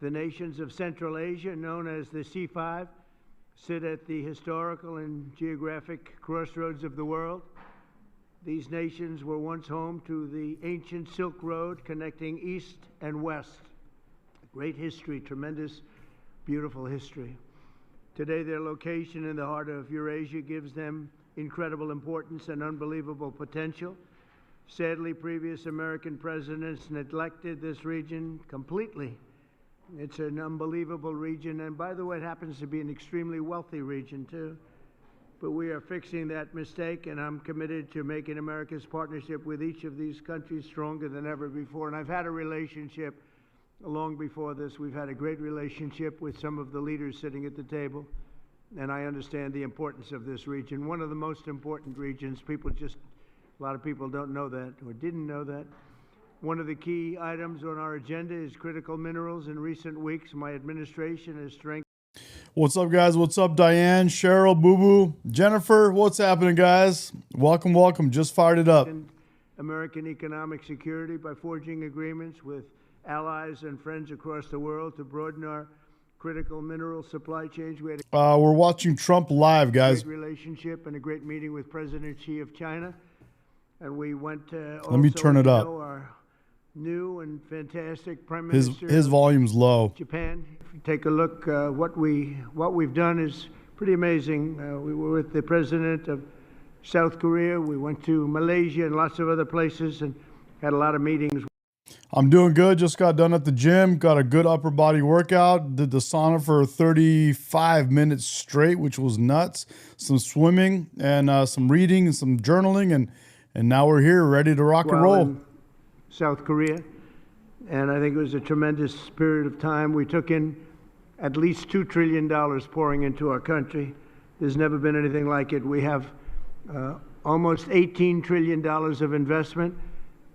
The nations of Central Asia, known as the C5, sit at the historical and geographic crossroads of the world. These nations were once home to the ancient Silk Road connecting east and west. Great history, tremendous, beautiful history. Today, their location in the heart of Eurasia gives them incredible importance and unbelievable potential. Sadly, previous American presidents neglected this region completely. It's an unbelievable region, and by the way, it happens to be an extremely wealthy region, too. But we are fixing that mistake, and I'm committed to making America's partnership with each of these countries stronger than ever before. And I've had a relationship long before this. We've had a great relationship with some of the leaders sitting at the table, and I understand the importance of this region. One of the most important regions. A lot of people don't know that or didn't know that. One of the key items on our agenda is critical minerals. In recent weeks, my administration has strengthened. What's up, guys? What's up, Diane, Cheryl, Boo Boo, Jennifer? What's happening, guys? Welcome, welcome. Just fired it up. American economic security by forging agreements with allies and friends across the world to broaden our critical mineral supply chains. We had we're watching Trump live, guys. Great relationship and a great meeting with President Xi of China, and we went. Let me turn it up. Our new and fantastic Prime Minister. His volume's low. Japan. If you take a look, what we've done is pretty amazing. We were with the president of South Korea. We went to Malaysia and lots of other places and had a lot of meetings. I'm doing good. Just got done at the gym. Got a good upper body workout. Did the sauna for 35 minutes straight, which was nuts. Some swimming and some reading and some journaling, and now we're here, ready to rock and roll. South Korea, and I think it was a tremendous period of time. We took in at least $2 trillion pouring into our country. There's never been anything like it. We have almost $18 trillion of investment,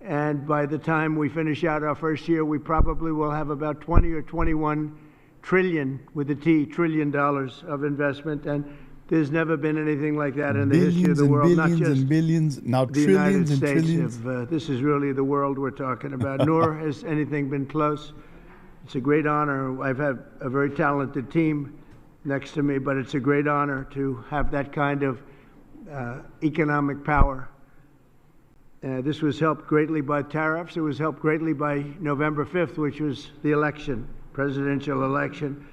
and by the time we finish out our first year, we probably will have about 20 or 21 trillion, with a T, $trillion of investment, and there's never been anything like that in the history of the world. Not just and billions, now the trillions United and States. trillions. This is really the world we're talking about, nor has anything been close. It's a great honor. I've had a very talented team next to me, but it's a great honor to have that kind of economic power. This was helped greatly by tariffs. It was helped greatly by November 5th, which was the election, presidential election.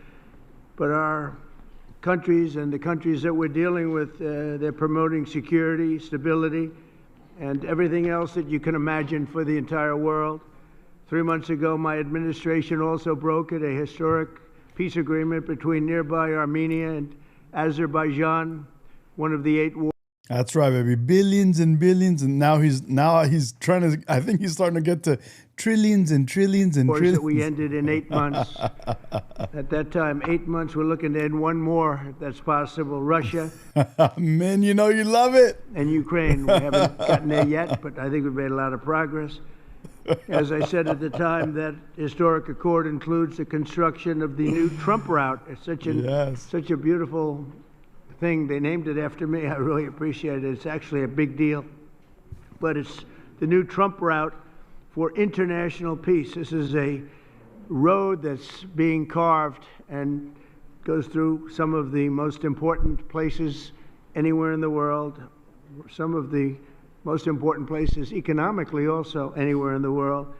But our countries and the countries that we're dealing with, they're promoting security, stability, and everything else that you can imagine for the entire world. 3 months ago, my administration also brokered a historic peace agreement between nearby Armenia and Azerbaijan, one of the 8 wars. That's right, baby. Billions and billions, and now he's trying to. I think he's starting to get to trillions and trillions and trillions. That we ended in 8 months. At that time, 8 months. We're looking to end one more, if that's possible. Russia. Man, you know you love it. And Ukraine. We haven't gotten there yet, but I think we've made a lot of progress. As I said at the time, that historic accord includes the construction of the new Trump route. It's such a beautiful thing. They named it after me. I really appreciate it. It's actually a big deal. But it's the new Trump route for international peace. This is a road that's being carved and goes through some of the most important places anywhere in the world, some of the most important places economically also anywhere in the world,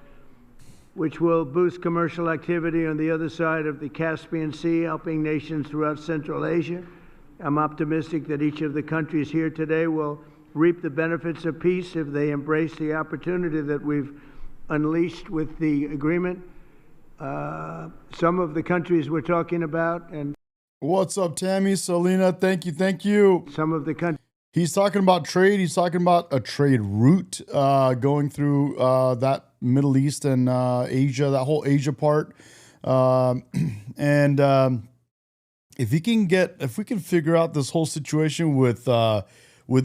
which will boost commercial activity on the other side of the Caspian Sea, helping nations throughout Central Asia. I'm optimistic that each of the countries here today will reap the benefits of peace if they embrace the opportunity that we've unleashed with the agreement. Some of the countries we're talking about, and what's up, Tammy, Selena? Thank you. Some of the countries. He's talking about trade. He's talking about a trade route going through that Middle East and Asia, that whole Asia part, If we can figure out this whole situation with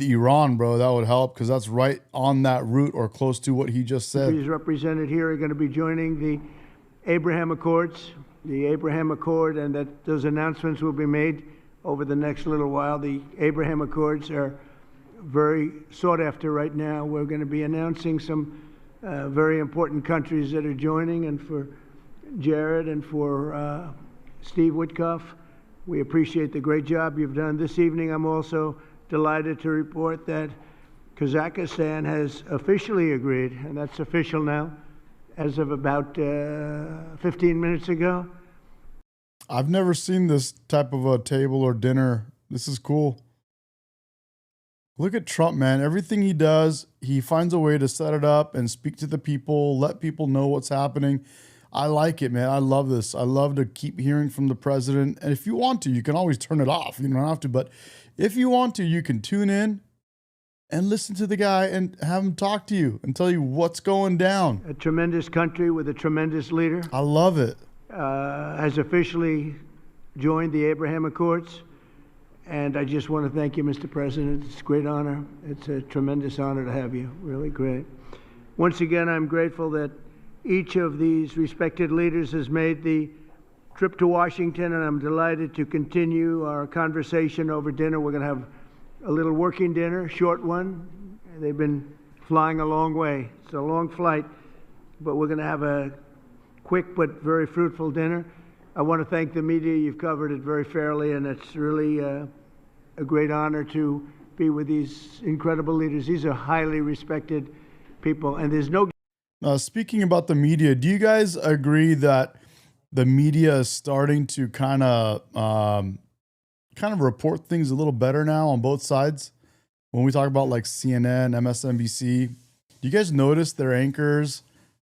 Iran, bro, that would help, because that's right on that route or close to what he just said. Countries represented here are going to be joining the Abraham Accords, and that those announcements will be made over the next little while. The Abraham Accords are very sought after right now. We're going to be announcing some very important countries that are joining, and for Jared and for Steve Witkoff. We appreciate the great job you've done this evening. I'm also delighted to report that Kazakhstan has officially agreed, and that's official now, as of about 15 minutes ago. I've never seen this type of a table or dinner. This is cool. Look at Trump, man. Everything he does, he finds a way to set it up and speak to the people, let people know what's happening. I like it, man. I love this. I love to keep hearing from the president. And if you want to, you can always turn it off. You don't have to. But if you want to, you can tune in and listen to the guy and have him talk to you and tell you what's going down. A tremendous country with a tremendous leader. I love it. Has officially joined the Abraham Accords. And I just want to thank you, Mr. President. It's a great honor. It's a tremendous honor to have you. Really great. Once again, I'm grateful that each of these respected leaders has made the trip to Washington, and I'm delighted to continue our conversation over dinner. We're going to have a little working dinner, short one. They've been flying a long way. It's a long flight, but we're going to have a quick but very fruitful dinner. I want to thank the media. You've covered it very fairly, and it's really a great honor to be with these incredible leaders. These are highly respected people, and there's no... Speaking about the media, do you guys agree that the media is starting to kind of report things a little better now on both sides? When we talk about like CNN, MSNBC, do you guys notice their anchors,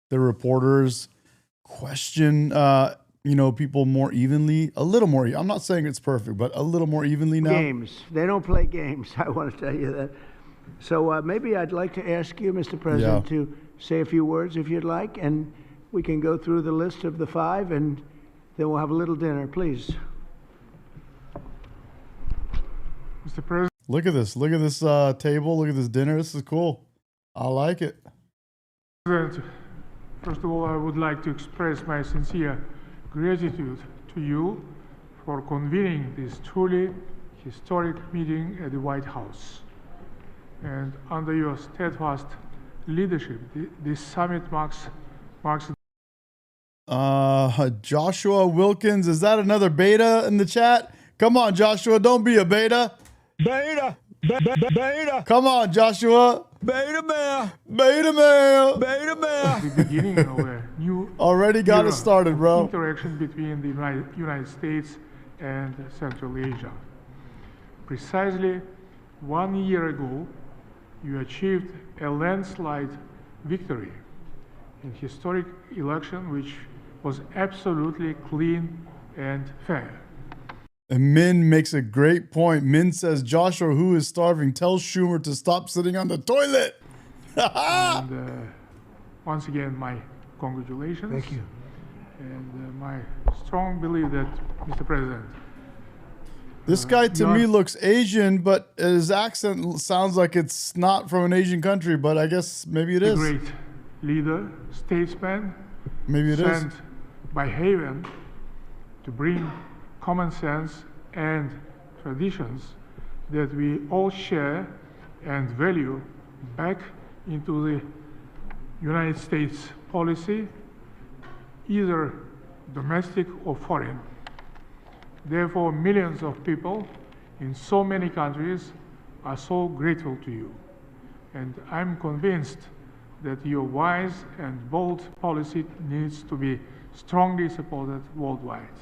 their reporters question, people more evenly, a little more? I'm not saying it's perfect, but a little more evenly now. Games. They don't play games. I want to tell you that. So maybe I'd like to ask you, Mr. President, to say a few words if you'd like, and we can go through the list of the 5, and then we'll have a little dinner, please. Mr. President. Look at this. Look at this table. Look at this dinner. This is cool. I like it. President, first of all, I would like to express my sincere gratitude to you for convening this truly historic meeting at the White House. And under your steadfast leadership, this summit marks Joshua Wilkins, is that another beta in the chat? Come on, Joshua, don't be a beta. Beta. Come on, Joshua. Beta male. Beta male. Beta male. the beginning of a new Already got it started, bro. Interaction between the United States and Central Asia. Precisely 1 year ago, you achieved a landslide victory in historic election which was absolutely clean and fair. And Min makes a great point. Min says, Joshua, who is starving, tells Schumer to stop sitting on the toilet. And once again, my congratulations. Thank you. And my strong belief that, Mr. President, This guy to me looks Asian, but his accent sounds like it's not from an Asian country, but I guess maybe it is. a great leader, statesman, Maybe it is. sent by heaven to bring common sense and traditions that we all share and value back into the United States policy, either domestic or foreign. Therefore, millions of people in so many countries are so grateful to you. And I'm convinced that your wise and bold policy needs to be strongly supported worldwide.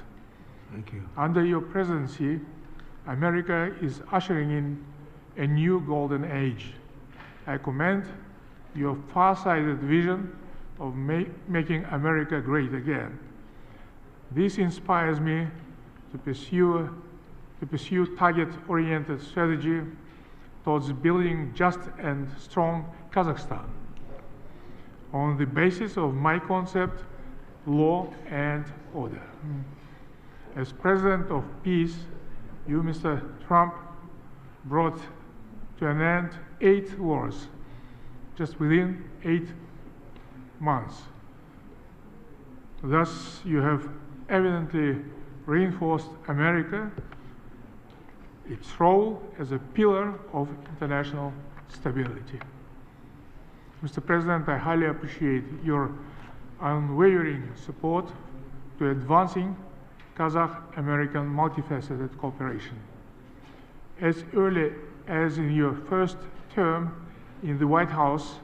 Thank you. Under your presidency, America is ushering in a new golden age. I commend your far-sighted vision of making America great again. This inspires me to pursue target-oriented strategy towards building just and strong Kazakhstan on the basis of my concept, law and order. As President of Peace, you, Mr. Trump, brought to an end 8 wars just within 8 months. Thus, you have evidently reinforced America, its role as a pillar of international stability. Mr. President, I highly appreciate your unwavering support to advancing Kazakh-American multifaceted cooperation. As early as in your first term in the White House,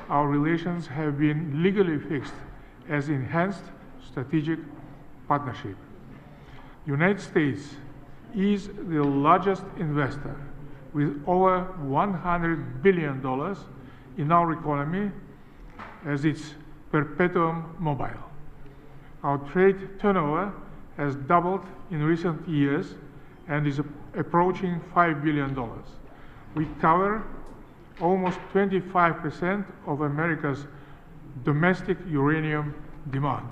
our relations have been legally fixed as enhanced strategic partnership. United States is the largest investor with over $100 billion in our economy as its perpetuum mobile. Our trade turnover has doubled in recent years and is approaching $5 billion. We cover almost 25% of America's domestic uranium demand.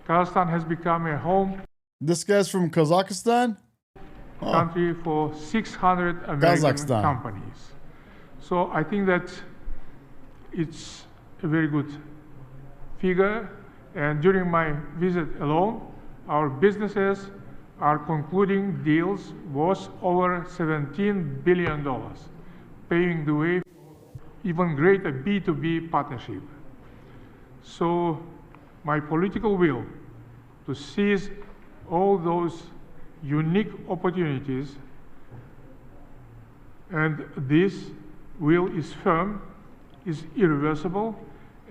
Kazakhstan has become a home This guy's from Kazakhstan? country for 600 American Kazakhstan. companies. So I think that it's a very good figure. And during my visit alone, our businesses are concluding deals worth over $17 billion, paving the way for even greater B2B partnership. So my political will to seize all those unique opportunities, and this will is firm, is irreversible,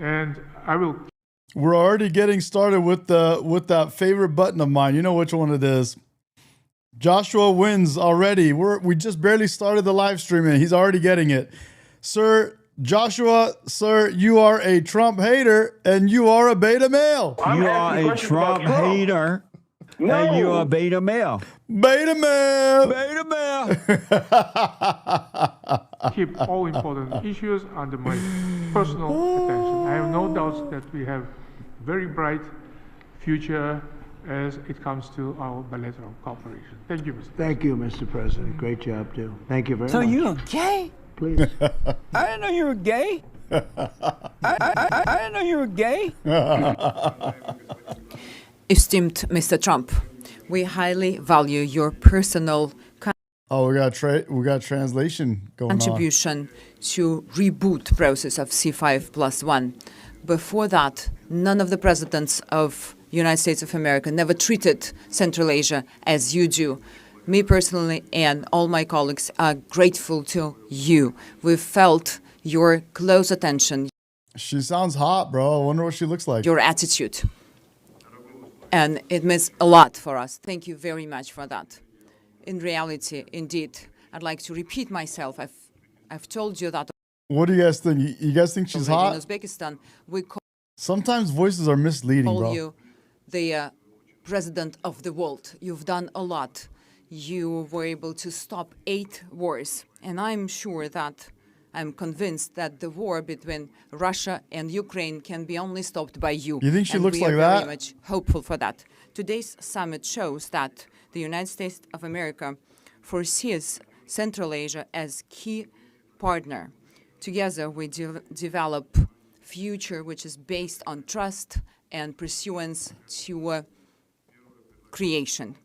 and I will. We're already getting started with that favorite button of mine. You know which one it is. Joshua wins already. We just barely started the live stream and he's already getting it. Sir Joshua, sir, you are a Trump hater and you are a beta male. You are a Trump hater. And you are a beta male. Beta male. Beta male. Keep all important issues under my personal attention. I have no doubts that we have very bright future as it comes to our bilateral cooperation. Thank you, Mr. Thank you, Mr. President. Great job, too. Thank you very So much. you're gay? Please. I didn't know you were gay. I didn't know you were gay. Esteemed Mr. Trump, we highly value your personal Oh, we got translation going on. contribution to reboot process of C5+1. Before that, none of the presidents of United States of America never treated Central Asia as you do. Me personally and all my colleagues are grateful to you. We felt your close attention, She sounds hot, bro. I wonder what she looks like. your attitude. And it means a lot for us. Thank you very much for that. In reality, indeed, I'd like to repeat myself. I've told you that What do you guys think? You guys think she's already in hot? Uzbekistan. We Sometimes voices are misleading, call bro. you the president of the world. You've done a lot. You were able to stop 8 wars. And I'm convinced that the war between Russia and Ukraine can be only stopped by you. You think she And looks we like are that? very much hopeful for that. Today's summit shows that the United States of America foresees Central Asia as key partner. Together, we develop future which is based on trust and pursuance to creation.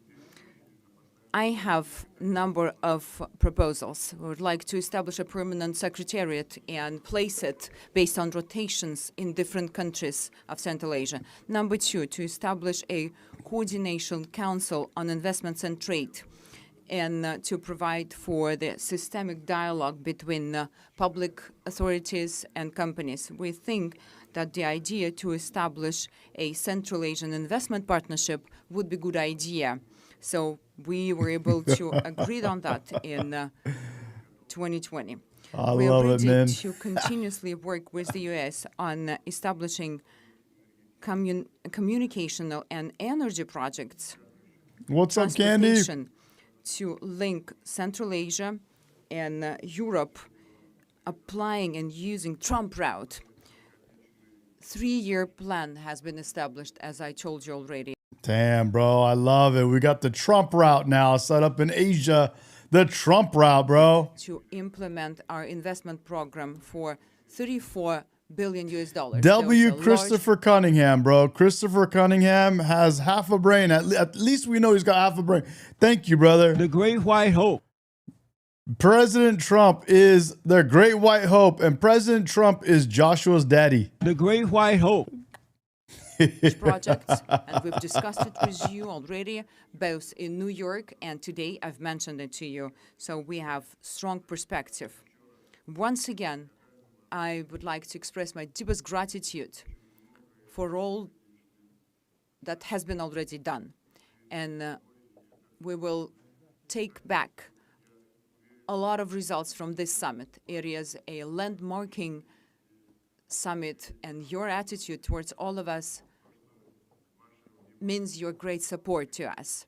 I have a number of proposals. We would like to establish a permanent secretariat and place it based on rotations in different countries of Central Asia. Number 2, to establish a coordination council on investments and trade, and to provide for the systemic dialogue between public authorities and companies. We think that the idea to establish a Central Asian investment partnership would be a good idea. So we were able to agree on that in 2020. I We love are it, ready man. to continuously work with the U.S. on establishing communicational and energy projects, What's up, Candy? transportation, to link Central Asia and Europe, applying and using Trump route. 3-year plan has been established, as I told you already. Damn, bro. I love it. We got the Trump route now set up in Asia. The Trump route, bro. To implement our investment program for $34 billion US. W. So it's a Christopher Cunningham, bro. Christopher Cunningham has half a brain. At least we know he's got half a brain. Thank you, brother. The Great White Hope. President Trump is the great white hope, and President Trump is Joshua's daddy. The Great White Hope. projects, and we've discussed it with you already, both in New York and today I've mentioned it to you. So we have strong perspective. Once again, I would like to express my deepest gratitude for all that has been already done. And we will take back a lot of results from this summit. It is a landmarking summit, and your attitude towards all of us means your great support to us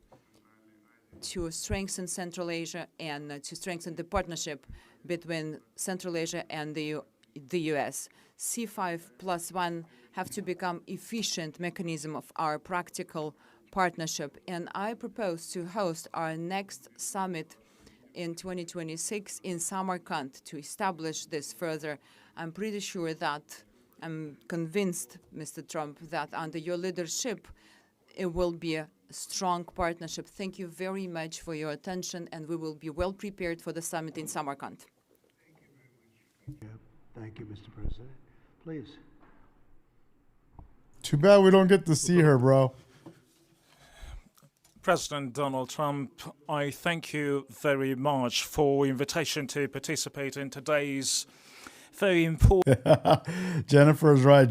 to strengthen Central Asia and to strengthen the partnership between Central Asia and the U.S. C5+1 have to become efficient mechanism of our practical partnership, and I propose to host our next summit in 2026 in Samarkand to establish this further. I'm pretty sure that, I'm convinced, Mr. Trump, that under your leadership, it will be a strong partnership. Thank you very much for your attention, and we will be well prepared for the summit in Samarkand. Thank you, Mr. President. Please. Too bad we don't get to see her, bro. President Donald Trump, I thank you very much for invitation to participate in today's very important. Jennifer is right.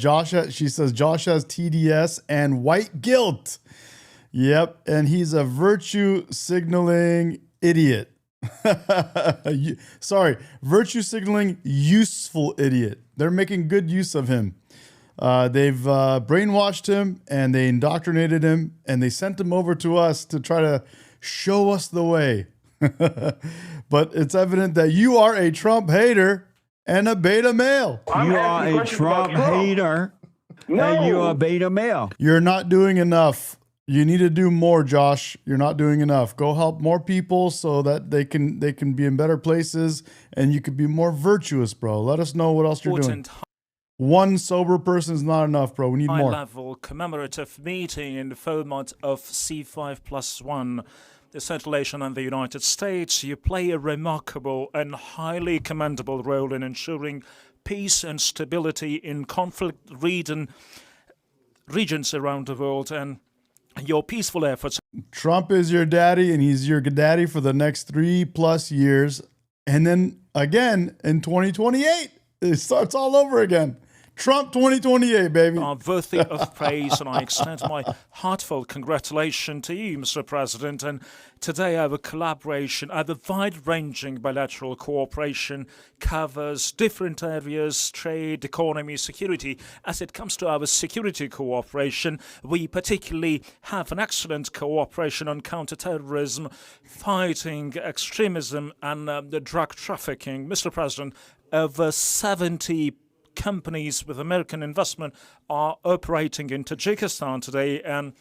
She says Josh has TDS and white guilt. Yep, and he's a virtue signaling idiot. Sorry, virtue signaling useful idiot. They're making good use of him. They've brainwashed him and they indoctrinated him and they sent him over to us to try to show us the way. But it's evident that you are a Trump hater and a beta male. You are a Trump hater, and you are a beta male. You're not doing enough. You need to do more, Josh. You're not doing enough. Go help more people so that they can be in better places and you could be more virtuous, bro. Let us know what else you're doing. One sober person is not enough, bro. We need more. High-level commemorative meeting in the format of C5+1, the Central Asia and the United States. You play a remarkable and highly commendable role in ensuring peace and stability in conflict regions around the world, and your peaceful efforts. Trump is your daddy, and he's your daddy for the next 3+ years. And then again in 2028, it starts all over again. Trump 2028, baby. Are worthy of praise, and I extend my heartfelt congratulations to you, Mr. President. And today our collaboration, our wide-ranging bilateral cooperation covers different areas: trade, economy, security. As it comes to our security cooperation, we particularly have an excellent cooperation on counterterrorism, fighting extremism, and the drug trafficking. Mr. President, over 70 companies with American investment are operating in Tajikistan today, and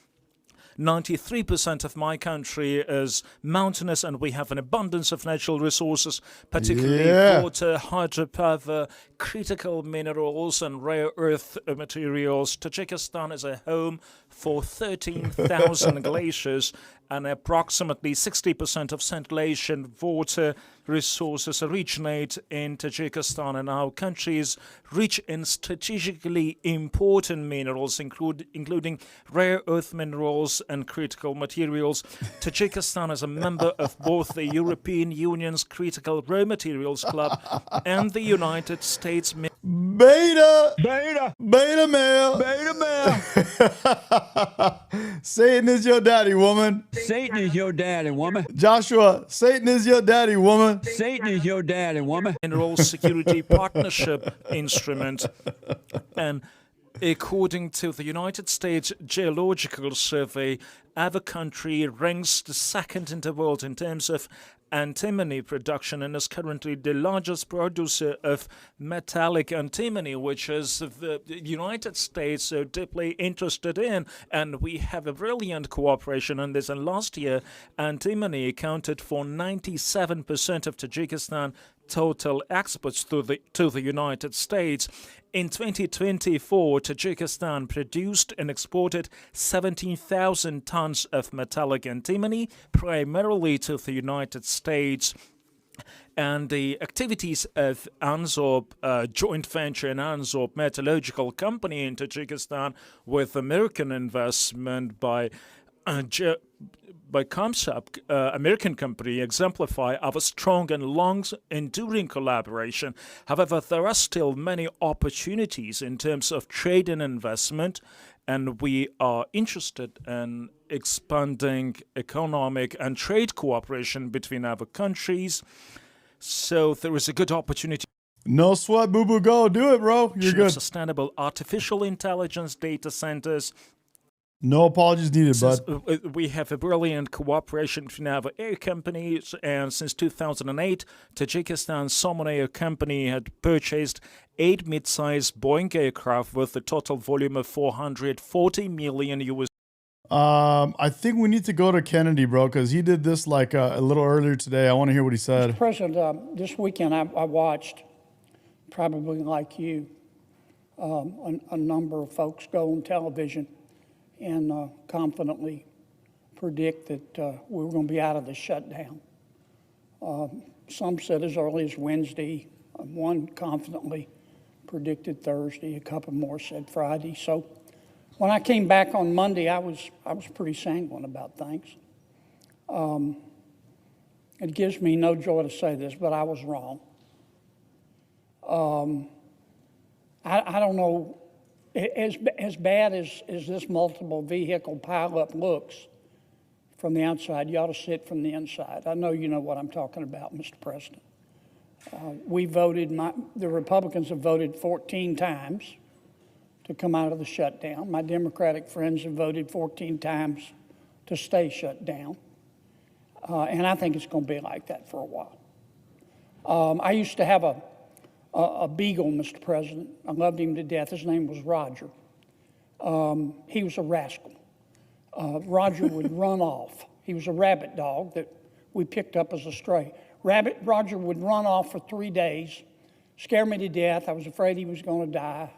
93% of my country is mountainous, and we have an abundance of natural resources, particularly water, hydropower, critical minerals, and rare earth materials. Tajikistan is a home for 13,000 glaciers, and approximately 60% of Central Asian water resources originate in Tajikistan, and our country is rich in strategically important minerals, including rare earth minerals and critical materials. Tajikistan is a member of both the European Union's Critical Raw Materials Club and the United States Beta male. Satan is your daddy, woman. Satan is your daddy, woman. Joshua, Satan is your daddy, woman. Satan is your daddy, woman. Mineral Security Partnership Instrument. And according to the United States Geological Survey, our country ranks the second in the world in terms of antimony production, and is currently the largest producer of metallic antimony, which is the United States so deeply interested in. And we have a brilliant cooperation on this. And last year, antimony accounted for 97% of Tajikistan total exports to the United States. In 2024, Tajikistan produced and exported 17,000 tons of metallic antimony, primarily to the United States. And the activities of ANZOB, joint venture and ANZOB Metallurgical Company in Tajikistan with American investment by ComSub, American company, exemplify our strong and long-enduring collaboration. However, there are still many opportunities in terms of trade and investment, and we are interested in expanding economic and trade cooperation between our countries. So there is a good opportunity. No sweat, boo-boo, go. Do it, bro. You're good. Sustainable artificial intelligence data centers. No apologies needed, bud. We have a brilliant cooperation between our air companies, and since 2008, Tajikistan's Somon Air Company had purchased 8 mid-sized Boeing aircraft with a total volume of 440 million US. I think we need to go to Kennedy, bro, because he did this like a little earlier today. I want to hear what he said. Mr. President, this weekend I watched, probably like you, a number of folks go on television and confidently predict that we were going to be out of the shutdown. Some said as early as Wednesday. One confidently predicted Thursday. A couple more said Friday. So when I came back on Monday, I was pretty sanguine about things. It gives me no joy to say this, but I was wrong. I don't know, as bad as this multiple vehicle pileup looks from the outside, you ought to see it from the inside. I know you know what I'm talking about, Mr. President. The Republicans have voted 14 times to come out of the shutdown. My Democratic friends have voted 14 times to stay shut down. And I think it's going to be like that for a while. I used to have a beagle, Mr. President. I loved him to death. His name was Roger. He was a rascal. Roger would run off. He was a rabbit dog that we picked up as a stray. Roger would run off for 3 days, scare me to death. I was afraid he was going to die.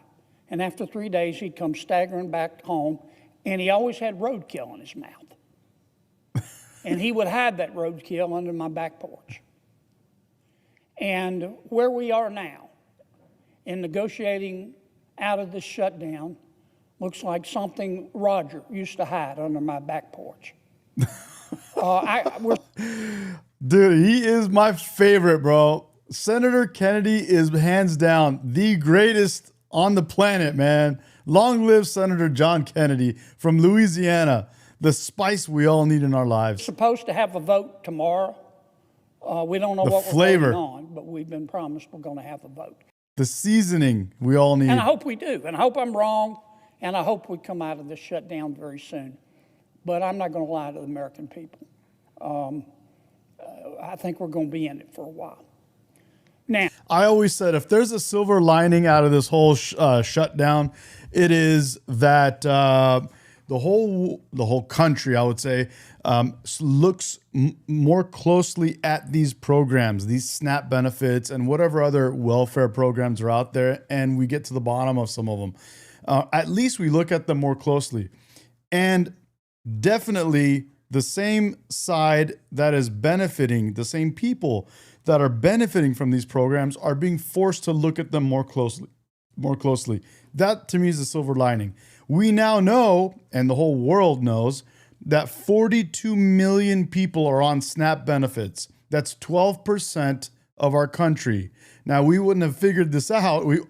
And after 3 days, he'd come staggering back home, and he always had roadkill in his mouth. And he would hide that roadkill under my back porch. And where we are now, in negotiating out of this shutdown, looks like something Roger used to hide under my back porch. Dude, he is my favorite, bro. Senator Kennedy is hands down the greatest on the planet, man. Long live Senator John Kennedy from Louisiana. The spice we all need in our lives. We're supposed to have a vote tomorrow. We don't know what we're voting on, but we've been promised we're going to have a vote. The seasoning we all need. And I hope we do. And I hope I'm wrong. And I hope we come out of this shutdown very soon. But I'm not going to lie to the American people. I think we're going to be in it for a while. Now, I always said if there's a silver lining out of this whole shutdown, it is that the whole country, I would say, looks more closely at these programs, these SNAP benefits, and whatever other welfare programs are out there, and we get to the bottom of some of them. At least we look at them more closely. And definitely the same side that is benefiting, the same people that are benefiting from these programs are being forced to look at them more closely. That to me is the silver lining. We now know, and the whole world knows, that 42 million people are on SNAP benefits. That's 12% of our country. Now, we wouldn't have figured this out. We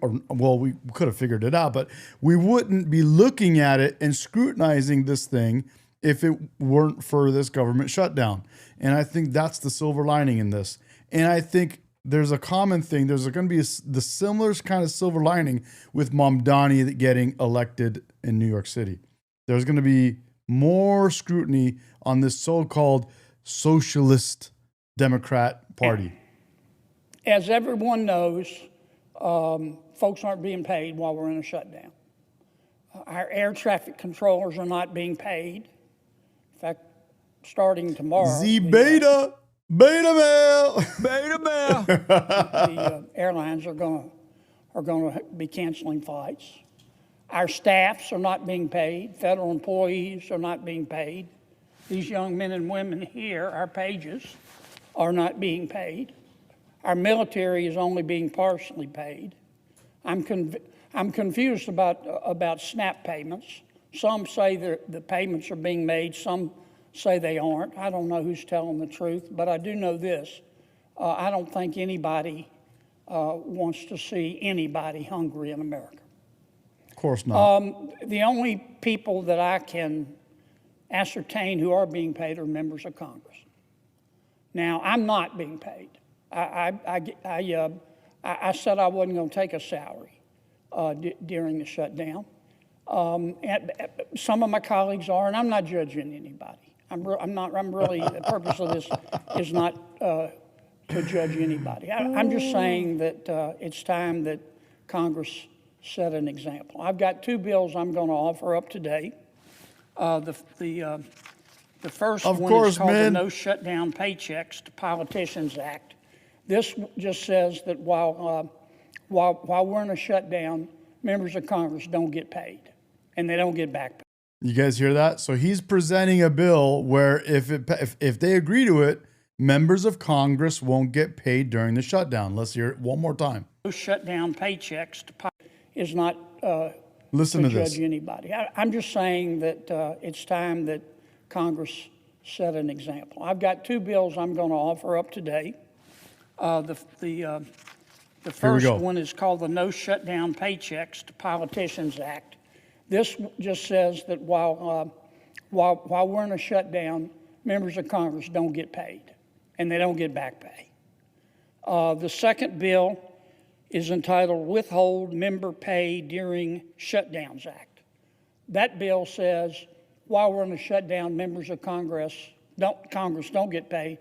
could have figured it out, but we wouldn't be looking at it and scrutinizing this thing if it weren't for this government shutdown. And I think that's the silver lining in this. And I think there's a common thing. There's going to be the similar kind of silver lining with Mamdani getting elected in New York City. There's going to be more scrutiny on this so-called socialist Democrat Party. as everyone knows, folks aren't being paid while we're in a shutdown. Our air traffic controllers are not being paid. In fact, starting tomorrow, Beta male. the airlines are going to be canceling flights. Our staffs are not being paid. Federal employees are not being paid. These young men and women here, our pages, are not being paid. Our military is only being partially paid. I'm confused about SNAP payments. Some say the payments are being made, some say they aren't. I don't know who's telling the truth, but I do know this. I don't think anybody wants to see anybody hungry in America. Of course not. The only people that I can ascertain who are being paid are members of Congress. Now, I'm not being paid. I said I wasn't going to take a salary during the shutdown. And some of my colleagues are, and I'm not judging anybody. I'm really, the purpose of this is not to judge anybody. I'm just saying that it's time that Congress set an example. I've got two bills I'm going to offer up today. The first one is called the No Shutdown Paychecks to Politicians Act. This just says that while we're in a shutdown, members of Congress don't get paid, and they don't get back pay. You guys hear that? So he's presenting a bill where if they agree to it, members of Congress won't get paid during the shutdown. Let's hear it one more time. No shutdown paychecks is not Listen to judge this. anybody. I'm just saying that it's time that Congress set an example. I've got two bills I'm going to offer up today. The first one is called the No Shutdown Paychecks to Politicians Act. This just says that while we're in a shutdown, members of Congress don't get paid, and they don't get back pay. The second bill is entitled Withhold Member Pay During Shutdowns Act. That bill says while we're in a shutdown, members of Congress don't get paid,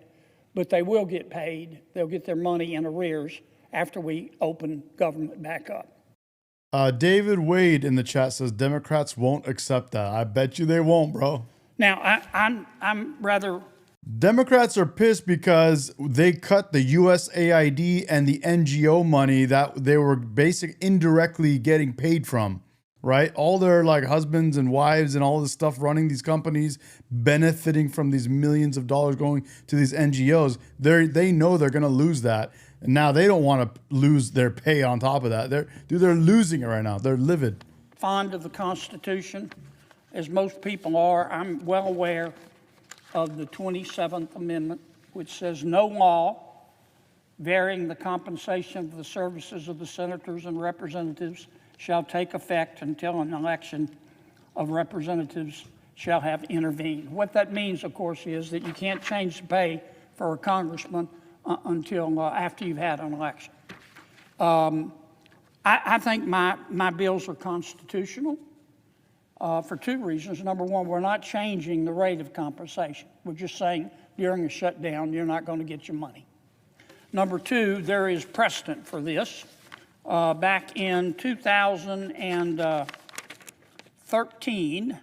but they will get paid. They'll get their money in arrears after we open government back up. David Wade in the chat says Democrats won't accept that. I bet you they won't, bro. Now, I'm rather... Democrats are pissed because they cut the USAID and the NGO money that they were indirectly getting paid from, right? All their like husbands and wives and all this stuff running these companies, benefiting from these millions of dollars going to these NGOs. They know they're going to lose that. And now they don't want to lose their pay on top of that. They're losing it right now. They're livid. Fond of the Constitution, as most people are. I'm well aware of the 27th Amendment, which says no law varying the compensation of the services of the senators and representatives shall take effect until an election of representatives shall have intervened. What that means, of course, is that you can't change the pay for a congressman until after you've had an election. I think my bills are constitutional for two reasons. Number one, we're not changing the rate of compensation. We're just saying during a shutdown, you're not going to get your money. Number two, there is precedent for this. Back in 2013,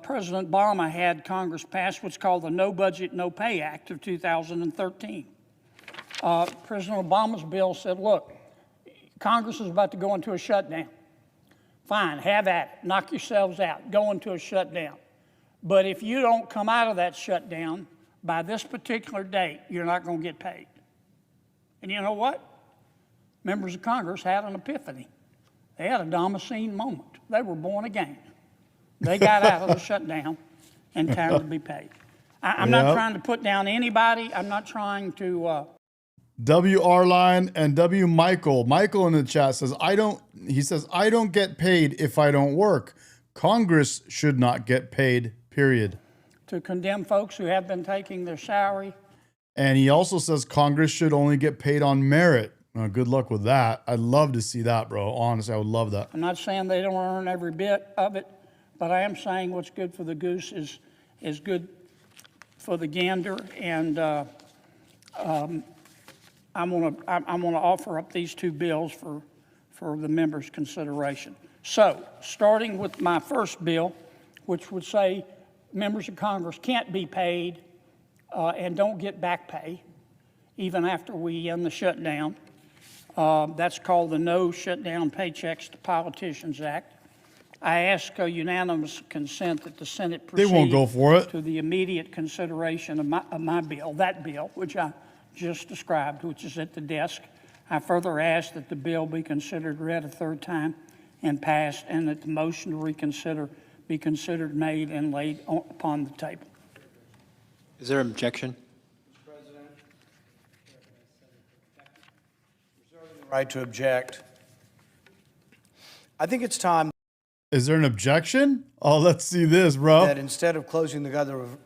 President Obama had Congress pass what's called the No Budget, No Pay Act of 2013. President Obama's bill said, look, Congress is about to go into a shutdown. Fine, have at it, knock yourselves out, go into a shutdown. But if you don't come out of that shutdown by this particular date, you're not going to get paid. And you know what? Members of Congress had an epiphany. They had a Damascene moment. They were born again. They got out of the shutdown in time to be paid. I'm not trying to put down anybody. I'm not trying to... WR Line and W Michael. Michael in the chat says, I don't get paid if I don't work. Congress should not get paid, period. To condemn folks who have been taking their salary. And he also says Congress should only get paid on merit. Good luck with that. I'd love to see that, bro. Honestly, I would love that. I'm not saying they don't earn every bit of it, but I am saying what's good for the goose is good for the gander. And I'm going to offer up these two bills for the members' consideration. So, starting with my first bill, which would say members of Congress can't be paid and don't get back pay even after we end the shutdown. That's called the No Shutdown Paychecks to Politicians Act. I ask unanimous consent that the Senate proceed they won't go for it. to the immediate consideration of my bill, that bill, which I just described, which is at the desk. I further ask that the bill be considered read a third time and passed, and that the motion to reconsider be considered made and laid upon the table. Is there objection? Mr. President, reserving the right to object. I think it's time Is there an objection? Oh, let's see this, bro. that instead of closing the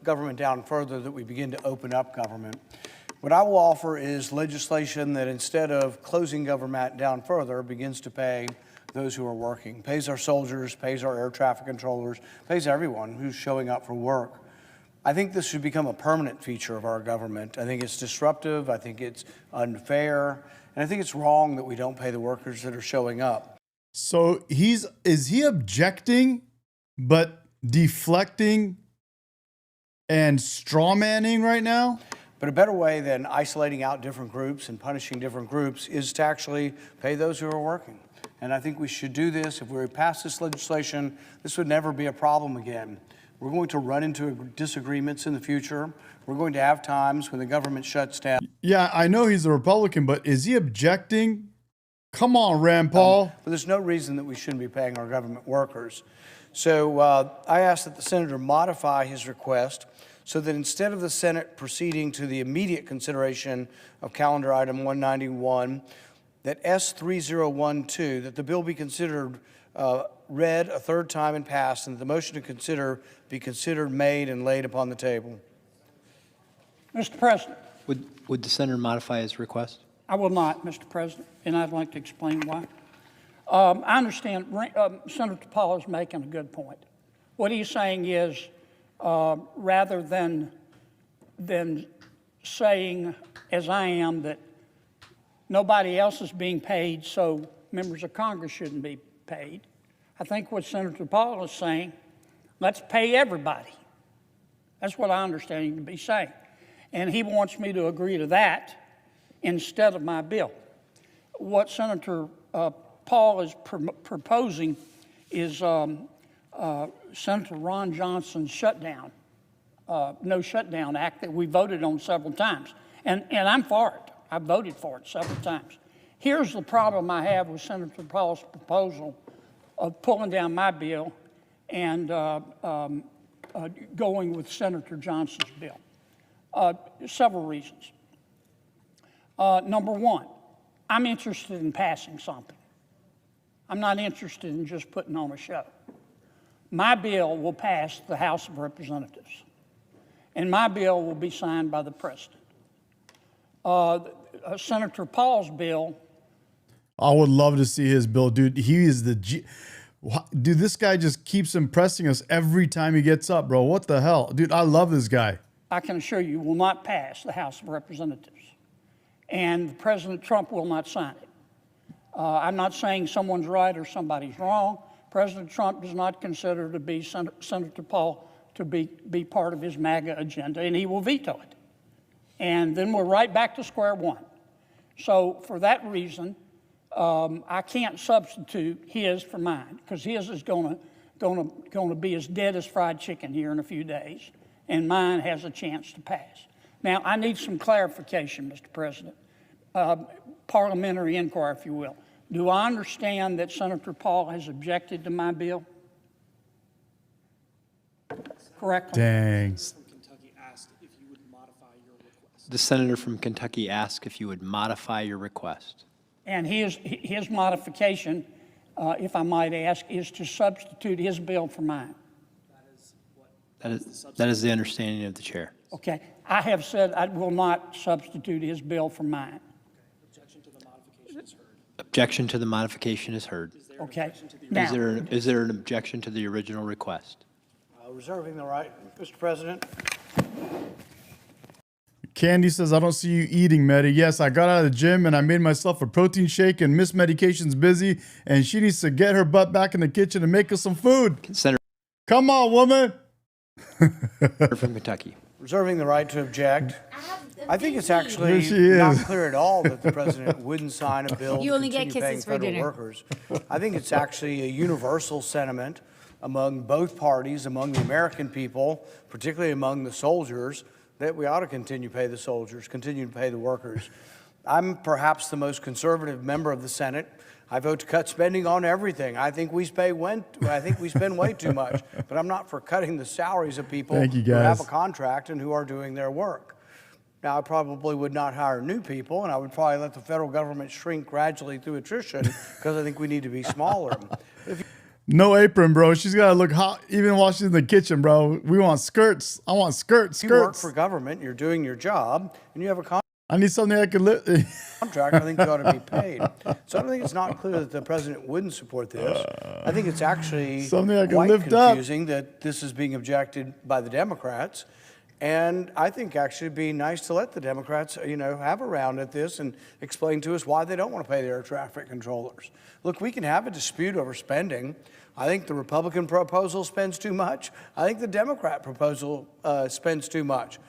government down further, that we begin to open up government. What I will offer is legislation that instead of closing government down further, begins to pay those who are working, pays our soldiers, pays our air traffic controllers, pays everyone who's showing up for work. I think this should become a permanent feature of our government. I think it's disruptive, I think it's unfair, and I think it's wrong that we don't pay the workers that are showing up. So is he objecting, but deflecting and strawmanning right now? But a better way than isolating out different groups and punishing different groups is to actually pay those who are working. And I think we should do this. If we pass this legislation, this would never be a problem again. We're going to run into disagreements in the future. We're going to have times when the government shuts down. Yeah, I know he's a Republican, but is he objecting? Come on, Rand Paul. But there's no reason that we shouldn't be paying our government workers. So I ask that the senator modify his request so that instead of the Senate proceeding to the immediate consideration of calendar item 191, that S3012, that the bill be considered read a third time and passed, and that the motion to consider be considered made and laid upon the table. Mr. President. Would the senator modify his request? I will not, Mr. President, and I'd like to explain why. I understand Senator Paul is making a good point. What he's saying is, rather than saying, as I am, that nobody else is being paid, so members of Congress shouldn't be paid, I think what Senator Paul is saying, let's pay everybody. That's what I understand him to be saying. And he wants me to agree to that instead of my bill. What Senator Paul is proposing is Senator Ron Johnson's shutdown, no shutdown act that we voted on several times. And I'm for it. I voted for it several times. Here's the problem I have with Senator Paul's proposal of pulling down my bill and going with Senator Johnson's bill. Several reasons. Number one, I'm interested in passing something. I'm not interested in just putting on a show. My bill will pass the House of Representatives, and my bill will be signed by the President. Senator Paul's bill. I would love to see his bill, dude. He is the dude, this guy just keeps impressing us every time he gets up, bro. What the hell? Dude, I love this guy. I can assure you will not pass the House of Representatives. And President Trump will not sign it. I'm not saying someone's right or somebody's wrong. President Trump does not consider to be Senator Paul to be part of his MAGA agenda, and he will veto it. And then we're right back to square one. So for that reason, I can't substitute his for mine, because his is going to be as dead as fried chicken here in a few days, and mine has a chance to pass. Now, I need some clarification, Mr. President. Parliamentary inquiry, if you will. Do I understand that Senator Paul has objected to my bill? Correctly? Dang. The senator from Kentucky asked if you would modify your request. And his modification, if I might ask, is to substitute his bill for mine. That is the understanding of the chair. Okay. I have said I will not substitute his bill for mine. Objection to the modification is heard. Okay. Now, Is there an objection to the original request? Reserving the right, Mr. President. Candy says, I don't see you eating, Medi. Yes, I got out of the gym and I made myself a protein shake, and Miss Medication's busy and she needs to get her butt back in the kitchen and make us some food. Senator Come on, woman. from Kentucky. Reserving the right to object. I think it's actually Here she not is. clear at all that the president wouldn't sign a bill You to only get continue paying kisses for federal dinner. workers. I think it's actually a universal sentiment among both parties, among the American people, particularly among the soldiers, that we ought to continue to pay the soldiers, continue to pay the workers. I'm perhaps the most conservative member of the Senate. I vote to cut spending on everything. I think we spend way too much, but I'm not for cutting the salaries of people who have a contract and who are doing their work. Now, I probably would not hire new people, and I would probably let the federal government shrink gradually through attrition because I think we need to be smaller. No apron, bro. She's got to look hot even while she's in the kitchen, bro. We want skirts. I want skirts. If you work for government, you're doing your job, and you have a contract. I need something I can live. I think you ought to be paid. So I don't think it's not clear that the president wouldn't support this. I think it's actually quite confusing that this is being objected by the Democrats. And I think actually it'd be nice to let the Democrats, have a round at this and explain to us why they don't want to pay their air traffic controllers. Look, we can have a dispute over spending. I think the Republican proposal spends too much. I think the Democrat proposal spends too much.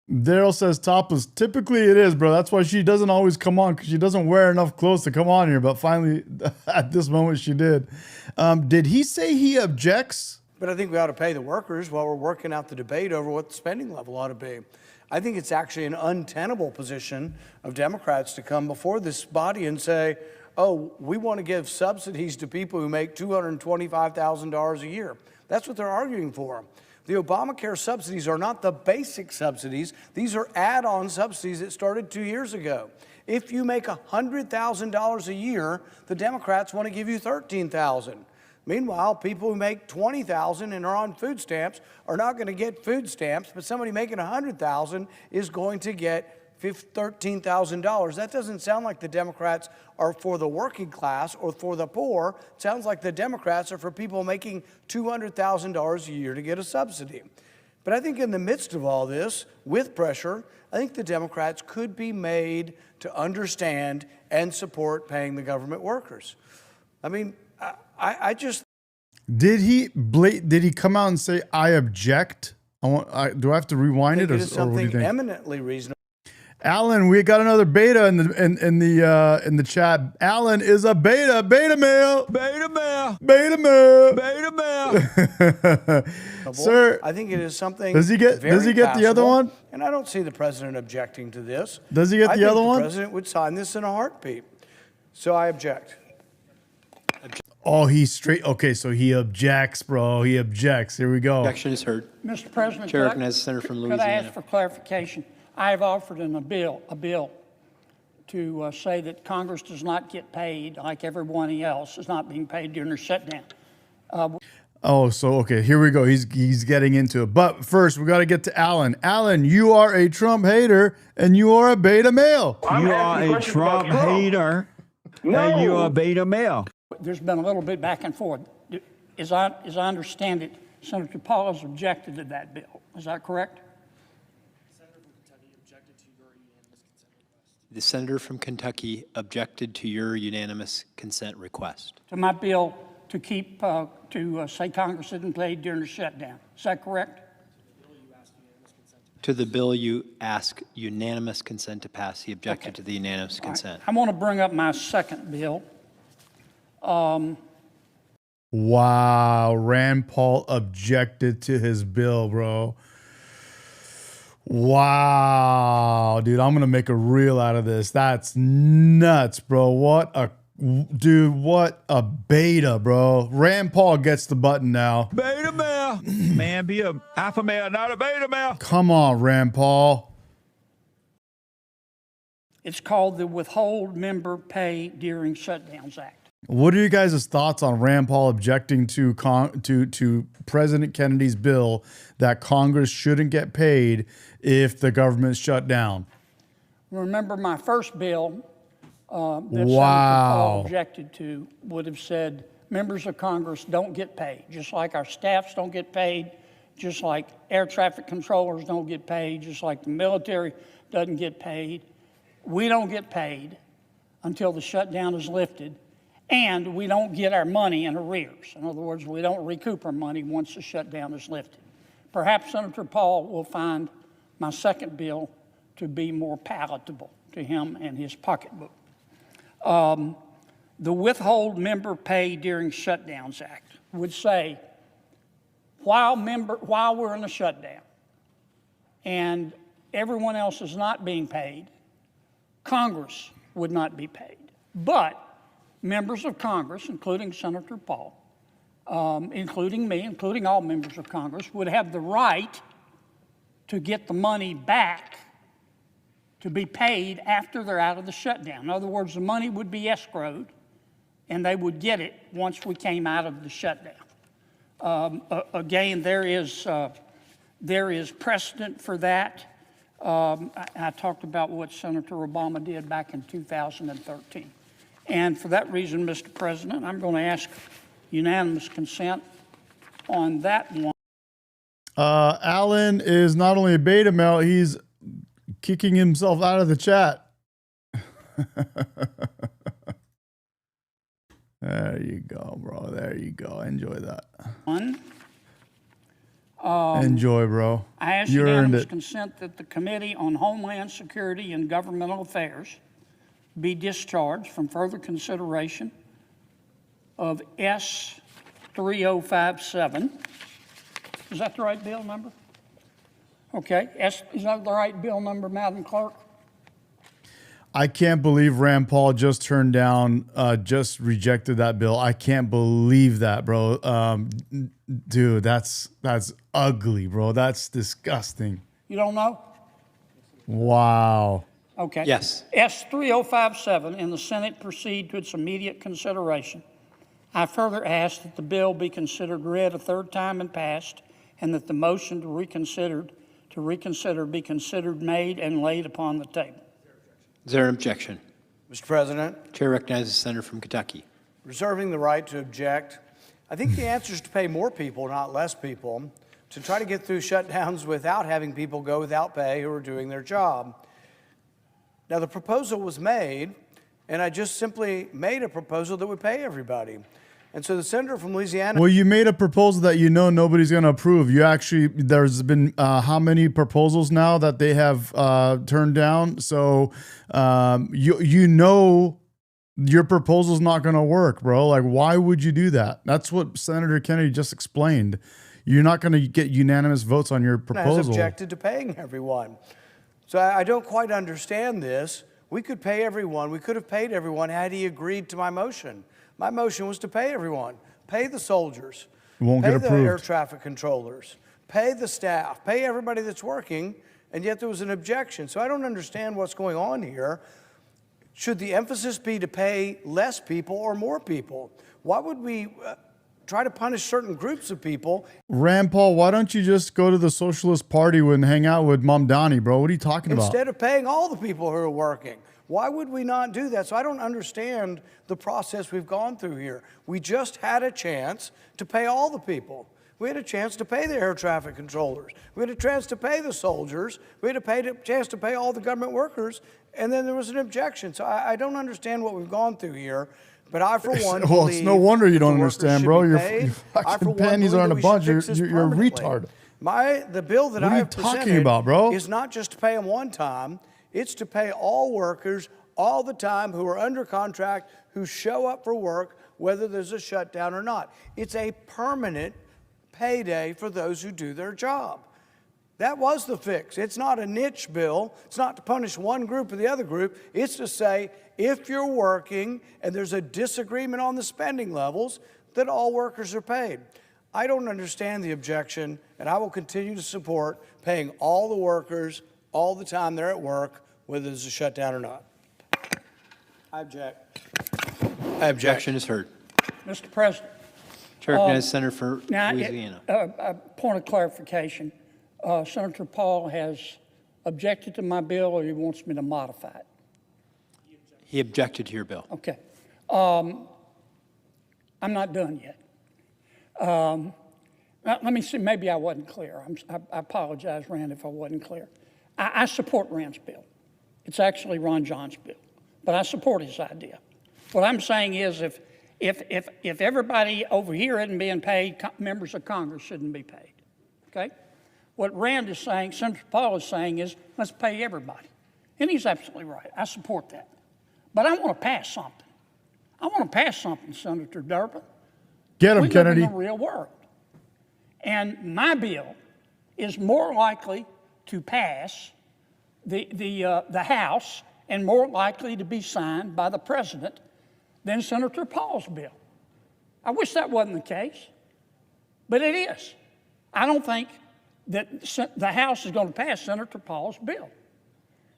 Daryl says topless. Typically it is, bro. That's why she doesn't always come on, because she doesn't wear enough clothes to come on here. But finally, at this moment, she did. Did he say he objects? But I think we ought to pay the workers while we're working out the debate over what the spending level ought to be. I think it's actually an untenable position of Democrats to come before this body and say, oh, we want to give subsidies to people who make $225,000 a year. That's what they're arguing for. The Obamacare subsidies are not the basic subsidies. These are add-on subsidies that started 2 years ago. If you make $100,000 a year, the Democrats want to give you $13,000. Meanwhile, people who make $20,000 and are on food stamps are not going to get food stamps, but somebody making $100,000 is going to get $13,000. That doesn't sound like the Democrats are for the working class or for the poor. It sounds like the Democrats are for people making $200,000 a year to get a subsidy. But I think in the midst of all this, with pressure, I think the Democrats could be made to understand and support paying the government workers. I mean, I just... Did he come out and say, I object? Do I have to rewind it? It is something eminently reasonable. Alan, we got another beta in the chat. Alan is a beta male. Beta male. Beta male. Beta male. Sir, I think it is something. Does he get the other one? And I don't see the president objecting to this. Does he get the other one? The president would sign this in a heartbeat. So I object. Oh, he's straight. Okay, so he objects, bro. He objects. Here we go. Objection is heard. Mr. President, Chair recognizes the senator from Louisiana. Could I ask for clarification? I have offered in a bill to say that Congress does not get paid like everyone else is not being paid during the shutdown. Okay, here we go. He's getting into it. But first, we got to get to Alan. Alan, you are a Trump hater and you are a beta male. You are a Trump hater and you are a beta male. There's been a little bit back and forth. As I understand it, Senator Paul has objected to that bill. Is that correct? The senator from Kentucky objected to your unanimous consent request. To my bill to keep, say Congress isn't paid during the shutdown. Is that correct? To the bill you ask unanimous consent to pass. He objected to the unanimous consent. I want to bring up my second bill. Wow, Rand Paul objected to his bill, bro. Wow, dude, I'm gonna make a reel out of this. That's nuts, bro. What a beta, bro. Rand Paul gets the button now. Beta male. Man, be a alpha male, not a beta male. Come on, Rand Paul. It's called the Withhold Member Pay During Shutdowns Act. What are you guys' thoughts on Rand Paul objecting to President Kennedy's bill that Congress shouldn't get paid if the government's shut down? Remember, my first bill that Senator Paul objected to would have said members of Congress don't get paid, just like our staffs don't get paid, just like air traffic controllers don't get paid, just like the military doesn't get paid. We don't get paid until the shutdown is lifted. And we don't get our money in arrears. In other words, we don't recoup our money once the shutdown is lifted. Perhaps Senator Paul will find my second bill to be more palatable to him and his pocketbook. The Withhold Member Pay During Shutdowns Act would say, while we're in a shutdown and everyone else is not being paid, Congress would not be paid. But members of Congress, including Senator Paul, including me, including all members of Congress, would have the right to get the money back to be paid after they're out of the shutdown. In other words, the money would be escrowed, and they would get it once we came out of the shutdown. Again, there is precedent for that. I talked about what Senator Obama did back in 2013. And for that reason, Mr. President, I'm going to ask unanimous consent on that one. Alan is not only a beta male, he's kicking himself out of the chat. There you go, bro. There you go. Enjoy that. Enjoy, bro. I ask unanimous consent that the Committee on Homeland Security and Governmental Affairs be discharged from further consideration of S3057. Is that the right bill number? Okay. Is that the right bill number, Madam Clerk? I can't believe Rand Paul just turned down, just rejected that bill. I can't believe that, bro. Dude, that's ugly, bro. That's disgusting. You don't know? Wow. Okay. Yes. S3057 in the Senate proceed to its immediate consideration. I further ask that the bill be considered read a third time and passed, and that the motion to reconsider be considered made and laid upon the table. Is there an objection? Mr. President, Chair recognizes the senator from Kentucky. reserving the right to object. I think the answer is to pay more people, not less people, to try to get through shutdowns without having people go without pay who are doing their job. Now, the proposal was made, and I just simply made a proposal that would pay everybody. And so the senator from Louisiana... Well, you made a proposal that you know nobody's going to approve. You actually, there's been how many proposals now that they have turned down? So you know your proposal's not going to work, bro. Like, why would you do that? That's what Senator Kennedy just explained. You're not going to get unanimous votes on your proposal. has objected to paying everyone. So I don't quite understand this. We could pay everyone. We could have paid everyone had he agreed to my motion. My motion was to pay everyone, pay the soldiers, won't pay get the approved. air traffic controllers, pay the staff, pay everybody that's working, and yet there was an objection. So I don't understand what's going on here. Should the emphasis be to pay less people or more people? Why would we try to punish certain groups of people? Rand Paul, why don't you just go to the Socialist Party and hang out with Mamdani, bro? What are you talking about? Instead of paying all the people who are working. Why would we not do that? So I don't understand the process we've gone through here. We just had a chance to pay all the people. We had a chance to pay the air traffic controllers. We had a chance to pay the soldiers. We had a chance to pay all the government workers. And then there was an objection. So I don't understand what we've gone through here. But I, for one, well, it's no wonder you don't understand, bro. Your fucking panties aren't a bunch. You're a retard. The bill that I have presented talking about, bro? is not just to pay them one time. It's to pay all workers all the time who are under contract, who show up for work, whether there's a shutdown or not. It's a permanent payday for those who do their job. That was the fix. It's not a niche bill. It's not to punish one group or the other group. It's to say, if you're working and there's a disagreement on the spending levels, that all workers are paid. I don't understand the objection, and I will continue to support paying all the workers all the time they're at work, whether there's a shutdown or not. I object. Objection is heard. Mr. President. Chair recognizes Senator for Louisiana. A point of clarification. Senator Paul has objected to my bill, or he wants me to modify it? He objected to your bill. Okay. I'm not done yet. Let me see, maybe I wasn't clear. I apologize, Rand, if I wasn't clear. I support Rand's bill. It's actually Ron John's bill, but I support his idea. What I'm saying is if everybody over here isn't being paid, members of Congress shouldn't be paid, okay? What Rand is saying, Senator Paul is saying is, let's pay everybody. And he's absolutely right. I support that. But I want to pass something. I want to pass something, Senator Durbin. Get him, Kennedy. We live in the real world. And my bill is more likely to pass the House and more likely to be signed by the President than Senator Paul's bill. I wish that wasn't the case, but it is. I don't think that the House is going to pass Senator Paul's bill.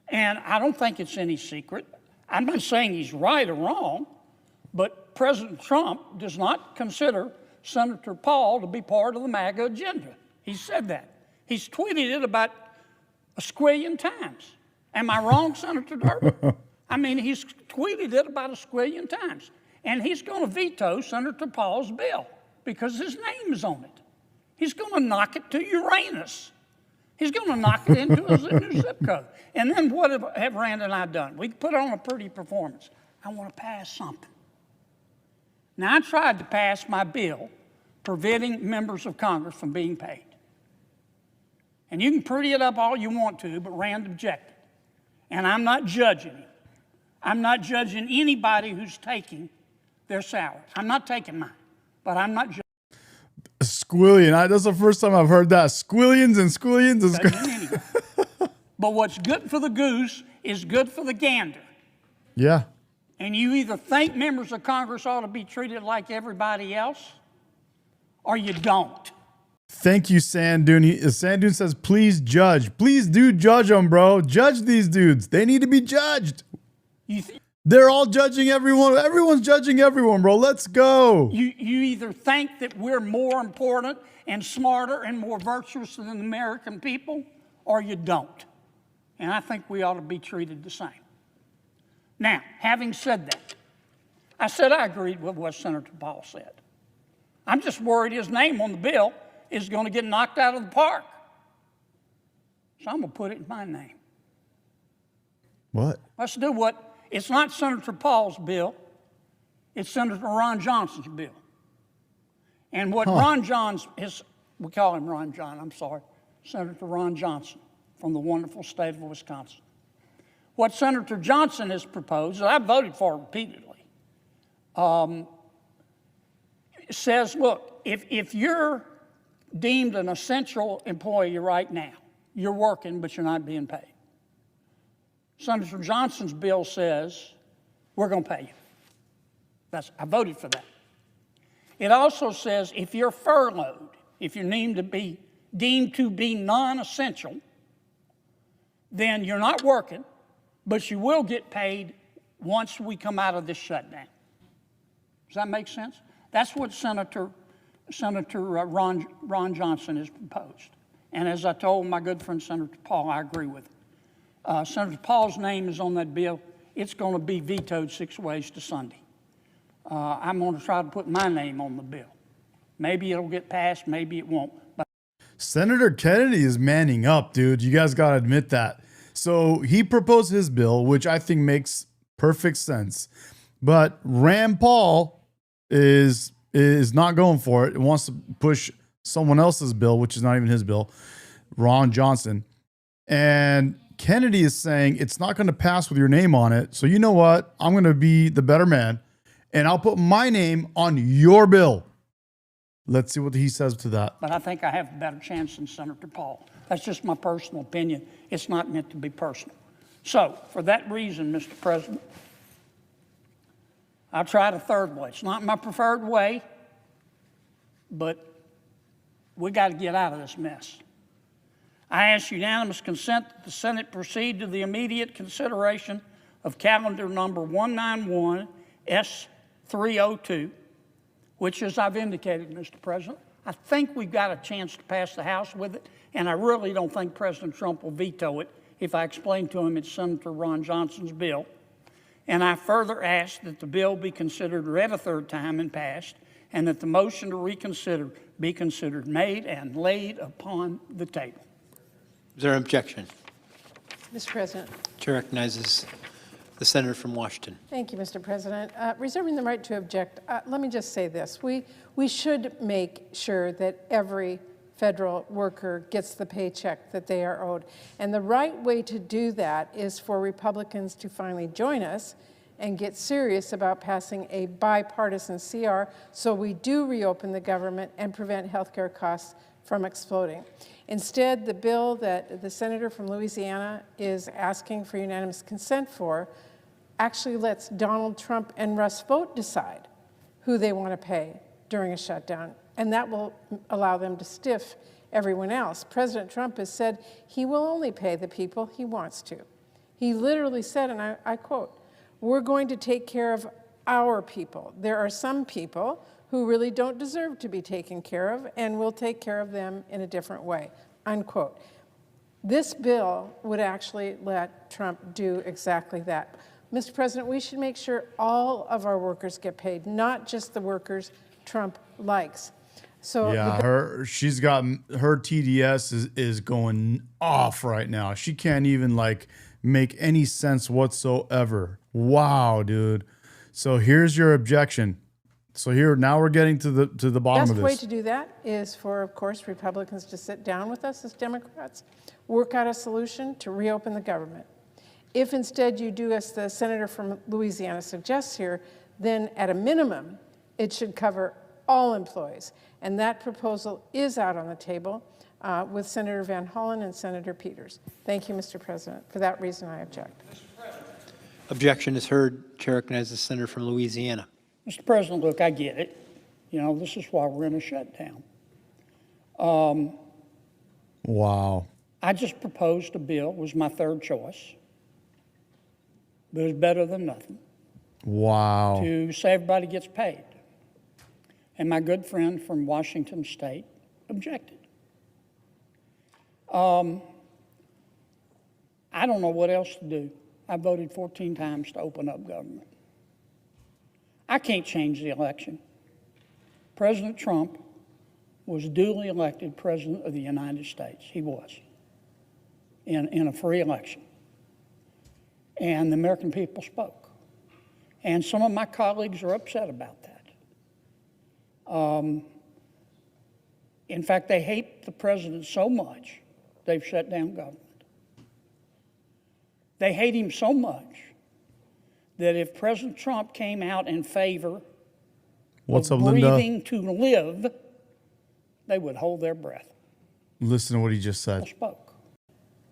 And I don't think it's any secret. I'm not saying he's right or wrong, but President Trump does not consider Senator Paul to be part of the MAGA agenda. He said that. He's tweeted it about a squillion times. Am I wrong, Senator Durbin? I mean, he's tweeted it about a squillion times. And he's going to veto Senator Paul's bill because his name is on it. He's going to knock it to Uranus. He's going to knock it into a new zip code. And then what have Rand and I done? We put on a pretty performance. I want to pass something. Now, I tried to pass my bill preventing members of Congress from being paid. And you can pretty it up all you want to, but Rand objected. And I'm not judging him. I'm not judging anybody who's taking their salary. I'm not taking mine, but I'm not judging. Squillion. That's the first time I've heard that. Squillions and squillions. But what's good for the goose is good for the gander. Yeah. And you either think members of Congress ought to be treated like everybody else, or you don't. Thank you, Sandoon. Sandoon says, please judge. Please do judge them, bro. Judge these dudes. They need to be judged. They're all judging everyone. Everyone's judging everyone, bro. Let's go. You either think that we're more important and smarter and more virtuous than the American people, or you don't. And I think we ought to be treated the same. Now, having said that, I said I agreed with what Senator Paul said. I'm just worried his name on the bill is going to get knocked out of the park. So I'm going to put it in my name. What? Let's do what. It's not Senator Paul's bill. It's Senator Ron Johnson's bill. And what Ron Johnson is, we call him Ron John, I'm sorry, Senator Ron Johnson from the wonderful state of Wisconsin. What Senator Johnson has proposed, and I've voted for repeatedly, says, look, if you're deemed an essential employee right now, you're working, but you're not being paid. Senator Johnson's bill says, we're going to pay you. I voted for that. It also says if you're furloughed, if you're deemed to be non-essential, then you're not working, but you will get paid once we come out of this shutdown. Does that make sense? That's what Senator Ron Johnson has proposed. And as I told my good friend Senator Paul, I agree with him. Senator Paul's name is on that bill. It's going to be vetoed 6 ways to Sunday. I'm going to try to put my name on the bill. Maybe it'll get passed, maybe it won't. But Senator Kennedy is manning up, dude. You guys got to admit that. So he proposed his bill, which I think makes perfect sense. But Rand Paul is not going for it. It wants to push someone else's bill, which is not even his bill, Ron Johnson. And Kennedy is saying it's not going to pass with your name on it. So you know what? I'm going to be the better man, and I'll put my name on your bill. Let's see what he says to that. But I think I have a better chance than Senator Paul. That's just my personal opinion. It's not meant to be personal. So for that reason, Mr. President, I tried a third way. It's not my preferred way, but we got to get out of this mess. I ask unanimous consent that the Senate proceed to the immediate consideration of calendar number 191 S302, which, as I've indicated, Mr. President, I think we've got a chance to pass the House with it, and I really don't think President Trump will veto it if I explain to him it's Senator Ron Johnson's bill. And I further ask that the bill be considered read a third time and passed, and that the motion to reconsider be considered made and laid upon the table. Is there an objection? Mr. President. Chair recognizes the senator from Washington. Thank you, Mr. President. Reserving the right to object, let me just say this. We should make sure that every federal worker gets the paycheck that they are owed. And the right way to do that is for Republicans to finally join us and get serious about passing a bipartisan CR so we do reopen the government and prevent health care costs from exploding. Instead, the bill that the senator from Louisiana is asking for unanimous consent for actually lets Donald Trump and Russ Vought decide who they want to pay during a shutdown, and that will allow them to stiff everyone else. President Trump has said he will only pay the people he wants to. He literally said, and I quote, "We're going to take care of our people. There are some people who really don't deserve to be taken care of, and we'll take care of them in a different way," unquote. This bill would actually let Trump do exactly that. Mr. President, we should make sure all of our workers get paid, not just the workers Trump likes. So yeah, she's got her TDS is going off right now. She can't even like make any sense whatsoever. Wow, dude. So here's your objection. So here now we're getting to the bottom of this. The best way to do that is for, of course, Republicans to sit down with us as Democrats, work out a solution to reopen the government. If instead you do as the senator from Louisiana suggests here, then at a minimum, it should cover all employees. And that proposal is out on the table with Senator Van Hollen and Senator Peters. Thank you, Mr. President. For that reason, I object. Objection is heard. Chair recognizes the senator from Louisiana. Mr. President, look, I get it. You know, this is why we're in a shutdown. Wow. I just proposed a bill, was my third choice, but it's better than nothing, Wow. to say everybody gets paid. And my good friend from Washington State objected. I don't know what else to do. I voted 14 times to open up government. I can't change the election. President Trump was duly elected President of the United States. He was, in a free election. And the American people spoke. And some of my colleagues are upset about that. In fact, they hate the president so much, they've shut down government. They hate him so much that if President Trump came out in favor What's of up, Linda? breathing to live, they would hold their breath. Listen to what he just said. I spoke.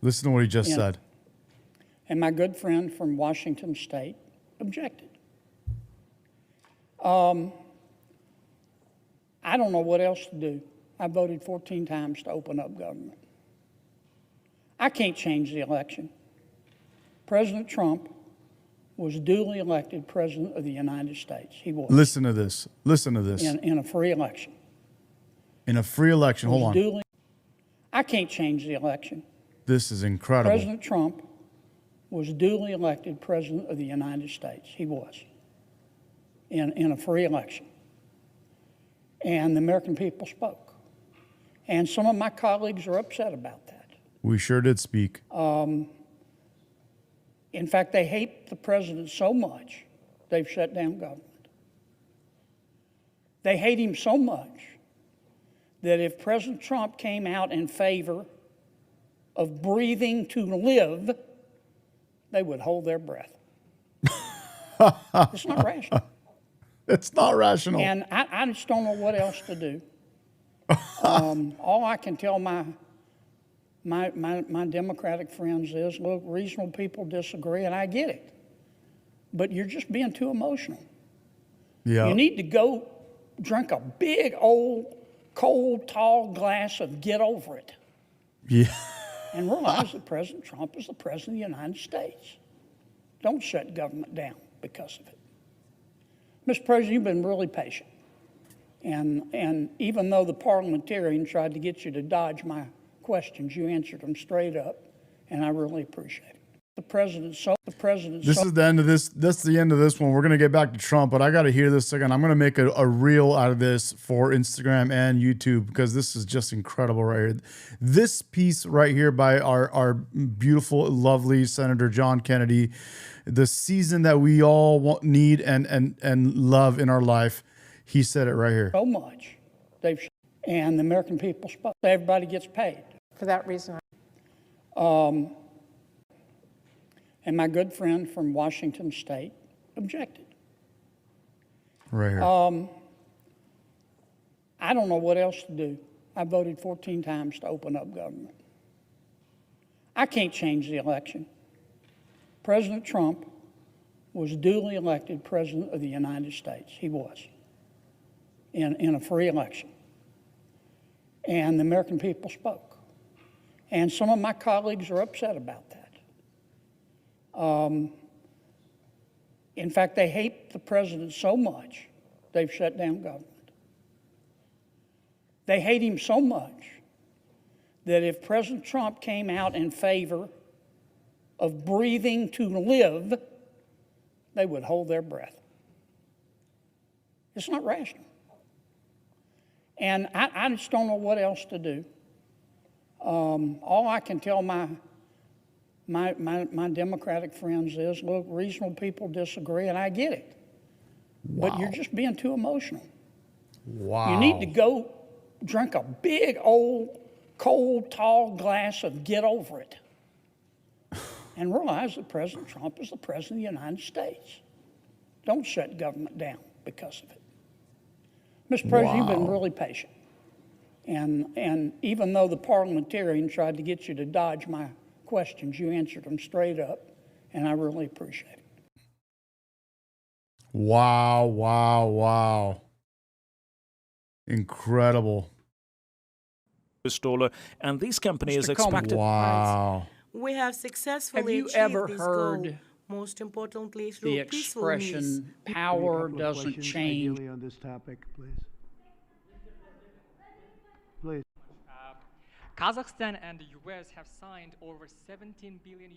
Listen to what he just Yeah. said. And my good friend from Washington State objected. I don't know what else to do. I voted 14 times to open up government. I can't change the election. President Trump was duly elected President of the United States. He was. Listen to this. Listen to this. In a free election. In a free election. Hold on. Duly, I can't change the election. This is incredible. President Trump was duly elected President of the United States. He was. In a free election. And the American people spoke. And some of my colleagues are upset about that. We sure did speak. In fact, they hate the president so much, they've shut down government. They hate him so much that if President Trump came out in favor of breathing to live, they would hold their breath. It's not rational. It's not rational. And I just don't know what else to do. All I can tell my Democratic friends is, look, reasonable people disagree, and I get it. But you're just being too emotional. Yeah. You need to go drink a big, old, cold, tall glass of Get Over It. Yeah. And realize that President Trump is the President of the United States. Don't shut government down because of it. Mr. President, you've been really patient. And even though the parliamentarian tried to get you to dodge my questions, you answered them straight up, and I really appreciate it. This is the end of this. That's the end of this one. We're going to get back to Trump, but I got to hear this again. I'm going to make a reel out of this for Instagram and YouTube because this is just incredible right here. This piece right here by our beautiful, lovely Senator John Kennedy, the season that we all need and love in our life. He said it right here. So much. And the American people spoke. Everybody gets paid. For that reason. And my good friend from Washington State objected. Right here. I don't know what else to do. I voted 14 times to open up government. I can't change the election. President Trump was duly elected President of the United States. He was, in a free election. And the American people spoke. And some of my colleagues are upset about that. In fact, they hate the president so much, they've shut down government. They hate him so much that if President Trump came out in favor of breathing to live, they would hold their breath. It's not rational. And I just don't know what else to do. All I can tell my Democratic friends is, look, reasonable people disagree, and I get it. Wow. But you're just being too emotional. Wow. You need to go drink a big, old, cold, tall glass of get over it and realize that President Trump is the President of the United States. Don't shut government down because of it. Mr. President, you've been really patient. And even though the parliamentarian tried to get you to dodge my questions, you answered them straight up, and I really appreciate it. Wow, wow, wow. Incredible. And these companies Mr. Coleman. expected. Wow. We have successfully Have you achieved ever this heard goal, most importantly through the peaceful means. expression, power Maybe a couple of doesn't questions, change? ideally on this topic, please. Please. Kazakhstan and the US have signed over $17 billion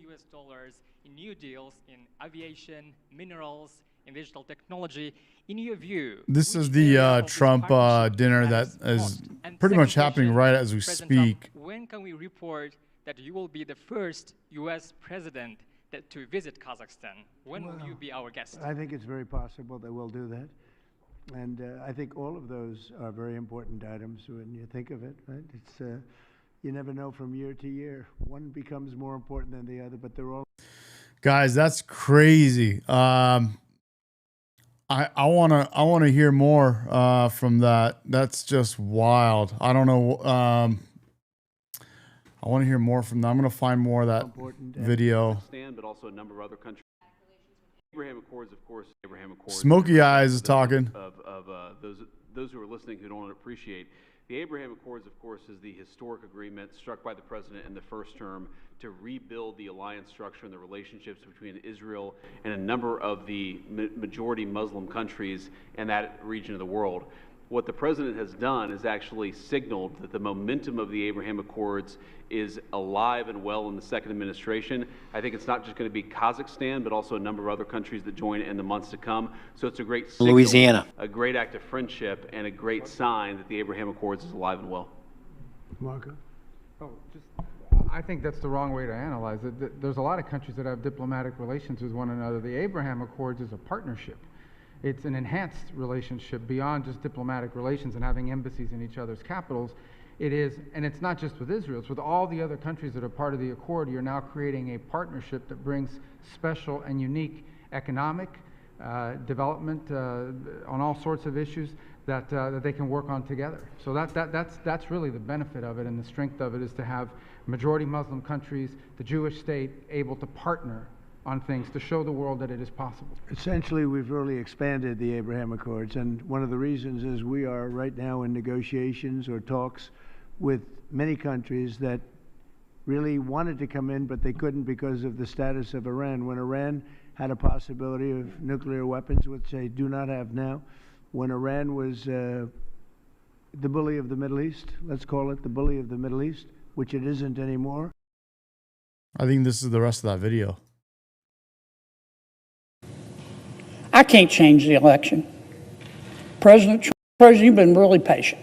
in new deals in aviation, minerals, and digital technology. In your view, This is which the area of this Trump partnership dinner that matters is most? And pretty much second happening question, right as we President Trump, speak. when can we report that you will be the first US president to visit Kazakhstan? When will you be our guest? I think it's very possible that we'll do that. And I think all of those are very important items when you think of it, right? It's, you never know from year to year. One becomes more important than the other, but they're all. Guys, that's crazy. I wanna hear more from that. That's just wild. I don't know. I want to hear more from them. I'm going to find more of that video. But also a number of other countries. Abraham Accords, of course. Abraham Accords. Smoky Eyes is talking. Those who are listening who don't appreciate. The Abraham Accords, of course, is the historic agreement struck by the president in the first term to rebuild the alliance structure and the relationships between Israel and a number of the majority Muslim countries in that region of the world. What the president has done is actually signaled that the momentum of the Abraham Accords is alive and well in the second administration. I think it's not just going to be Kazakhstan, but also a number of other countries that join in the months to come. So it's a great signal, Louisiana. a great act of friendship, and a great sign that the Abraham Accords is alive and well. Marco? I think that's the wrong way to analyze it. There's a lot of countries that have diplomatic relations with one another. The Abraham Accords is a partnership. It's an enhanced relationship beyond just diplomatic relations and having embassies in each other's capitals. It is, and it's not just with Israel, it's with all the other countries that are part of the accord. You're now creating a partnership that brings special and unique economic development on all sorts of issues that they can work on together. So that's really the benefit of it, and the strength of it is to have majority Muslim countries, the Jewish state, able to partner on things to show the world that it is possible. Essentially, we've really expanded the Abraham Accords, and one of the reasons is we are right now in negotiations or talks with many countries that really wanted to come in, but they couldn't because of the status of Iran. When Iran had a possibility of nuclear weapons, which they do not have now, when Iran was the bully of the Middle East, let's call it the bully of the Middle East, which it isn't anymore. I think this is the rest of that video. I can't change the election. President, you've been really patient.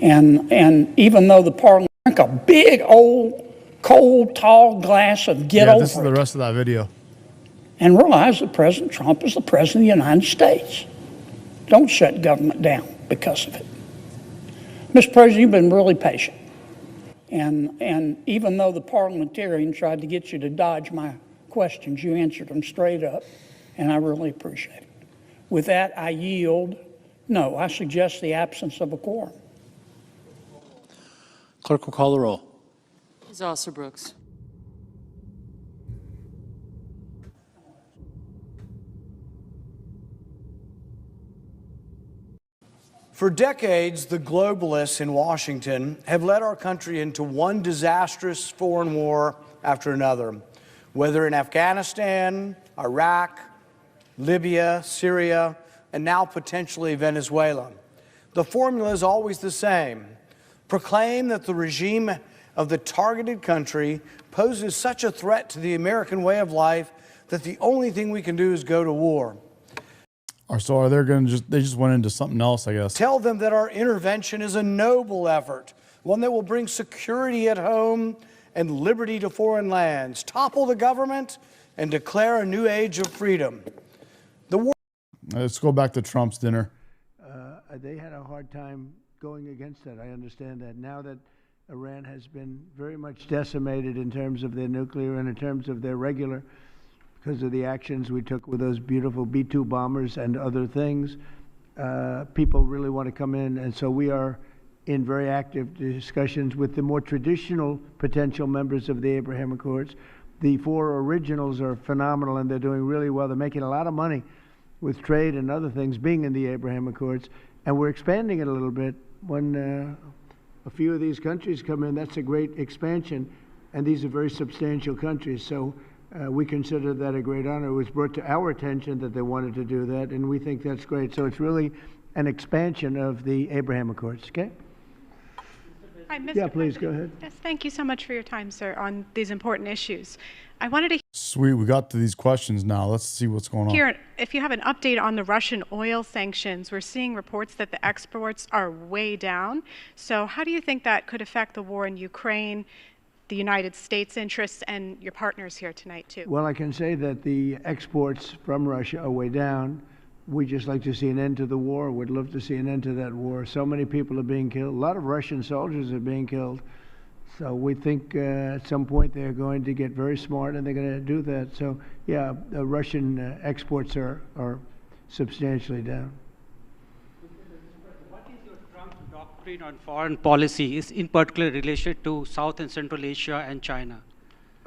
And even though the parliament drank a big, old, cold, tall glass of get over this is the rest of that video. and realize that President Trump is the President of the United States. Don't shut government down because of it. Mr. President, you've been really patient. And even though the parliamentarian tried to get you to dodge my questions, you answered them straight up, and I really appreciate it. With that, I yield. No, I suggest the absence of a quorum. Clerk will call the roll. Ms. Alsobrooks. For decades, the globalists in Washington have led our country into one disastrous foreign war after another, whether in Afghanistan, Iraq, Libya, Syria, and now potentially Venezuela. The formula is always the same. Proclaim that the regime of the targeted country poses such a threat to the American way of life that the only thing we can do is go to war. So are they going to they just went into something else, I guess. Tell them that our intervention is a noble effort, one that will bring security at home and liberty to foreign lands, topple the government, and declare a new age of freedom. Let's go back to Trump's dinner. They had a hard time going against that. I understand that. Now that Iran has been very much decimated in terms of their nuclear and in terms of their regular, because of the actions we took with those beautiful B-2 bombers and other things, people really want to come in. And so we are in very active discussions with the more traditional potential members of the Abraham Accords. The 4 originals are phenomenal, and they're doing really well. They're making a lot of money with trade and other things being in the Abraham Accords. And we're expanding it a little bit. When a few of these countries come in, that's a great expansion. And these are very substantial countries. So we consider that a great honor. It was brought to our attention that they wanted to do that, and we think that's great. So it's really an expansion of the Abraham Accords, okay? Hi, Mr. Yeah, please, President. go ahead. Yes, thank you so much for your time, sir, on these important issues. I wanted to Sweet, we got to these questions now. Let's see what's going on. hear if you have an update on the Russian oil sanctions. We're seeing reports that the exports are way down. So how do you think that could affect the war in Ukraine, the United States' interests, and your partners here tonight, too? Well, I can say that the exports from Russia are way down. We just like to see an end to the war. We'd love to see an end to that war. So many people are being killed. A lot of Russian soldiers are being killed. So we think at some point they're going to get very smart and they're going to do that. So, yeah, the Russian exports are substantially down. What is your Trump doctrine on foreign policy, is in particular related to South and Central Asia and China?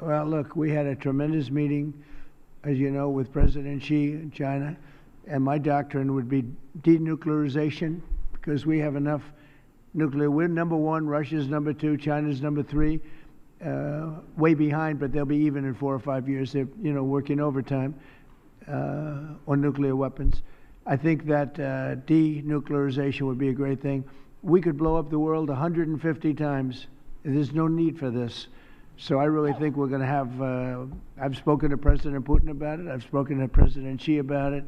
Well, look, we had a tremendous meeting, as you know, with President Xi in China. And my doctrine would be denuclearization, because we have enough nuclear. We're number 1, Russia's number 2, China's number 3, way behind, but they'll be even in 4 or 5 years. They're, working overtime on nuclear weapons. I think that denuclearization would be a great thing. We could blow up the world 150 times. There's no need for this. So I really think we're going to have, I've spoken to President Putin about it. I've spoken to President Xi about it.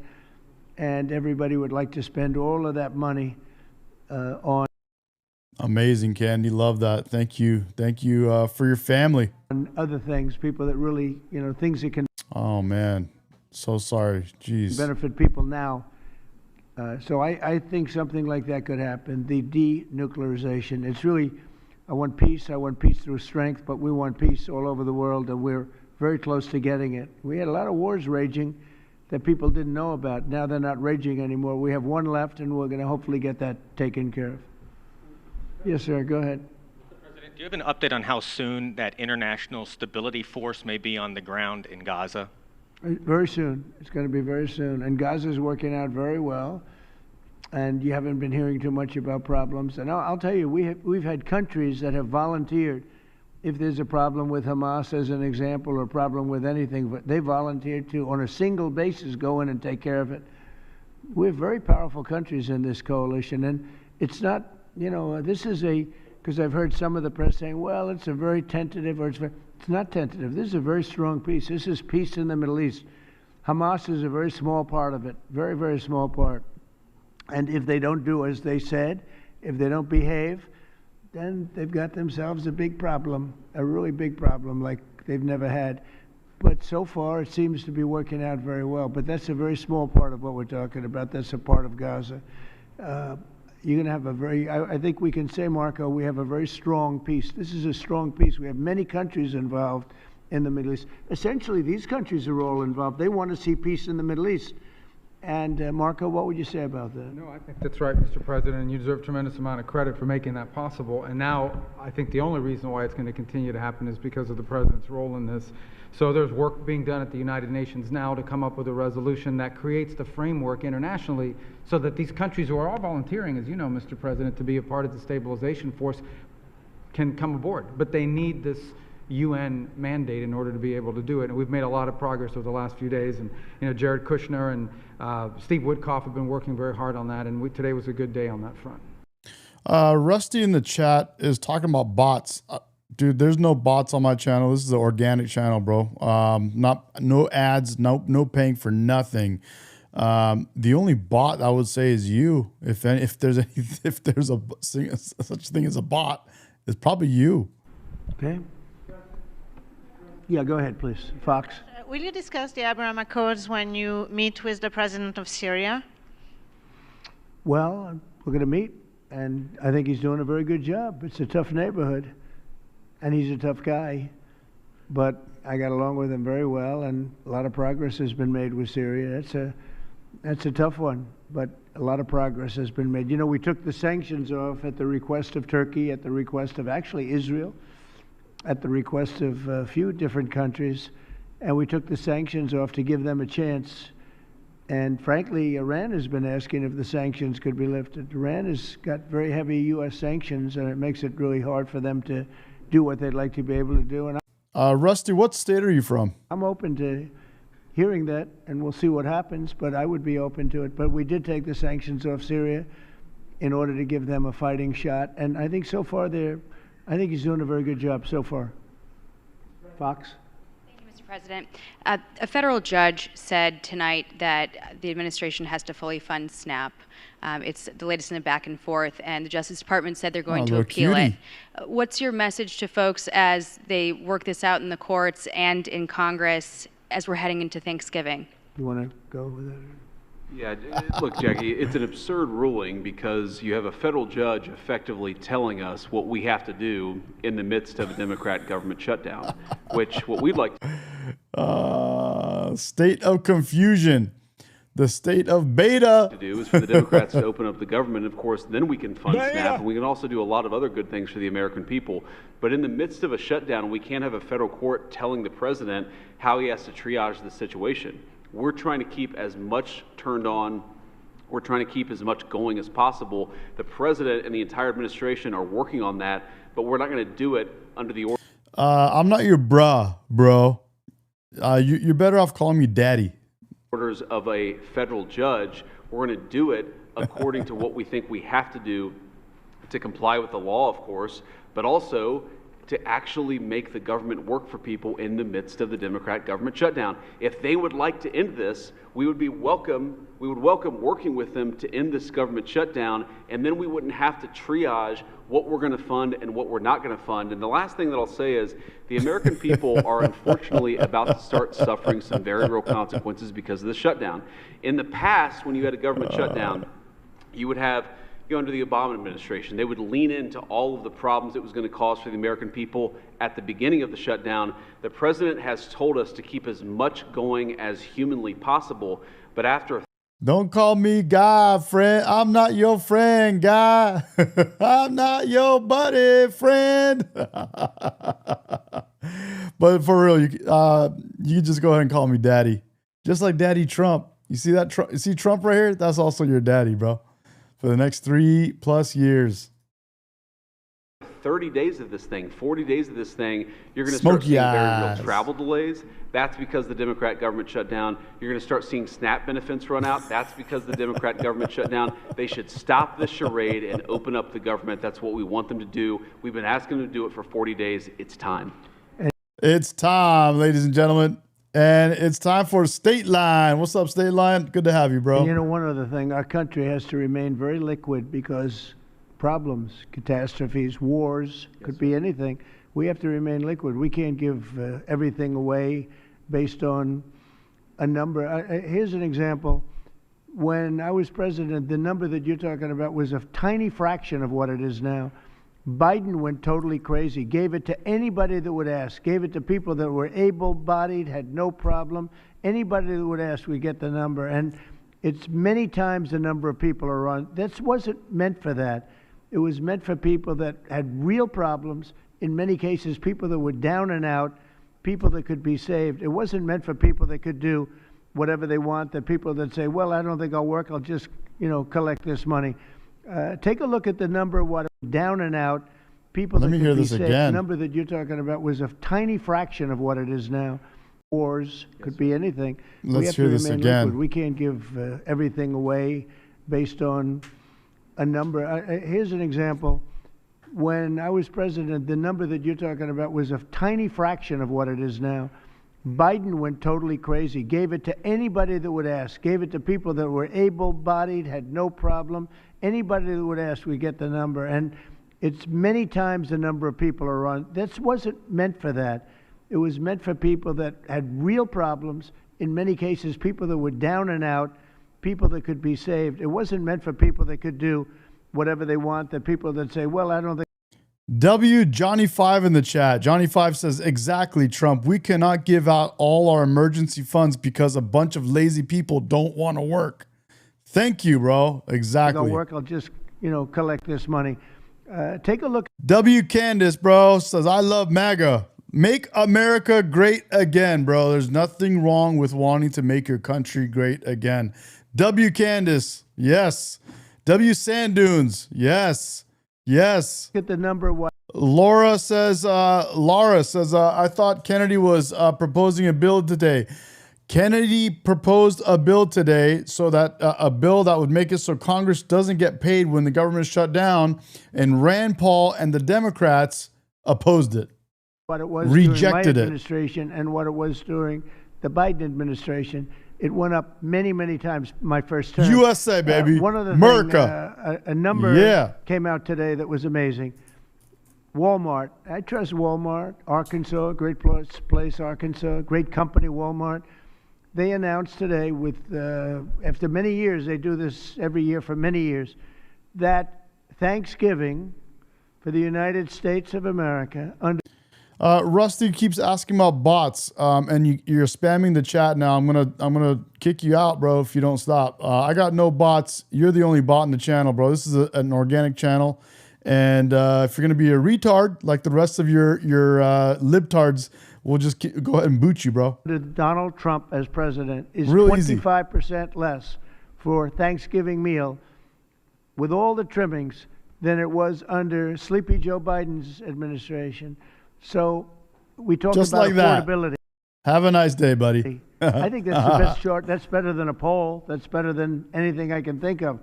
And everybody would like to spend all of that money on. Amazing, Candy. Love that. Thank you. Thank you for your family. And other things, people that really, things that can. Oh, man. So sorry. Jeez. Benefit people now. So I think something like that could happen. The denuclearization. It's really, I want peace. I want peace through strength, but we want peace all over the world, and we're very close to getting it. We had a lot of wars raging that people didn't know about. Now they're not raging anymore. We have one left, and we're going to hopefully get that taken care of. Yes, sir. Go ahead. Mr. President, do you have an update on how soon that international stability force may be on the ground in Gaza? Very soon. It's going to be very soon. And Gaza's working out very well. And you haven't been hearing too much about problems. And I'll tell you, we've had countries that have volunteered. If there's a problem with Hamas, as an example, or a problem with anything, but they volunteered to, on a single basis, go in and take care of it. We have very powerful countries in this coalition, and it's not, this is because I've heard some of the press saying, well, it's a very tentative, or it's not tentative. This is a very strong peace. This is peace in the Middle East. Hamas is a very small part of it, very, very small part. And if they don't do as they said, if they don't behave, then they've got themselves a big problem, a really big problem like they've never had. But so far, it seems to be working out very well. But that's a very small part of what we're talking about. That's a part of Gaza. You're going to have a very, I think we can say, Marco, we have a very strong peace. This is a strong peace. We have many countries involved in the Middle East. Essentially, these countries are all involved. They want to see peace in the Middle East. And Marco, what would you say about that? No, I think that's right, Mr. President, and you deserve a tremendous amount of credit for making that possible. And now I think the only reason why it's going to continue to happen is because of the President's role in this. So there's work being done at the United Nations now to come up with a resolution that creates the framework internationally so that these countries who are all volunteering, as you know, Mr. President, to be a part of the stabilization force can come aboard. But they need this UN mandate in order to be able to do it. And we've made a lot of progress over the last few days. And, you know, Jared Kushner and Steve Woodcock have been working very hard on that. And today was a good day on that front. Rusty in the chat is talking about bots. Dude, there's no bots on my channel. This is an organic channel, bro. No ads, no paying for nothing. The only bot I would say is you. If there's such thing as a bot, it's probably you. Okay. Yeah, go ahead, please. Fox. Will you discuss the Abraham Accords when you meet with the president of Syria? Well, we're going to meet, and I think he's doing a very good job. It's a tough neighborhood, and he's a tough guy, but I got along with him very well, and a lot of progress has been made with Syria. That's a tough one, but a lot of progress has been made. You know, we took the sanctions off at the request of Turkey, at the request of actually Israel, at the request of a few different countries, and we took the sanctions off to give them a chance. And frankly, Iran has been asking if the sanctions could be lifted. Iran has got very heavy U.S. sanctions, and it makes it really hard for them to do what they'd like to be able to do. And Rusty, what state are you from? I'm open to hearing that, and we'll see what happens, but I would be open to it. But we did take the sanctions off Syria in order to give them a fighting shot, and I think so far I think he's doing a very good job so far. Fox? Thank you, Mr. President. A federal judge said tonight that the administration has to fully fund SNAP. It's the latest in the back and forth, and the Justice Department said they're going to appeal it. What's your message to folks as they work this out in the courts and in Congress as we're heading into Thanksgiving? You want to go with that? Yeah, look, Jackie, it's an absurd ruling because you have a federal judge effectively telling us what we have to do in the midst of a Democrat government shutdown, which what we'd like state of confusion, the state of beta to do is for the Democrats to open up the government. Of course, then we can fund SNAP, and we can also do a lot of other good things for the American people. But in the midst of a shutdown, we can't have a federal court telling the president how he has to triage the situation. We're trying to keep as much turned on. We're trying to keep as much going as possible. The president and the entire administration are working on that, but we're not going to do it under the order. I'm not your bro. You're better off calling me daddy. Orders of a federal judge. We're going to do it according to what we think we have to do to comply with the law, of course, but also to actually make the government work for people in the midst of the Democrat government shutdown. If they would like to end this, we would welcome working with them to end this government shutdown, and then we wouldn't have to triage what we're going to fund and what we're not going to fund. And the last thing that I'll say is the American people are unfortunately about to start suffering some very real consequences because of the shutdown. In the past, when you had a government shutdown, you would have under the Obama administration, they would lean into all of the problems it was going to cause for the American people at the beginning of the shutdown. The president has told us to keep as much going as humanly possible, but after Don't call me guy, friend. I'm not your friend, guy. I'm not your buddy, friend. But for real, you just go ahead and call me daddy. Just like Daddy Trump. You see that? You see Trump right here? That's also your daddy, bro. For the next 3+ years. 30 days of this thing, 40 days of this thing, you're going to start seeing very real travel delays. That's because the Democrat government shut down. You're going to start seeing SNAP benefits run out. That's because the Democrat government shut down. They should stop this charade and open up the government. That's what we want them to do. We've been asking them to do it for 40 days. It's time. It's time, ladies and gentlemen. And it's time for State Line. What's up, State Line? Good to have you, bro. And you know, one other thing, our country has to remain very liquid because problems, catastrophes, wars, could be anything. We have to remain liquid. We can't give everything away based on a number. Here's an example. When I was president, the number that you're talking about was a tiny fraction of what it is now. Biden went totally crazy, gave it to anybody that would ask, gave it to people that were able-bodied, had no problem. Anybody that would ask, we get the number. And It's many times the number of people are on. This wasn't meant for that. It was meant for people that had real problems, in many cases, people that were down and out, people that could be saved. It wasn't meant for people that could do whatever they want, the people that say, well, I don't think I'll work, I'll just, collect this money. Take a look at the number of what down and out, people that could be saved. The number that you're talking about was a tiny fraction of what it is now. Wars could be anything. Let's hear this again. Liquid. We can't give everything away based on a number. Here's an example. When I was president, the number that you're talking about was a tiny fraction of what it is now. Biden went totally crazy, gave it to anybody that would ask, gave it to people that were able-bodied, had no problem. Anybody that would ask, we get the number. And it's many times the number of people are on. This wasn't meant for that. It was meant for people that had real problems, in many cases, people that were down and out, people that could be saved. It wasn't meant for people that could do whatever they want, the people that say, well, I don't think. Johnny5 in the chat. Johnny5 says, exactly, Trump. We cannot give out all our emergency funds because a bunch of lazy people don't want to work. Thank you, bro. Exactly. I'll work, I'll just, collect this money. Take a look. Candace, bro, says, I love MAGA. Make America great again, bro. There's nothing wrong with wanting to make your country great again. Candace, yes. Sandunes, yes. Yes. Get the number one. Laura says, I thought Kennedy was proposing a bill today. Kennedy proposed a bill today so that a bill that would make it so Congress doesn't get paid when the government is shut down. And Rand Paul and the Democrats opposed it. What it was rejected during my administration and what it was during the Biden administration. It went up many, many times my first term. USA, baby. One of the America. A number came out today that was amazing. Walmart. I trust Walmart. Arkansas, great place, Arkansas. Great company, Walmart. They announced today after many years, they do this every year for many years, that Thanksgiving for the United States of America under Rusty keeps asking about bots, and you're spamming the chat now. I'm gonna kick you out, bro, if you don't stop. I got no bots. You're the only bot in the channel, bro. This is an organic channel, and if you're gonna be a retard like the rest of your libtards, we'll just go ahead and boot you, bro. Donald Trump as president is Real 25% less for Thanksgiving meal with all the trimmings than it was under Sleepy Joe Biden's administration. So we talk just about like affordability. That. Have a nice day, buddy. I think that's the best chart. That's better than a poll. That's better than anything I can think of.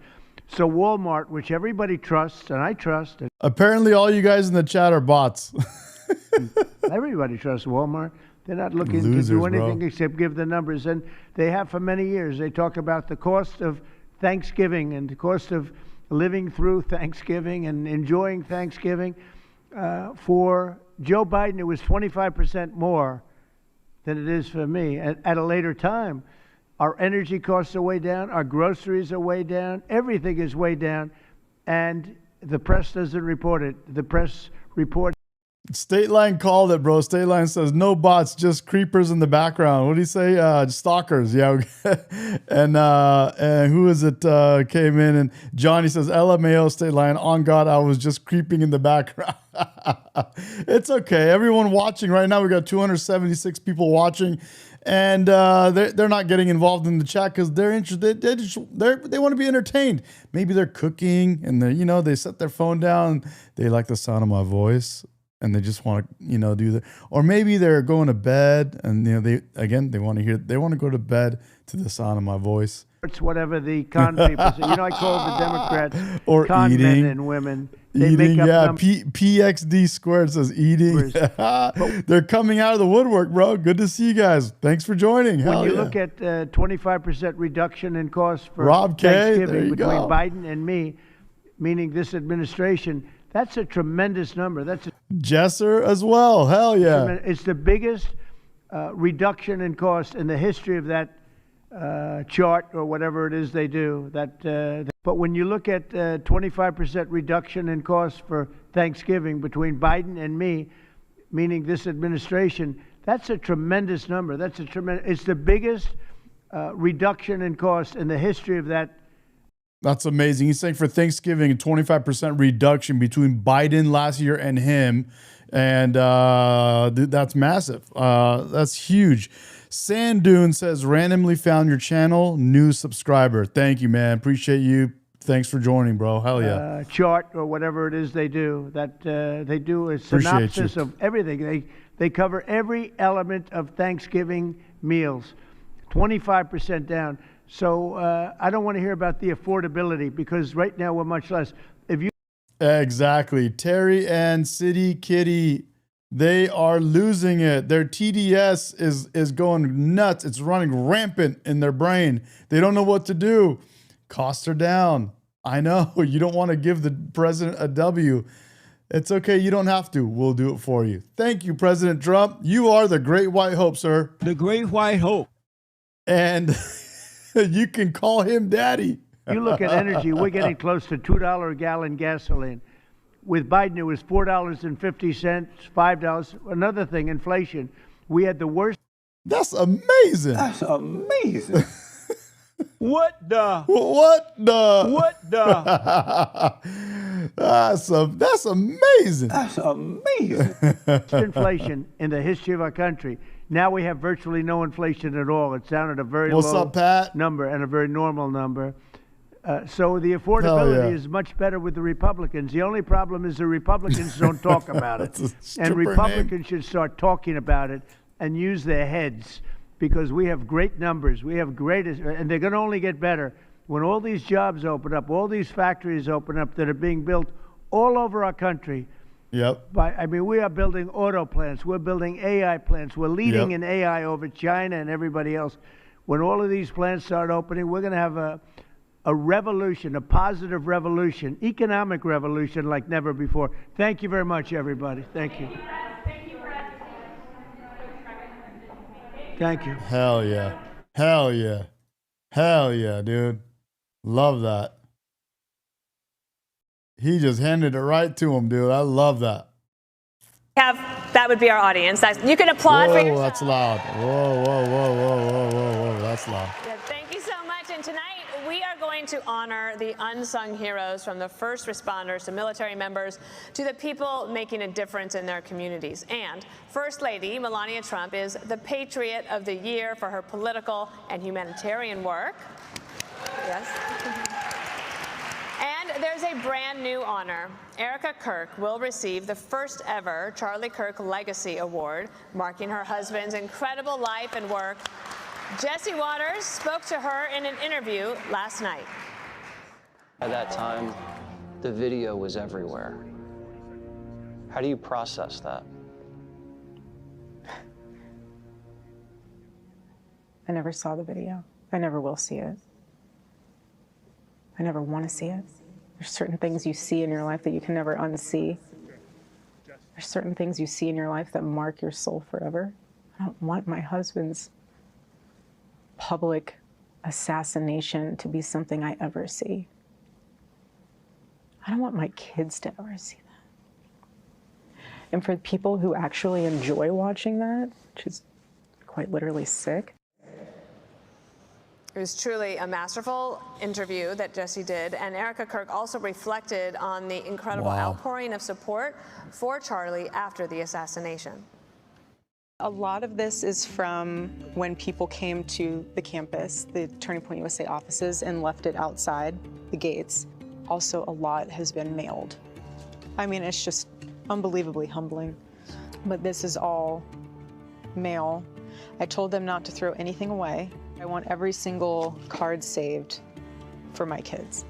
So Walmart, which everybody trusts, and I trust. Apparently all you guys in the chat are bots. Everybody trusts Walmart. They're not looking Losers, to do anything bro. except give the numbers. And they have for many years. They talk about the cost of Thanksgiving and the cost of living through Thanksgiving and enjoying Thanksgiving. For Joe Biden, it was 25% more than it is for me. At a later time, our energy costs are way down, our groceries are way down, everything is way down, and the press doesn't report it. The press reports. State Line called it, bro. State Line says, no bots, just creepers in the background. What do you say? Stalkers, yeah. and who is it came in? And Johnny says, LMAO, State Line, on God, I was just creeping in the background. It's okay. Everyone watching right now, we got 276 people watching. And they're not getting involved in the chat because they're interested. They want to be entertained. Maybe they're cooking and they set their phone down. They like the sound of my voice. And they just want to, do that. Or maybe they're going to bed and, they want to go to bed to the sound of my voice. It's whatever the con people say. I call the Democrats or con eating, men and women. They eating, make up PXD squared says eating. They're coming out of the woodwork, bro. Good to see you guys. Thanks for joining. When you look at 25% reduction in cost for Rob K, Thanksgiving between Biden and me, meaning this administration, that's a tremendous number. That's Jesser as well. Hell yeah. It's the biggest reduction in cost in the history of that chart or whatever it is they do. But when you look at 25% reduction in cost for Thanksgiving between Biden and me, meaning this administration, that's a tremendous number. It's the biggest reduction in cost in the history of that. That's amazing. He's saying for Thanksgiving, a 25% reduction between Biden last year and him. And dude, that's massive. That's huge. Sand Dune says, randomly found your channel, new subscriber. Thank you, man. Appreciate you. Thanks for joining, bro. Hell yeah. Chart or whatever it is they do. That they do a synopsis of everything. They cover every element of Thanksgiving meals. 25% down. So I don't want to hear about the affordability because right now we're much less. If you Exactly. Terry and City Kitty, they are losing it. Their TDS is going nuts. It's running rampant in their brain. They don't know what to do. Costs are down. I know. You don't want to give the president a W. It's okay. You don't have to. We'll do it for you. Thank you, President Trump. You are the Great White Hope, sir. The Great White Hope. And you can call him daddy. You look at energy, we're getting close to $2 a gallon gasoline. With Biden, it was $4.50, $5. Another thing, inflation. We had the worst. That's amazing. That's amazing. What the? That's amazing. That's amazing. Inflation in the history of our country. Now we have virtually no inflation at all. It's down at a very What's low up, Pat? number and a very normal number. So the affordability is much better with the Republicans. The only problem is the Republicans don't talk about it. And Republicans should start talking about it and use their heads because we have great numbers. We have and they're going to only get better. When all these jobs open up, all these factories open up that are being built all over our country. Yep. I mean, we are building auto plants. We're building AI plants. We're leading in AI over China and everybody else. When all of these plants start opening, we're going to have a revolution, a positive revolution, economic revolution like never before. Thank you very much, everybody. Thank you. Thank you. Hell yeah. Hell yeah. Hell yeah, dude. Love that. He just handed it right to him, dude. I love that. That would be our audience. You can applaud for yourself. That's loud. Whoa. That's loud. Yeah, thank you so much. And tonight, we are going to honor the unsung heroes from the first responders to military members to the people making a difference in their communities. And First Lady Melania Trump is the Patriot of the Year for her political and humanitarian work. Yes. And there's a brand new honor. Erica Kirk will receive the first ever Charlie Kirk Legacy Award, marking her husband's incredible life and work. Jesse Waters spoke to her in an interview last night. At that time, the video was everywhere. How do you process that? I never saw the video. I never will see it. I never want to see it. There's certain things you see in your life that you can never unsee. There's certain things you see in your life that mark your soul forever. I don't want my husband's public assassination to be something I ever see. I don't want my kids to ever see that. And for people who actually enjoy watching that, which is quite literally sick. It was truly a masterful interview that Jesse did, and Erica Kirk also reflected on the incredible outpouring of support for Charlie after the assassination. A lot of this is from when people came to the campus, the Turning Point USA offices, and left it outside the gates. Also, a lot has been mailed. I mean, it's just unbelievably humbling. But this is all mail. I told them not to throw anything away. I want every single card saved for my kids.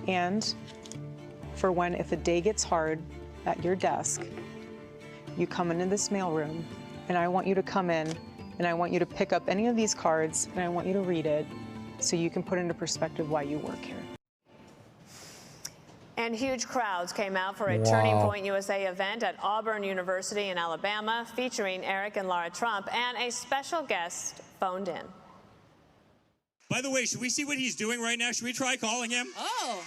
And for when, if the day gets hard at your desk, you come into this mailroom, and I want you to come in, and I want you to pick up any of these cards, and I want you to read it so you can put into perspective why you work here. And huge crowds came out for a Turning Point USA event at Auburn University in Alabama, featuring Eric and Lara Trump, and a special guest phoned in. By the way, should we see what he's doing right now? Should we try calling him? Oh.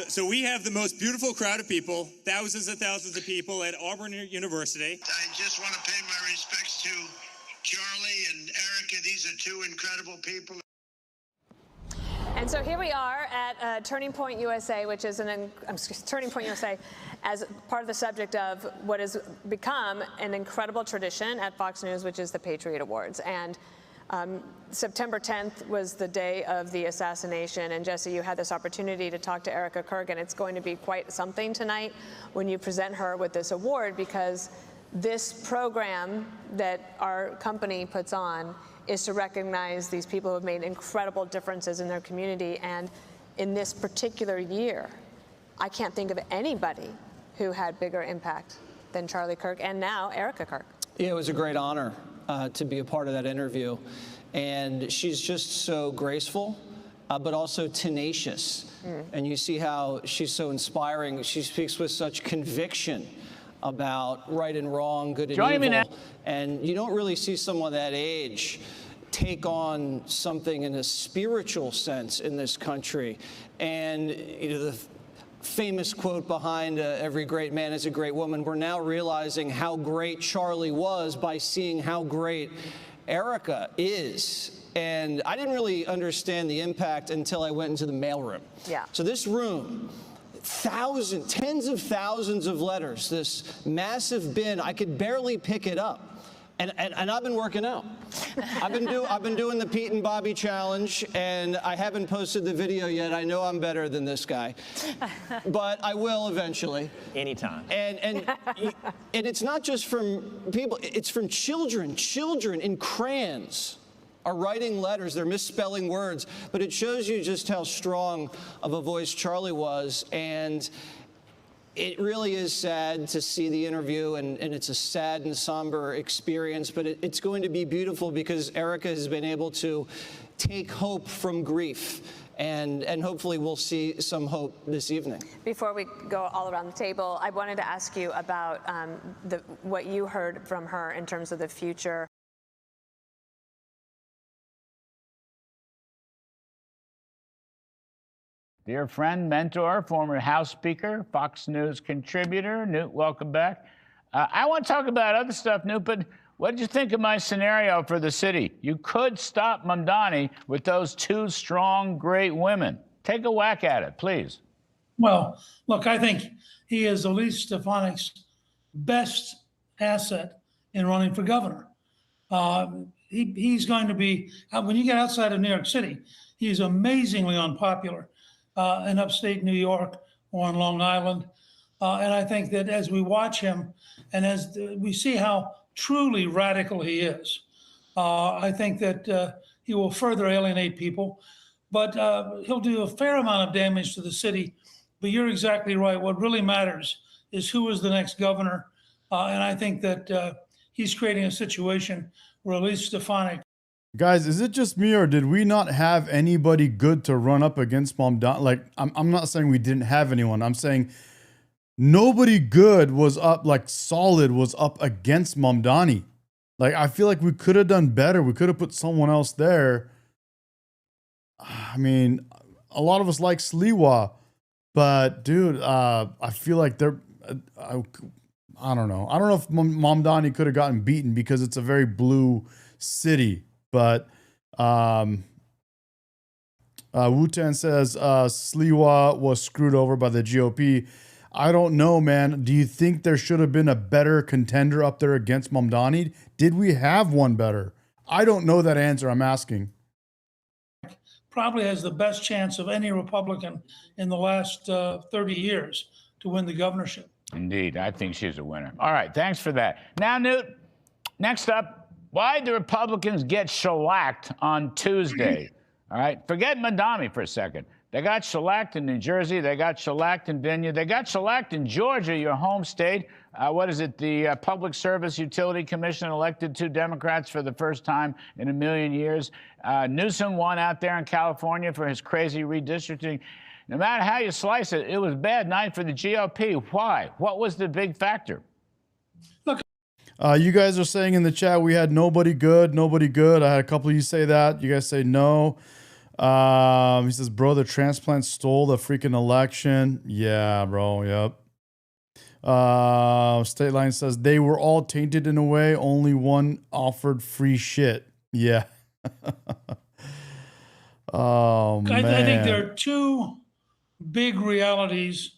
So we have the most beautiful crowd of people, thousands and thousands of people at Auburn University. I just want to pay my respects to Charlie and Erica. These are two incredible people. And so here we are at Turning Point USA, which is Turning Point USA, as part of the subject of what has become an incredible tradition at Fox News, which is the Patriot Awards. And September 10th was the day of the assassination. And Jesse, you had this opportunity to talk to Erica Kirk, and it's going to be quite something tonight when you present her with this award, because this program that our company puts on is to recognize these people who have made incredible differences in their community. And in this particular year, I can't think of anybody who had bigger impact than Charlie Kirk and now Erica Kirk. Yeah, it was a great honor to be a part of that interview. And she's just so graceful, but also tenacious. And you see how she's so inspiring. She speaks with such conviction about right and wrong, good and evil. And you don't really see someone that age take on something in a spiritual sense in this country. And you know, the famous quote behind every great man is a great woman, we're now realizing how great Charlie was by seeing how great Erica is. And I didn't really understand the impact until I went into the mailroom. Yeah. So this room, tens of thousands of letters, this massive bin, I could barely pick it up. And I've been working out. I've been doing the Pete and Bobby challenge, and I haven't posted the video yet. I know I'm better than this guy, but I will eventually. Anytime. And it's not just from people, it's from children. Children in crayons are writing letters. They're misspelling words, but it shows you just how strong of a voice Charlie was. And it really is sad to see the interview, and it's a sad and somber experience, but it's going to be beautiful because Erica has been able to take hope from grief, and hopefully we'll see some hope this evening. Before we go all around the table, I wanted to ask you about what you heard from her in terms of the future. Dear friend, mentor, former House Speaker, Fox News contributor, Newt, welcome back. I want to talk about other stuff, Newt, but what did you think of my scenario for the city? You could stop Mamdani with those two strong, great women. Take a whack at it, please. Well, look, I think he is Elise Stefanik's best asset in running for governor. He's going to be, when you get outside of New York City, he's amazingly unpopular. In upstate New York or on Long Island. And I think that as we watch him and as we see how truly radical he is, I think that he will further alienate people, but he'll do a fair amount of damage to the city. But you're exactly right. What really matters is who is the next governor. And I think that he's creating a situation where Elise Stefanik. Guys, is it just me, or did we not have anybody good to run up against Mamdani? Like, I'm not saying we didn't have anyone. I'm saying nobody good was up, like solid was up against Mamdani. Like, I feel like we could have done better. We could have put someone else there. I mean, a lot of us like Sliwa, but dude, I feel like they're, I don't know. I don't know if Mamdani could have gotten beaten because it's a very blue city. But Wu-Tan says Sliwa was screwed over by the GOP. I don't know, man. Do you think there should have been a better contender up there against Mamdani? Did we have one better? I don't know that answer. I'm asking. Probably has the best chance of any Republican in the last 30 years to win the governorship. Indeed. I think she's a winner. All right. Thanks for that. Now, Newt, next up. Why the Republicans get shellacked on Tuesday? All right, forget Mamdani for a second. They got shellacked in New Jersey. They got shellacked in Virginia. They got shellacked in Georgia, your home state. What is it? The Public Service Utility Commission elected 2 Democrats for the first time in a million years. Newsom won out there in California for his crazy redistricting. No matter how you slice it, it was a bad night for the GOP. Why? What was the big factor? You guys are saying in the chat we had nobody good, nobody good. I had a couple of you say that. You guys say no. He says, bro, the transplant stole the freaking election. Yeah, bro. Yep. State Line says they were all tainted in a way. Only one offered free shit. Yeah. Oh, man. I think there are two big realities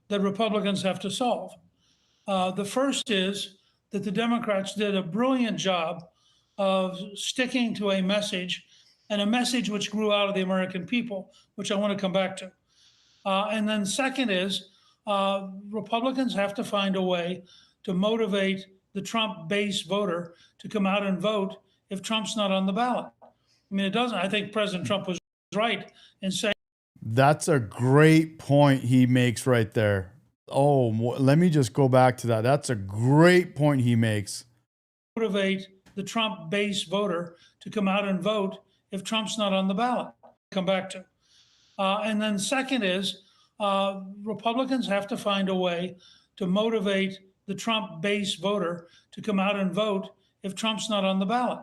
that Republicans have to solve. The first is that the Democrats did a brilliant job of sticking to a message, and a message which grew out of the American people, which I want to come back to. And then second is Republicans have to find a way to motivate the Trump base voter to come out and vote if Trump's not on the ballot. I mean, it doesn't. I think President Trump was right in saying. That's a great point he makes right there. Oh, let me just go back to that. That's a great point he makes. Motivate the Trump base voter to come out and vote if Trump's not on the ballot. Come back to. And then second is Republicans have to find a way to motivate the Trump base voter to come out and vote if Trump's not on the ballot.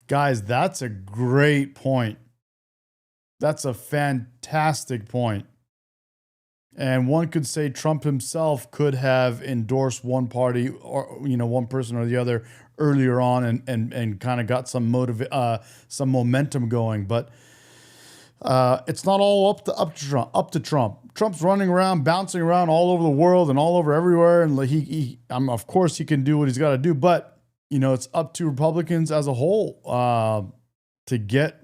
Guys, that's a great point. That's a fantastic point. And one could say Trump himself could have endorsed one party or, one person or the other earlier on and kind of got some momentum going. But it's not all up to Trump. Trump's running around, bouncing around all over the world and all over everywhere. And of course he can do what he's got to do, but it's up to Republicans as a whole to get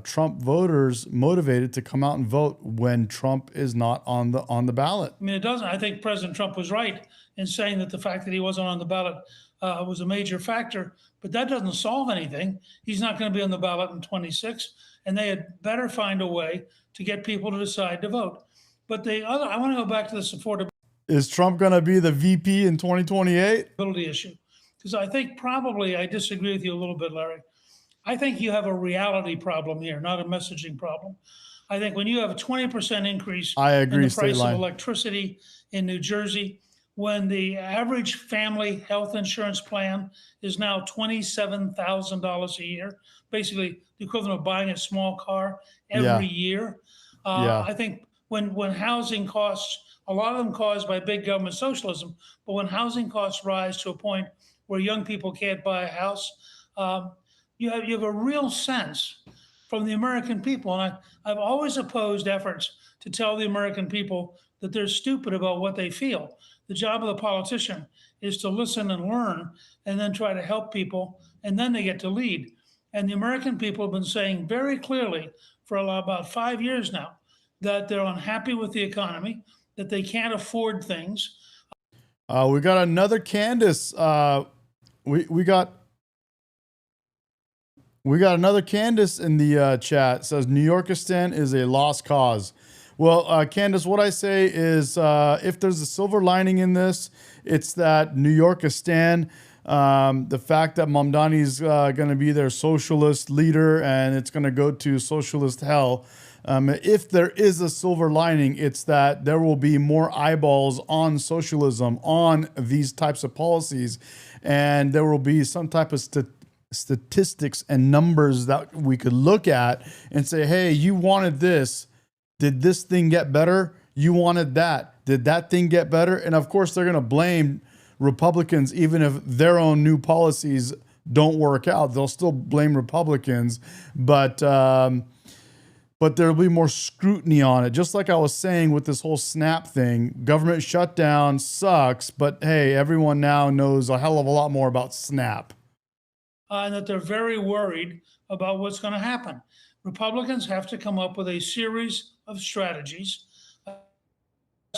Trump voters motivated to come out and vote when Trump is not on the ballot. I mean, it doesn't. I think President Trump was right in saying that the fact that he wasn't on the ballot was a major factor, but that doesn't solve anything. He's not going to be on the ballot in 26, and they had better find a way to get people to decide to vote. But I want to go back to this affordability. Is Trump going to be the VP in 2028? Issue, because I think probably I disagree with you a little bit, Larry. I think you have a reality problem here, not a messaging problem. I think when you have a 20% increase in the price of electricity in New Jersey, when the average family health insurance plan is now $27,000 a year, basically the equivalent of buying a small car every year. I think when housing costs, a lot of them caused by big government socialism, but when housing costs rise to a point where young people can't buy a house, you have a real sense from the American people. And I've always opposed efforts to tell the American people that they're stupid about what they feel. The job of the politician is to listen and learn and then try to help people, and then they get to lead. And the American people have been saying very clearly for about 5 years now that they're unhappy with the economy, that they can't afford things. We got another Candace. We got another Candace in the chat. It says New Yorkistan is a lost cause. Well, Candace, what I say is if there's a silver lining in this, it's that New Yorkistan, the fact that Mamdani's going to be their socialist leader and it's going to go to socialist hell. If there is a silver lining, it's that there will be more eyeballs on socialism, on these types of policies, and there will be some type of statistics and numbers that we could look at and say, hey, you wanted this. Did this thing get better? You wanted that. Did that thing get better? And of course, they're going to blame Republicans, even if their own new policies don't work out. They'll still blame Republicans, but there'll be more scrutiny on it. Just like I was saying with this whole SNAP thing, government shutdown sucks, but hey, everyone now knows a hell of a lot more about SNAP. And that they're very worried about what's going to happen. Republicans have to come up with a series of strategies.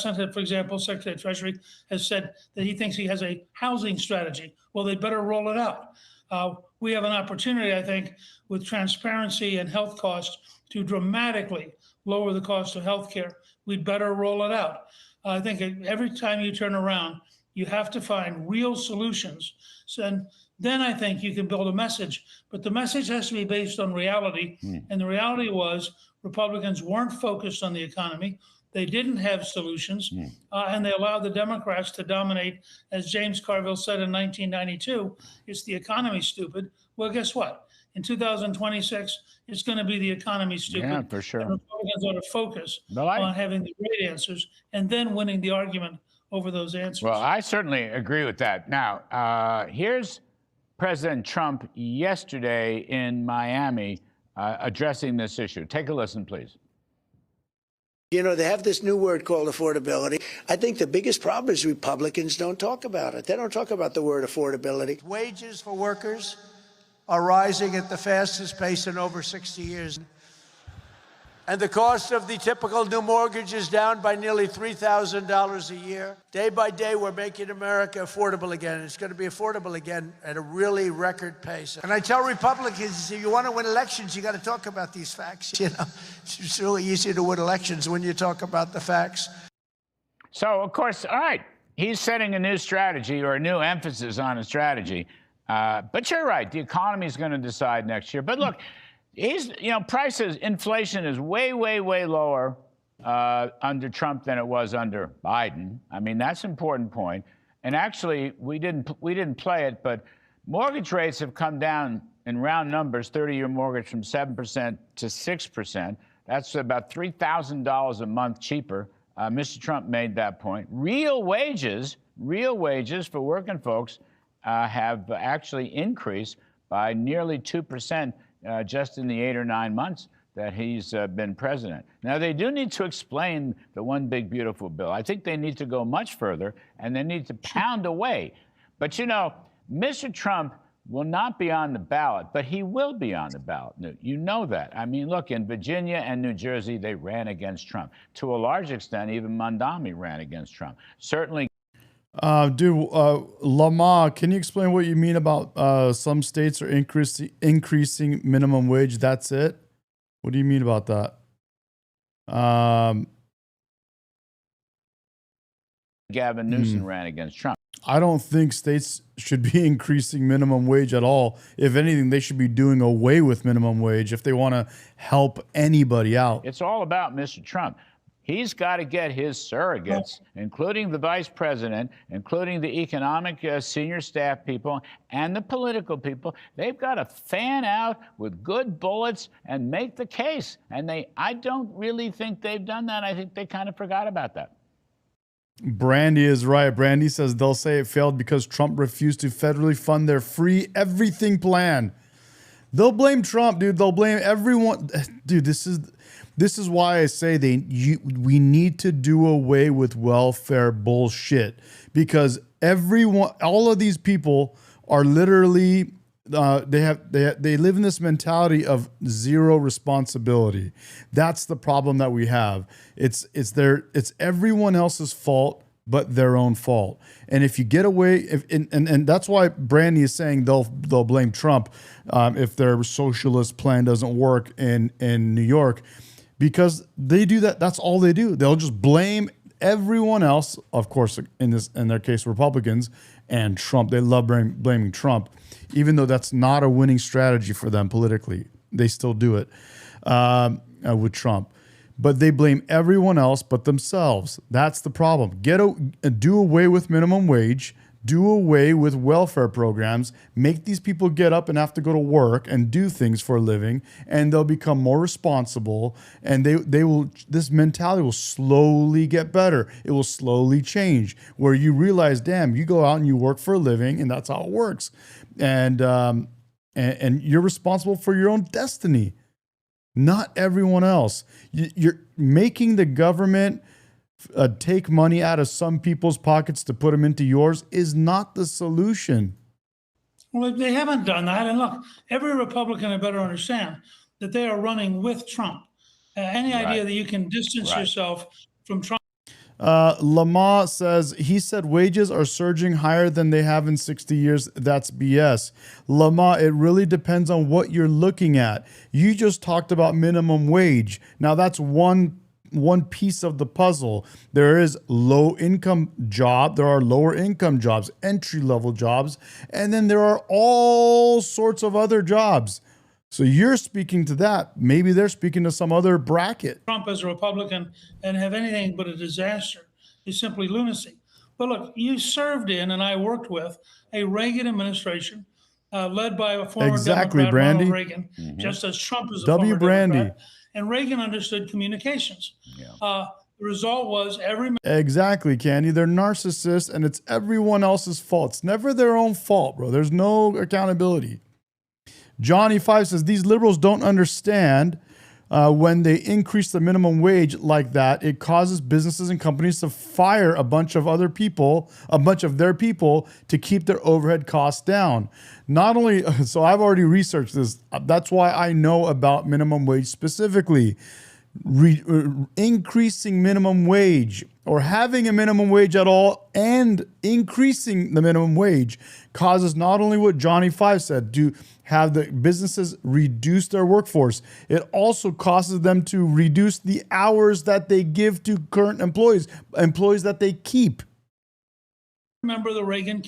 For example, Secretary of Treasury has said that he thinks he has a housing strategy. Well, they better roll it out. We have an opportunity, I think, with transparency and health costs to dramatically lower the cost of health care. We'd better roll it out. I think every time you turn around, you have to find real solutions. And then I think you can build a message. But the message has to be based on reality. And the reality was Republicans weren't focused on the economy. They didn't have solutions. And they allowed the Democrats to dominate. As James Carville said in 1992, it's the economy, stupid. Well, guess what? In 2026, it's going to be the economy stupid. Yeah, for sure. And Republicans ought to focus Well, on having the great answers and then winning the argument over those answers. Well, I certainly agree with that. Now, here's President Trump yesterday in Miami addressing this issue. Take a listen, please. You know, they have this new word called affordability. I think the biggest problem is Republicans don't talk about it. They don't talk about the word affordability. Wages for workers are rising at the fastest pace in over 60 years. And the cost of the typical new mortgage is down by nearly $3,000 a year. Day by day, we're making America affordable again. It's going to be affordable again at a really record pace. And I tell Republicans, if you want to win elections, you got to talk about these facts. You know, it's really easy to win elections when you talk about the facts. So, of course, all right, he's setting a new strategy or a new emphasis on a strategy. But you're right, the economy is going to decide next year. But look, prices, inflation is way, way, way lower under Trump than it was under Biden. I mean, that's an important point. And actually, we didn't play it, but mortgage rates have come down in round numbers, 30-year mortgage from 7% to 6%. That's about $3,000 a month cheaper. Mr. Trump made that point. Real wages for working folks have actually increased by nearly 2%. Just in the 8 or 9 months that he's been president. Now, they do need to explain the one big beautiful bill. I think they need to go much further, and they need to pound away. But, you know, Mr. Trump will not be on the ballot, but he will be on the ballot. You know that. I mean, look, in Virginia and New Jersey, they ran against Trump. To a large extent, even Mondami ran against Trump. Certainly. Lamar, can you explain what you mean about some states are increasing minimum wage? That's it? What do you mean about that? Gavin Newsom ran against Trump. I don't think states should be increasing minimum wage at all. If anything, they should be doing away with minimum wage if they want to help anybody out. It's all about Mr. Trump. He's got to get his surrogates, including the vice president, including the economic senior staff people and the political people. They've got to fan out with good bullets and make the case. And I don't really think they've done that. I think they kind of forgot about that. Brandy is right. Brandy says they'll say it failed because Trump refused to federally fund their free everything plan. They'll blame Trump, dude. They'll blame everyone. Dude, this is why I say we need to do away with welfare bullshit, because all of these people are literally they live in this mentality of zero responsibility. That's the problem that we have. It's everyone else's fault but their own fault. And if you get away, and that's why Brandy is saying they'll blame Trump if their socialist plan doesn't work in New York. Because they do that. That's all they do. They'll just blame everyone else. Of course, in their case, Republicans and Trump. They love blaming Trump, even though that's not a winning strategy for them politically. They still do it with Trump. But they blame everyone else but themselves. That's the problem. Do away with minimum wage. Do away with welfare programs, make these people get up and have to go to work and do things for a living, and they'll become more responsible, and this mentality will slowly get better. It will slowly change, where you realize, damn, you go out and you work for a living, and that's how it works. And you're responsible for your own destiny, not everyone else. You're making the government take money out of some people's pockets to put them into yours is not the solution. Well, they haven't done that. And look, every Republican had better understand that they are running with Trump. Any idea that you can distance yourself from Trump? Lamar says, he said wages are surging higher than they have in 60 years. That's BS. Lamar, it really depends on what you're looking at. You just talked about minimum wage. Now, that's one piece of the puzzle. There is low income job. There are lower income jobs, entry level jobs. And then there are all sorts of other jobs. So you're speaking to that. Maybe they're speaking to some other bracket. Trump as a Republican and have anything but a disaster is simply lunacy. But look, you served in and I worked with a Reagan administration led by a former Exactly, Democrat, Brandy. Ronald Reagan, just as Trump is a W. former Brandy. Democrat. And Reagan understood communications. The result was every Exactly, Candy. They're narcissists, and it's everyone else's fault. It's never their own fault, bro. There's no accountability. Johnny 5 says, these liberals don't understand when they increase the minimum wage like that, it causes businesses and companies to fire a bunch of their people to keep their overhead costs down. Not only, so I've already researched this. That's why I know about minimum wage specifically. Increasing minimum wage or having a minimum wage at all and increasing the minimum wage causes not only what Johnny 5 said, to have the businesses reduce their workforce, it also causes them to reduce the hours that they give to current employees that they keep. Remember the Reagan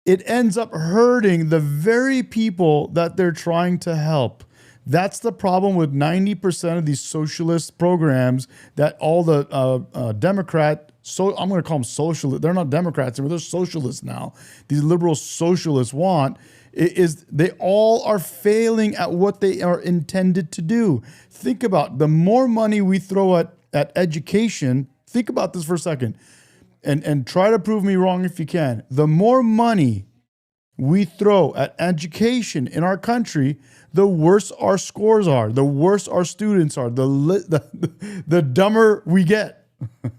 It ends up hurting the very people that they're trying to help. That's the problem with 90% of these socialist programs that all the I'm going to call them socialists. They're not Democrats anymore. They're socialists now. These liberal socialists want is they all are failing at what they are intended to do. Think about the more money we throw at education. Think about this for a second and try to prove me wrong if you can. The more money we throw at education in our country, the worse our scores are, the worse our students are, the dumber we get.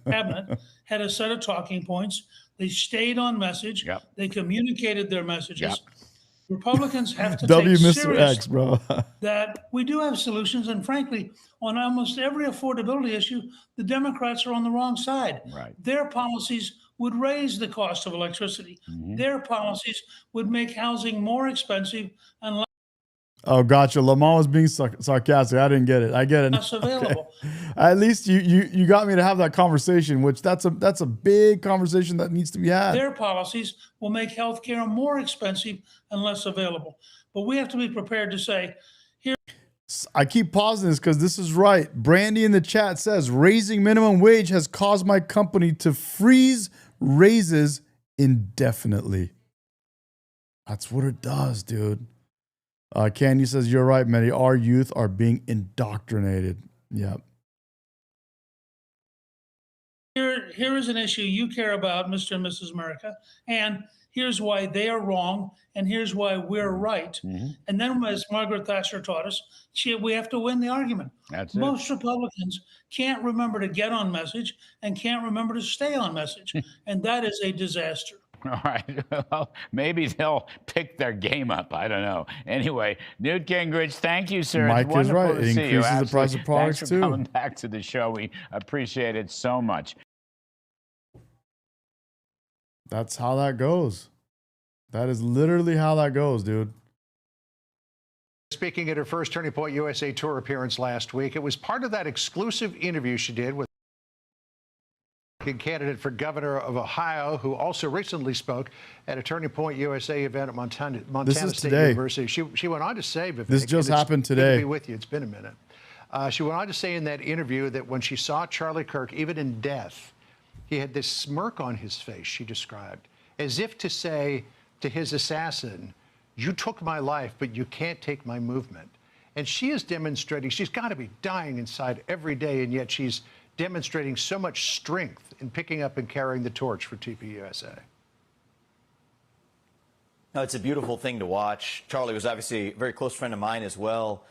Cabinet had a set of talking points. They stayed on message. They communicated their messages. Republicans have to take Mr. X, seriously bro. that we do have solutions. And frankly, on almost every affordability issue, the Democrats are on the wrong side. Their policies would raise the cost of electricity. Their policies would make housing more expensive and Oh, gotcha. Lamar was being sarcastic. I didn't get it. I get it. less available. At least you got me to have that conversation, which that's a big conversation that needs to be had. Their policies will make health care more expensive and less available. But we have to be prepared to say, here. I keep pausing this because this is right. Brandy in the chat says, raising minimum wage has caused my company to freeze raises indefinitely. That's what it does, dude. Candy says, you're right, Medi. Our youth are being indoctrinated. Yep. Here is an issue you care about, Mr. and Mrs. America, and here's why they are wrong, and here's why we're right. And then, as Margaret Thatcher taught us, we have to win the argument. Most Republicans can't remember to get on message and can't remember to stay on message, and that is a disaster. All right. Well, maybe they'll pick their game up. I don't know. Anyway, Newt Gingrich, thank you, sir. Mike it's is right. To It see increases you. the price of products Thanks for too. coming back to the show. We appreciate it so much. That's how that goes. That is literally how that goes, dude. Speaking at her first Turning Point USA tour appearance last week, it was part of that exclusive interview she did with candidate for governor of Ohio, who also recently spoke at a Turning Point USA event at Montana State today. University. She went on to say, Vivek, This just happened good to today. be with you. It's been a minute. She went on to say in that interview that when she saw Charlie Kirk, even in death, he had this smirk on his face, she described, as if to say to his assassin, you took my life, but you can't take my movement. And she is demonstrating, she's got to be dying inside every day, and yet she's demonstrating so much strength in picking up and carrying the torch for TPUSA. No, it's a beautiful thing to watch. Charlie was obviously a very close friend of mine as well.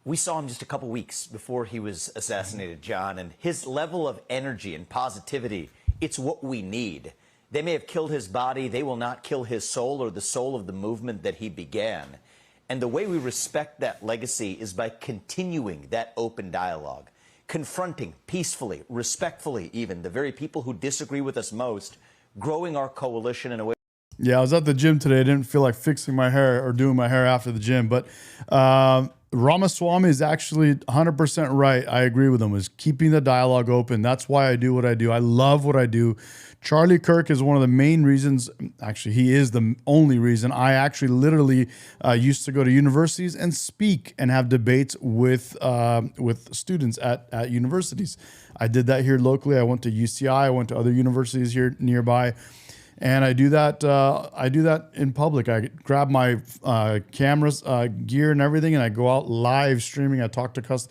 We saw him just a couple weeks before he was assassinated, John, and his level of energy and positivity, it's what we need. They may have killed his body. They will not kill his soul or the soul of the movement that he began. And the way we respect that legacy is by continuing that open dialogue, confronting peacefully, respectfully even, the very people who disagree with us most, growing our coalition in a way. Yeah, I was at the gym today. I didn't feel like fixing my hair or doing my hair after the gym. But Ramaswamy is actually 100% right. I agree with him, is keeping the dialogue open. That's why I do what I do. I love what I do. Charlie Kirk is one of the main reasons, actually, he is the only reason I actually literally used to go to universities and speak and have debates with students at universities. I did that here locally. I went to UCI. I went to other universities here nearby. And I do that. I do that in public. I grab my cameras, gear, and everything, and I go out live streaming. I talk to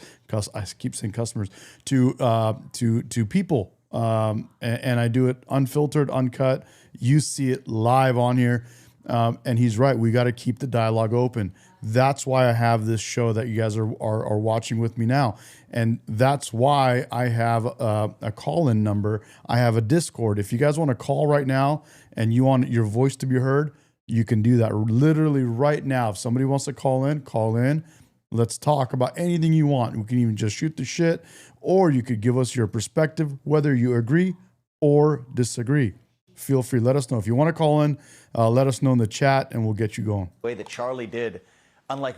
I keep saying customers to people, and I do it unfiltered, uncut. You see it live on here, and he's right. We got to keep the dialogue open. That's why I have this show that you guys are watching with me now. And that's why I have a call-in number. I have a Discord. If you guys want to call right now and you want your voice to be heard, you can do that literally right now. If somebody wants to call in. Let's talk about anything you want. We can even just shoot the shit, or you could give us your perspective, whether you agree or disagree. Feel free. Let us know. If you want to call in, let us know in the chat, and we'll get you going. The way that Charlie did, unlike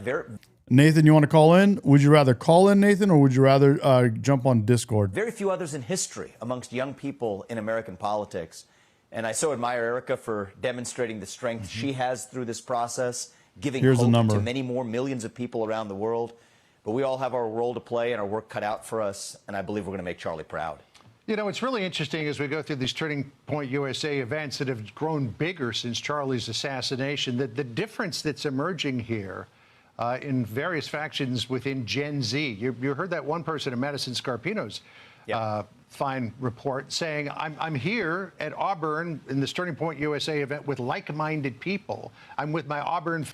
Nathan, you want to call in? Would you rather call in, Nathan, or would you rather jump on Discord? very few others in history amongst young people in American politics. And I so admire Erica for demonstrating the strength she has through this process, giving Here's the hope number. to many more millions of people around the world. But we all have our role to play and our work cut out for us, and I believe we're going to make Charlie proud. You know, it's really interesting as we go through these Turning Point USA events that have grown bigger since Charlie's assassination, that the difference that's emerging here in various factions within Gen Z. You heard that one person in Madison Scarpino's fine report saying, I'm here at Auburn in this Turning Point USA event with like-minded people. I'm with my Auburn.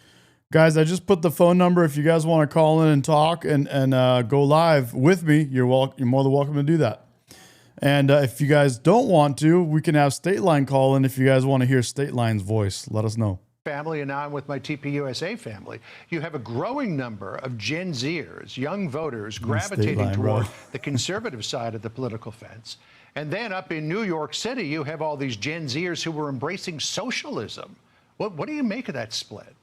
Guys, I just put the phone number. If you guys want to call in and talk and go live with me, you're more than welcome to do that. And if you guys don't want to, we can have State Line call in. If you guys want to hear State Line's voice, let us know. Family, and now I'm with my TPUSA family. You have a growing number of Gen Zers, young voters, gravitating toward the conservative side of the political fence. And then up in New York City, you have all these Gen Zers who were embracing socialism. What do you make of that split?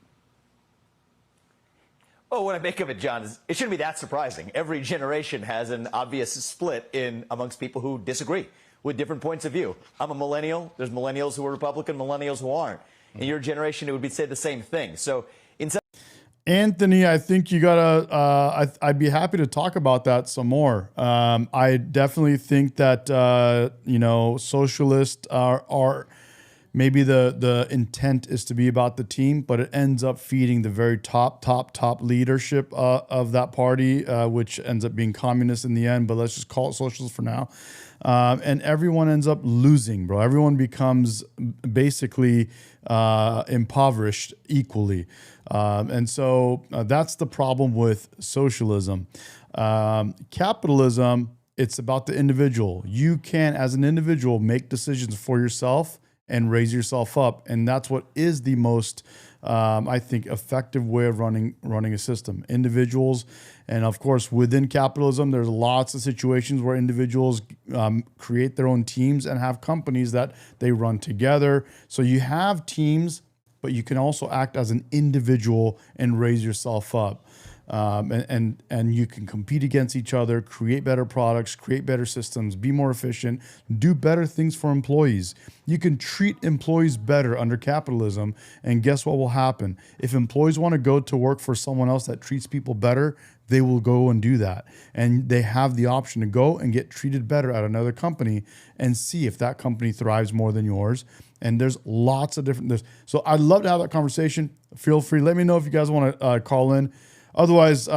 Oh, what I make of it, John, is it shouldn't be that surprising. Every generation has an obvious split amongst people who disagree with different points of view. I'm a millennial. There's millennials who are Republican, millennials who aren't. In your generation, it would be say the same thing. So, Anthony, I think you gotta. I'd be happy to talk about that some more. I definitely think that socialists are maybe the intent is to be about the team, but it ends up feeding the very top leadership of that party, which ends up being communist in the end. But let's just call it socialist for now. And everyone ends up losing, bro. Everyone becomes basically impoverished equally. And so that's the problem with socialism. Capitalism, it's about the individual. You can, as an individual, make decisions for yourself and raise yourself up. And that's what is the most, I think, effective way of running a system. Individuals, and of course, within capitalism, there's lots of situations where individuals create their own teams and have companies that they run together. So you have teams, but you can also act as an individual and raise yourself up. And you can compete against each other, create better products, create better systems, be more efficient, do better things for employees. You can treat employees better under capitalism, and guess what will happen? If employees want to go to work for someone else that treats people better, they will go and do that. And they have the option to go and get treated better at another company and see if that company thrives more than yours. And there's lots of different. So I'd love to have that conversation. Feel free. Let me know if you guys want to call in. Otherwise,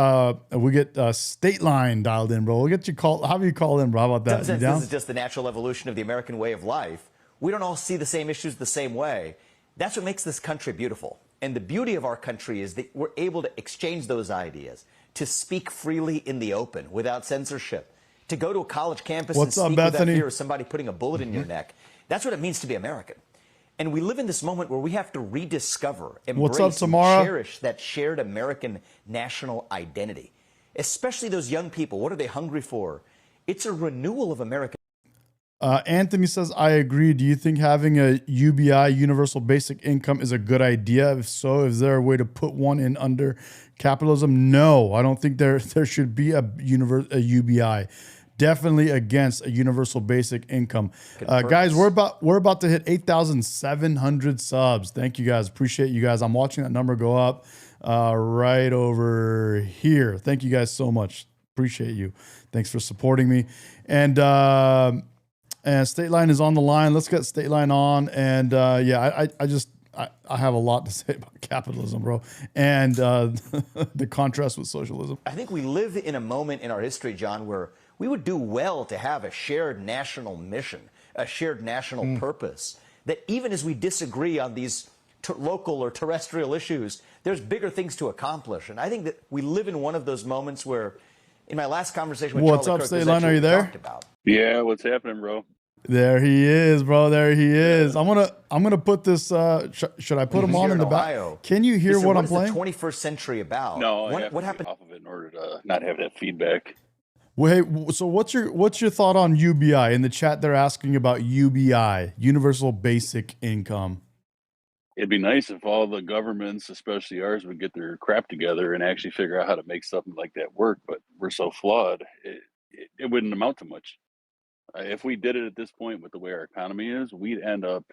we get State Line dialed in, bro. We'll get you call. How do you call in, bro? How about that? Since this is just the natural evolution of the American way of life, we don't all see the same issues the same way. That's what makes this country beautiful. And the beauty of our country is that we're able to exchange those ideas, to speak freely in the open without censorship, to go to a college campus and speak without fear of somebody putting a bullet in your neck. That's what it means to be American. And we live in this moment where we have to rediscover, embrace, and cherish that shared American national identity. Especially those young people. What are they hungry for? It's a renewal of American. Anthony says, I agree. Do you think having a UBI, universal basic income, is a good idea? If so, is there a way to put one in under capitalism? No, I don't think there should be a UBI. Definitely against a universal basic income. Guys, we're about to hit 8,700 subs. Thank you guys. Appreciate you guys. I'm watching that number go up right over here. Thank you guys so much. Appreciate you. Thanks for supporting me. And And State Line is on the line. Let's get State Line on. And I have a lot to say about capitalism, bro, and the contrast with socialism. I think we live in a moment in our history, John, where we would do well to have a shared national mission, a shared national purpose, that even as we disagree on these local or terrestrial issues, there's bigger things to accomplish. And I think that we live in one of those moments where, in my last conversation with What's Charlie up, Kirk, State this is Line? actually Are you what we there? talked about. Yeah, what's happening, bro? There he is, bro. There he is. I'm gonna put this. Should I put him on in the back? Can you hear what I'm playing? What is the 21st century about? No, what happened off of it in order to not have that feedback. Well, hey, so what's your thought on UBI? In the chat, they're asking about UBI, Universal Basic Income. It'd be nice if all the governments, especially ours, would get their crap together and actually figure out how to make something like that work. But we're so flawed, it wouldn't amount to much. If we did it at this point with the way our economy is, we'd end up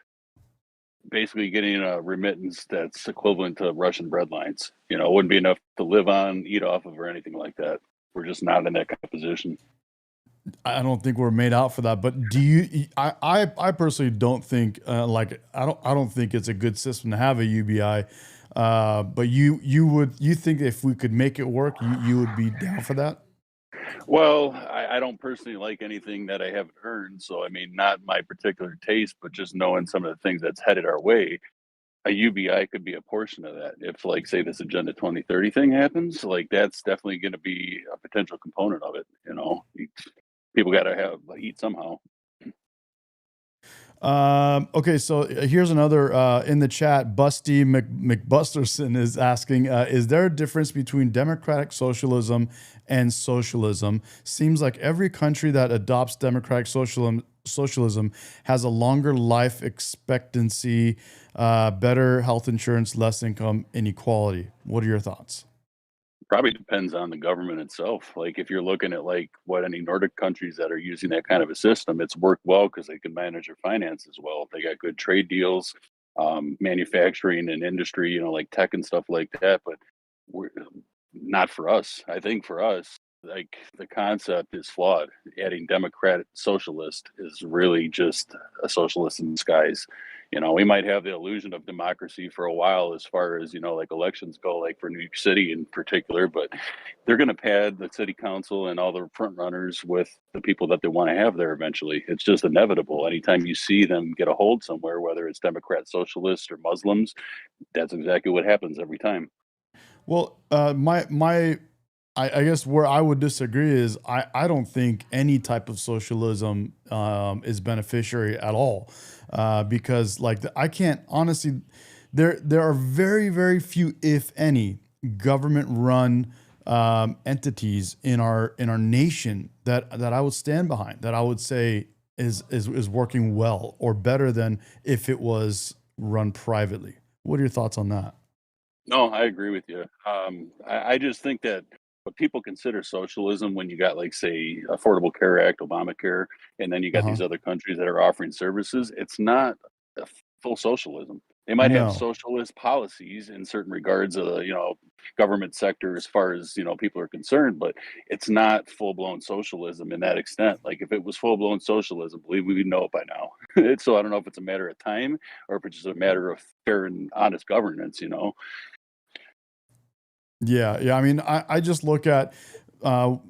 basically getting a remittance that's equivalent to Russian breadlines. You know, it wouldn't be enough to live on, eat off of, or anything like that. We're just not in that kind of position. I don't think we're made out for that. But do you? I personally don't think I don't think it's a good system to have a UBI. But you think if we could make it work, you would be down for that? Well, I don't personally like anything that I haven't earned. So, I mean, not my particular taste, but just knowing some of the things that's headed our way, a UBI could be a portion of that. If, like, say, this Agenda 2030 thing happens, like, that's definitely going to be a potential component of it. You know, people got to eat somehow. Okay, so here's another in the chat. Busty McBusterson is asking, is there a difference between democratic socialism and socialism? Seems like every country that adopts democratic socialism has a longer life expectancy, better health insurance, less income inequality. What are your thoughts? Probably depends on the government itself. Like if you're looking at like what any Nordic countries that are using that kind of a system, it's worked well because they can manage their finances well. They got good trade deals, manufacturing and industry, you know, like tech and stuff like that. But we're not for us. I think for us, like the concept is flawed. Adding democratic socialist is really just a socialist in disguise. You know, we might have the illusion of democracy for a while as far as, you know, like elections go, like for New York City in particular, but they're going to pad the city council and all the front runners with the people that they want to have there eventually. It's just inevitable. Anytime you see them get a hold somewhere, whether it's Democrat, socialists, or Muslims, that's exactly what happens every time. Well, I guess where I would disagree is I don't think any type of socialism is beneficiary at all, because like I can't honestly, there are very, very few, if any, government-run entities in our nation that I would stand behind, that I would say is working well or better than if it was run privately. What are your thoughts on that? No, I agree with you. I just think that what people consider socialism when you got like, say, Affordable Care Act, Obamacare, and then you got these other countries that are offering services, it's not a full socialism. They might have socialist policies in certain regards of the, you know, government sector as far as, you know, people are concerned, but it's not full-blown socialism in that extent. Like if it was full-blown socialism, believe me, we know it by now. So I don't know if it's a matter of time or if it's just a matter of fair and honest governance, you know. Yeah. I mean, I just look at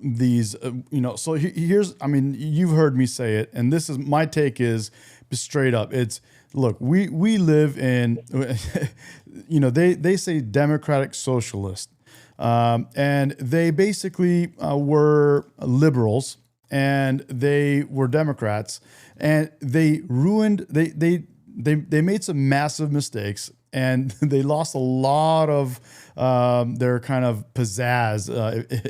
these, you know, so here's, I mean, you've heard me say it, and this is my take is straight up. It's, look, we live in, you know, they say democratic socialist, and they basically were liberals and they were Democrats, and they ruined, they made some massive mistakes, and they lost a lot of their kind of pizzazz,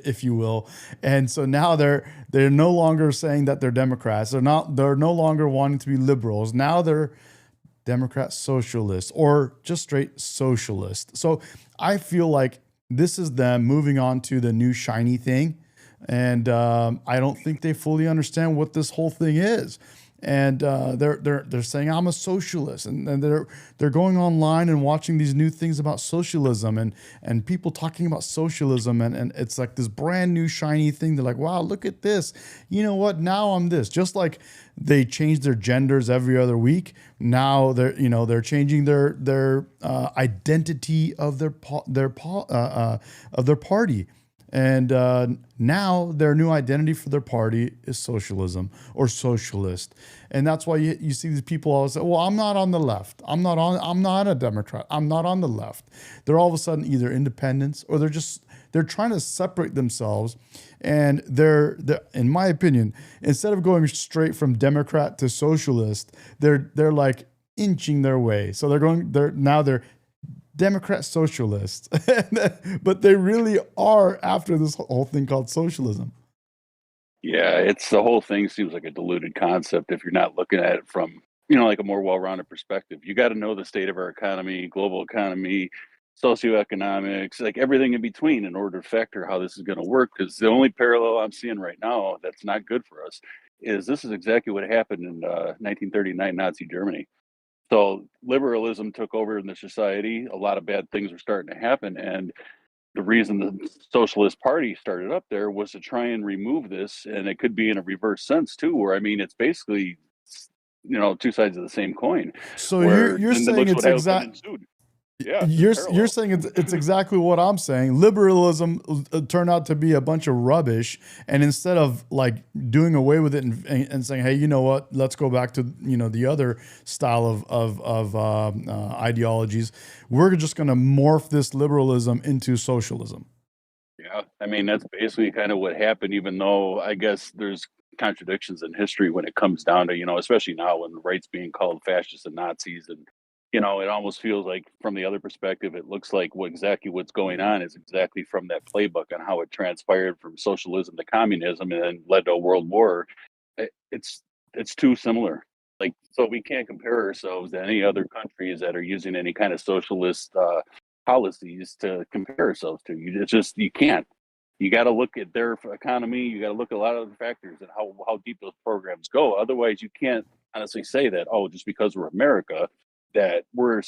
if you will. And so now they're no longer saying that they're Democrats. They're no longer wanting to be liberals. Now they're Democrat socialists or just straight socialist. So I feel like this is them moving on to the new shiny thing. And I don't think they fully understand what this whole thing is. and they're saying I'm a socialist, and they're going online and watching these new things about socialism and people talking about socialism, and it's like this brand new shiny thing. They're like, wow, look at this. You know what? Now I'm this. Just like they change their genders every other week. Now they're changing their identity of their party. And now their new identity for their party is socialism or socialist. And that's why you see these people always say, well, I'm not on the left. I'm not a Democrat. I'm not on the left. They're all of a sudden either independents or they're trying to separate themselves. And they're, in my opinion, instead of going straight from Democrat to socialist, they're like inching their way. So they're Democrat socialists, but they really are after this whole thing called socialism. Yeah, it's the whole thing seems like a diluted concept if you're not looking at it from, like a more well-rounded perspective. You got to know the state of our economy, global economy, socioeconomics, like everything in between in order to factor how this is going to work. Because the only parallel I'm seeing right now that's not good for us is this is exactly what happened in 1939 Nazi Germany. So liberalism took over in the society. A lot of bad things were starting to happen. And the reason the Socialist Party started up there was to try and remove this. And it could be in a reverse sense too, where, I mean, it's basically, two sides of the same coin. So you're saying it's exactly. Yeah, you're saying it's exactly what I'm saying. Liberalism turned out to be a bunch of rubbish, and instead of like doing away with it and saying, hey, you know what, let's go back to the other style of ideologies, we're just going to morph this liberalism into socialism. Yeah, I mean that's basically kind of what happened. Even though I guess there's contradictions in history when it comes down to especially now when the right's being called fascists and Nazis and. It almost feels like from the other perspective, it looks like exactly what's going on is exactly from that playbook on how it transpired from socialism to communism and then led to a world war. It's too similar. Like, so we can't compare ourselves to any other countries that are using any kind of socialist policies to compare ourselves to. You can't. You got to look at their economy. You got to look at a lot of other factors and how deep those programs go. Otherwise, you can't honestly say that, just because we're America, that we're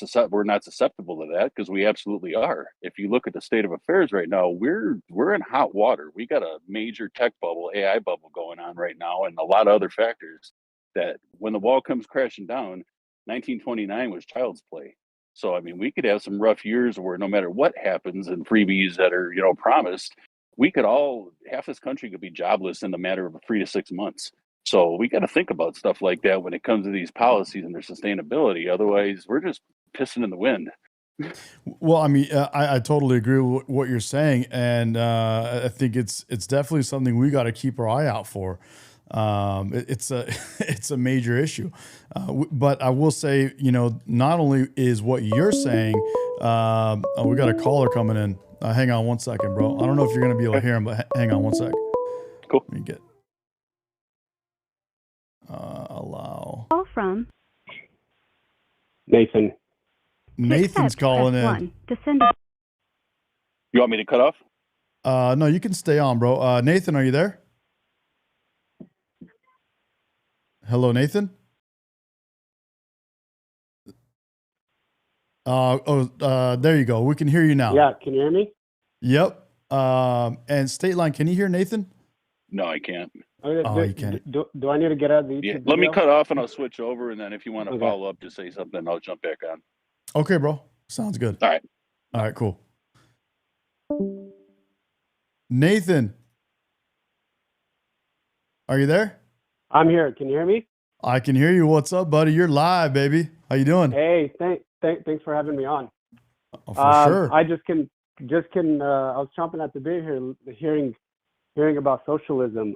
not susceptible to that, because we absolutely are. If you look at the state of affairs right now, we're in hot water. We got a major tech bubble, AI bubble going on right now, and a lot of other factors that when the wall comes crashing down, 1929 was child's play. So, I mean, we could have some rough years where no matter what happens and freebies that are, promised, half this country could be jobless in the matter of 3 to 6 months. So we got to think about stuff like that when it comes to these policies and their sustainability. Otherwise, we're just pissing in the wind. Well, I mean, I totally agree with what you're saying, and I think it's definitely something we got to keep our eye out for. It's a major issue, but I will say, not only is what you're saying. We got a caller coming in. Hang on 1 second, bro. I don't know if you're gonna be able to hear him, but hang on 1 sec. Cool. Let me get. Allow. Call from Nathan. Nathan's calling in. To send You want me to cut off? No, you can stay on, bro. Nathan, are you there? Hello, Nathan. There you go. We can hear you now. Yeah, can you hear me? Yep. And State Line, can you hear Nathan? No, I can't. You can't. Do I need to get out of the YouTube video? Let me cut off and I'll switch over, and then if you want to follow up, just say something. I'll jump back on. Okay, bro. Sounds good. All right. All right, cool. Nathan, are you there? I'm here. Can you hear me? I can hear you. What's up, buddy? You're live, baby. How you doing? Hey, thanks for having me on. Oh, for sure. I just can. I was chomping at the bit here, hearing about socialism.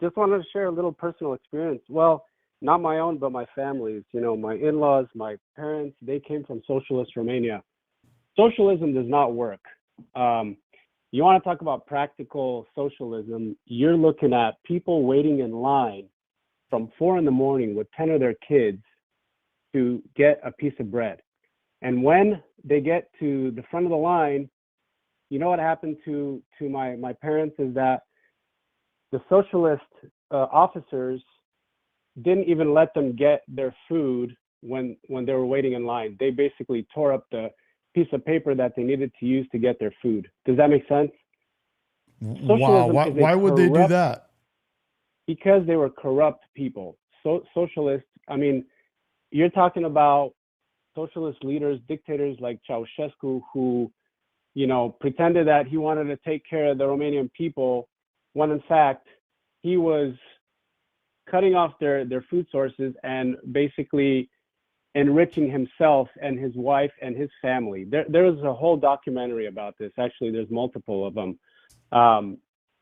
Just wanted to share a little personal experience. Well, not my own, but my family's. My in-laws, my parents, they came from socialist Romania. Socialism does not work. You want to talk about practical socialism? You're looking at people waiting in line from 4 a.m. with 10 of their kids to get a piece of bread. And when they get to the front of the line, you know what happened to my parents is that the socialist officers didn't even let them get their food when they were waiting in line. They basically tore up the piece of paper that they needed to use to get their food. Does that make sense? Wow. Why would they do that? Because they were corrupt people. So socialists, I mean, you're talking about socialist leaders, dictators like Ceausescu, who, you know, pretended that he wanted to take care of the Romanian people, when in fact he was cutting off their food sources and basically enriching himself and his wife and his family. There was a whole documentary about this. Actually, there's multiple of them.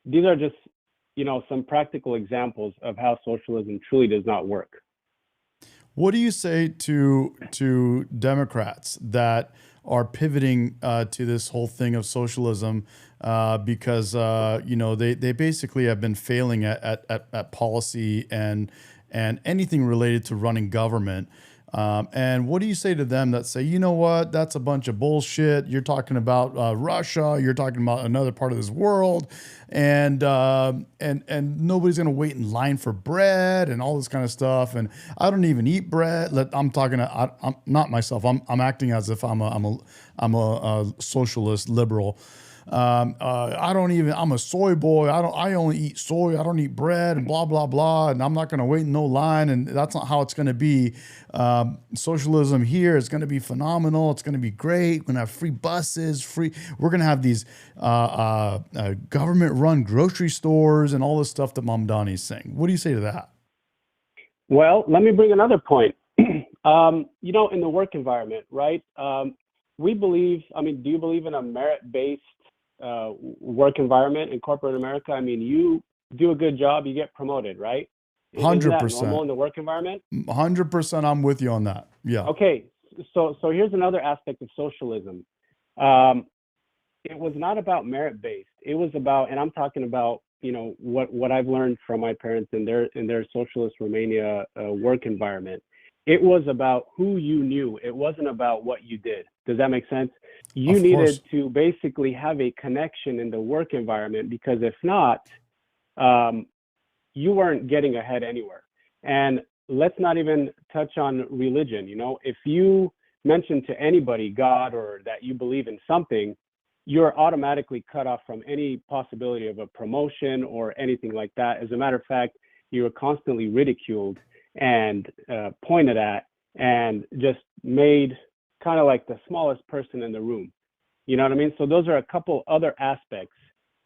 These are just, you know, some practical examples of how socialism truly does not work. What do you say to Democrats that are pivoting to this whole thing of socialism because you know, they basically have been failing at policy and anything related to running government? And what do you say to them that say, you know what, that's a bunch of bullshit. You're talking about Russia. You're talking about another part of this world, and nobody's gonna wait in line for bread and all this kind of stuff. And I don't even eat bread. I'm talking. I'm not myself. I'm acting as if I'm a socialist liberal. I don't even, I'm a soy boy. I only eat soy. I don't eat bread and blah, blah, blah. And I'm not going to wait in no line. And that's not how it's going to be. Socialism here is going to be phenomenal. It's going to be great. We're going to have free buses, we're going to have these, government run grocery stores and all this stuff that Mamdani's saying. What do you say to that? Well, let me bring another point. You know, in the work environment, right? We believe, I mean, do you believe in a merit-based work environment in corporate America? I mean, you do a good job, you get promoted, right? 100%. Isn't that normal in the work environment? 100%. I'm with you on that. Yeah. Okay. So here's another aspect of socialism. It was not about merit-based. It was about, and I'm talking about, you know, what I've learned from my parents in their socialist Romania work environment. It was about who you knew. It wasn't about what you did. Does that make sense? You needed to basically have a connection in the work environment, because if not, you weren't getting ahead anywhere. And let's not even touch on religion. You know, if you mention to anybody God or that you believe in something, you're automatically cut off from any possibility of a promotion or anything like that. As a matter of fact, you were constantly ridiculed and pointed at and just made kind of like the smallest person in the room. You know what I mean? So those are a couple other aspects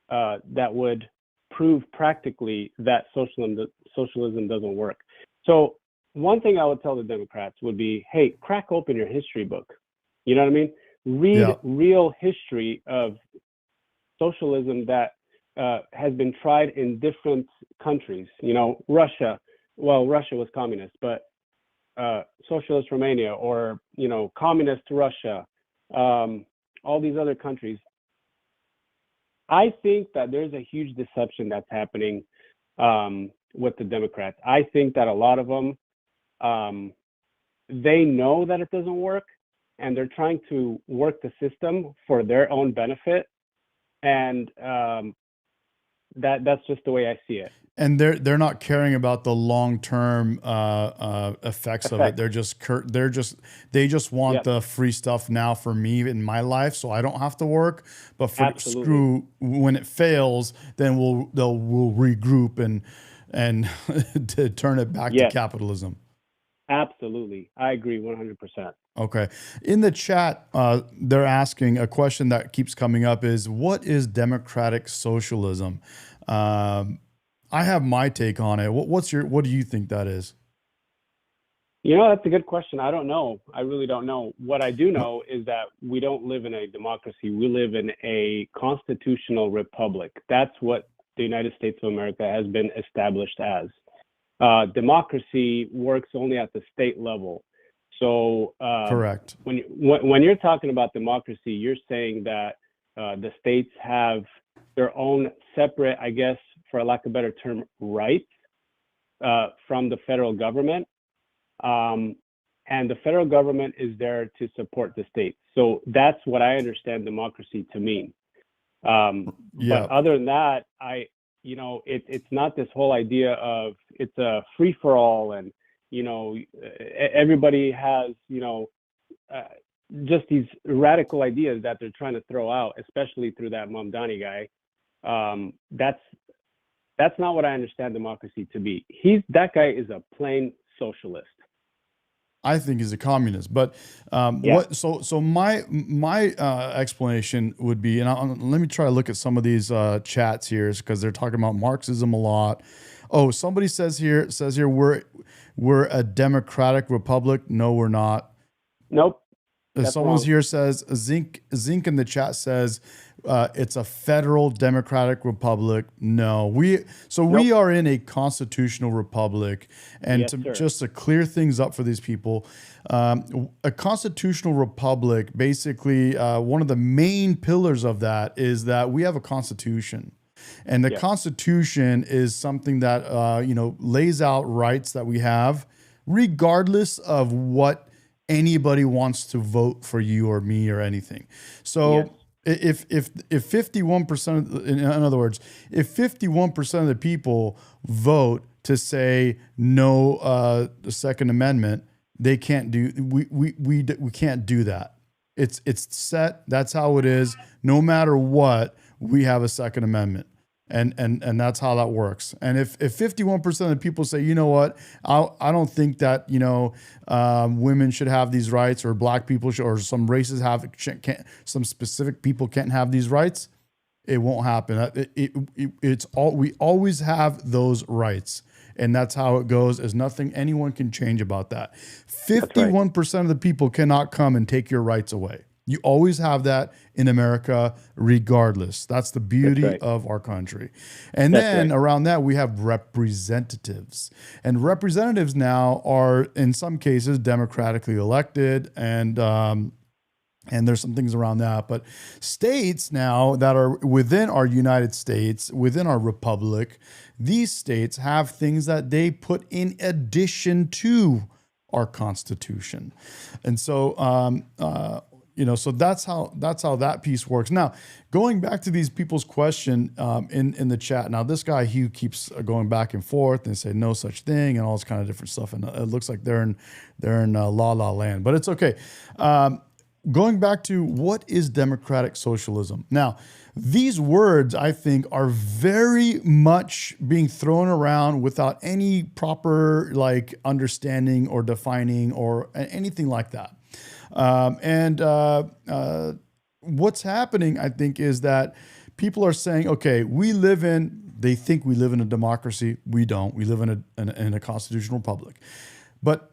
that would prove practically that socialism doesn't work. So one thing I would tell the Democrats would be, hey, crack open your history book. You know what I mean? Read real history of socialism that has been tried in different countries. You know, Russia was communist, but socialist Romania, or, you know, communist Russia, all these other countries. I think that there's a huge deception that's happening with the Democrats. I think that a lot of them, they know that it doesn't work, and they're trying to work the system for their own benefit. And that's just the way I see it. And they're not caring about the long-term effects of it. They just want the free stuff now for me in my life, so I don't have to work. But screw, when it fails, then we'll regroup and to turn it back to capitalism. Absolutely, I agree 100%. Okay. In the chat, they're asking a question that keeps coming up is, what is democratic socialism? I have my take on it. What do you think that is? You know, that's a good question. I don't know. I really don't know. What I do know is that we don't live in a democracy. We live in a constitutional republic. That's what the United States of America has been established as. Democracy works only at the state level. So correct. When you're talking about democracy, you're saying that the states have their own separate, I guess, for a lack of a better term, rights from the federal government. And the federal government is there to support the states. So that's what I understand democracy to mean. But other than that, it's not this whole idea of it's a free for all, and everybody has just these radical ideas that they're trying to throw out, especially through that Mamdani guy. That's not what I understand democracy to be. That guy is a plain socialist. I think he's a communist. But so my explanation would be, and let me try to look at some of these chats here, because they're talking about Marxism a lot. Oh, somebody says here we're a democratic republic. No, we're not. Nope. Someone's wrong. here says Zinc in the chat says it's a federal democratic republic. No, we are in a constitutional republic, and Yes, sir. just to clear things up for these people, a constitutional republic, basically one of the main pillars of that is that we have a constitution. And the Constitution is something that lays out rights that we have, regardless of what anybody wants to vote for you or me or anything. So if 51%, in other words, if 51% of the people vote to say no, the Second Amendment, they can't do. We can't do that. It's set. That's how it is. No matter what, we have a Second Amendment. And that's how that works. And if 51% of the people say, you know what, I don't think that women should have these rights, or black people should, or some races some specific people can't have these rights, it won't happen. We always have those rights, and that's how it goes. There's nothing anyone can change about that. 51% of the people cannot come and take your rights away. You always have that in America, regardless. That's the beauty of our country. And then around that, we have representatives. And representatives now are, in some cases, democratically elected, and there's some things around that. But states now that are within our United States, within our republic, these states have things that they put in addition to our Constitution. And so, so that's how that piece works. Now, going back to these people's question in the chat. Now, this guy Hugh keeps going back and forth and say no such thing and all this kind of different stuff. And it looks like they're in la la land, but it's okay. Going back to what is democratic socialism. Now, these words, I think, are very much being thrown around without any proper understanding or defining or anything like that. What's happening, I think, is that people are saying, okay, they think we live in a democracy. We don't. We live in a constitutional republic. But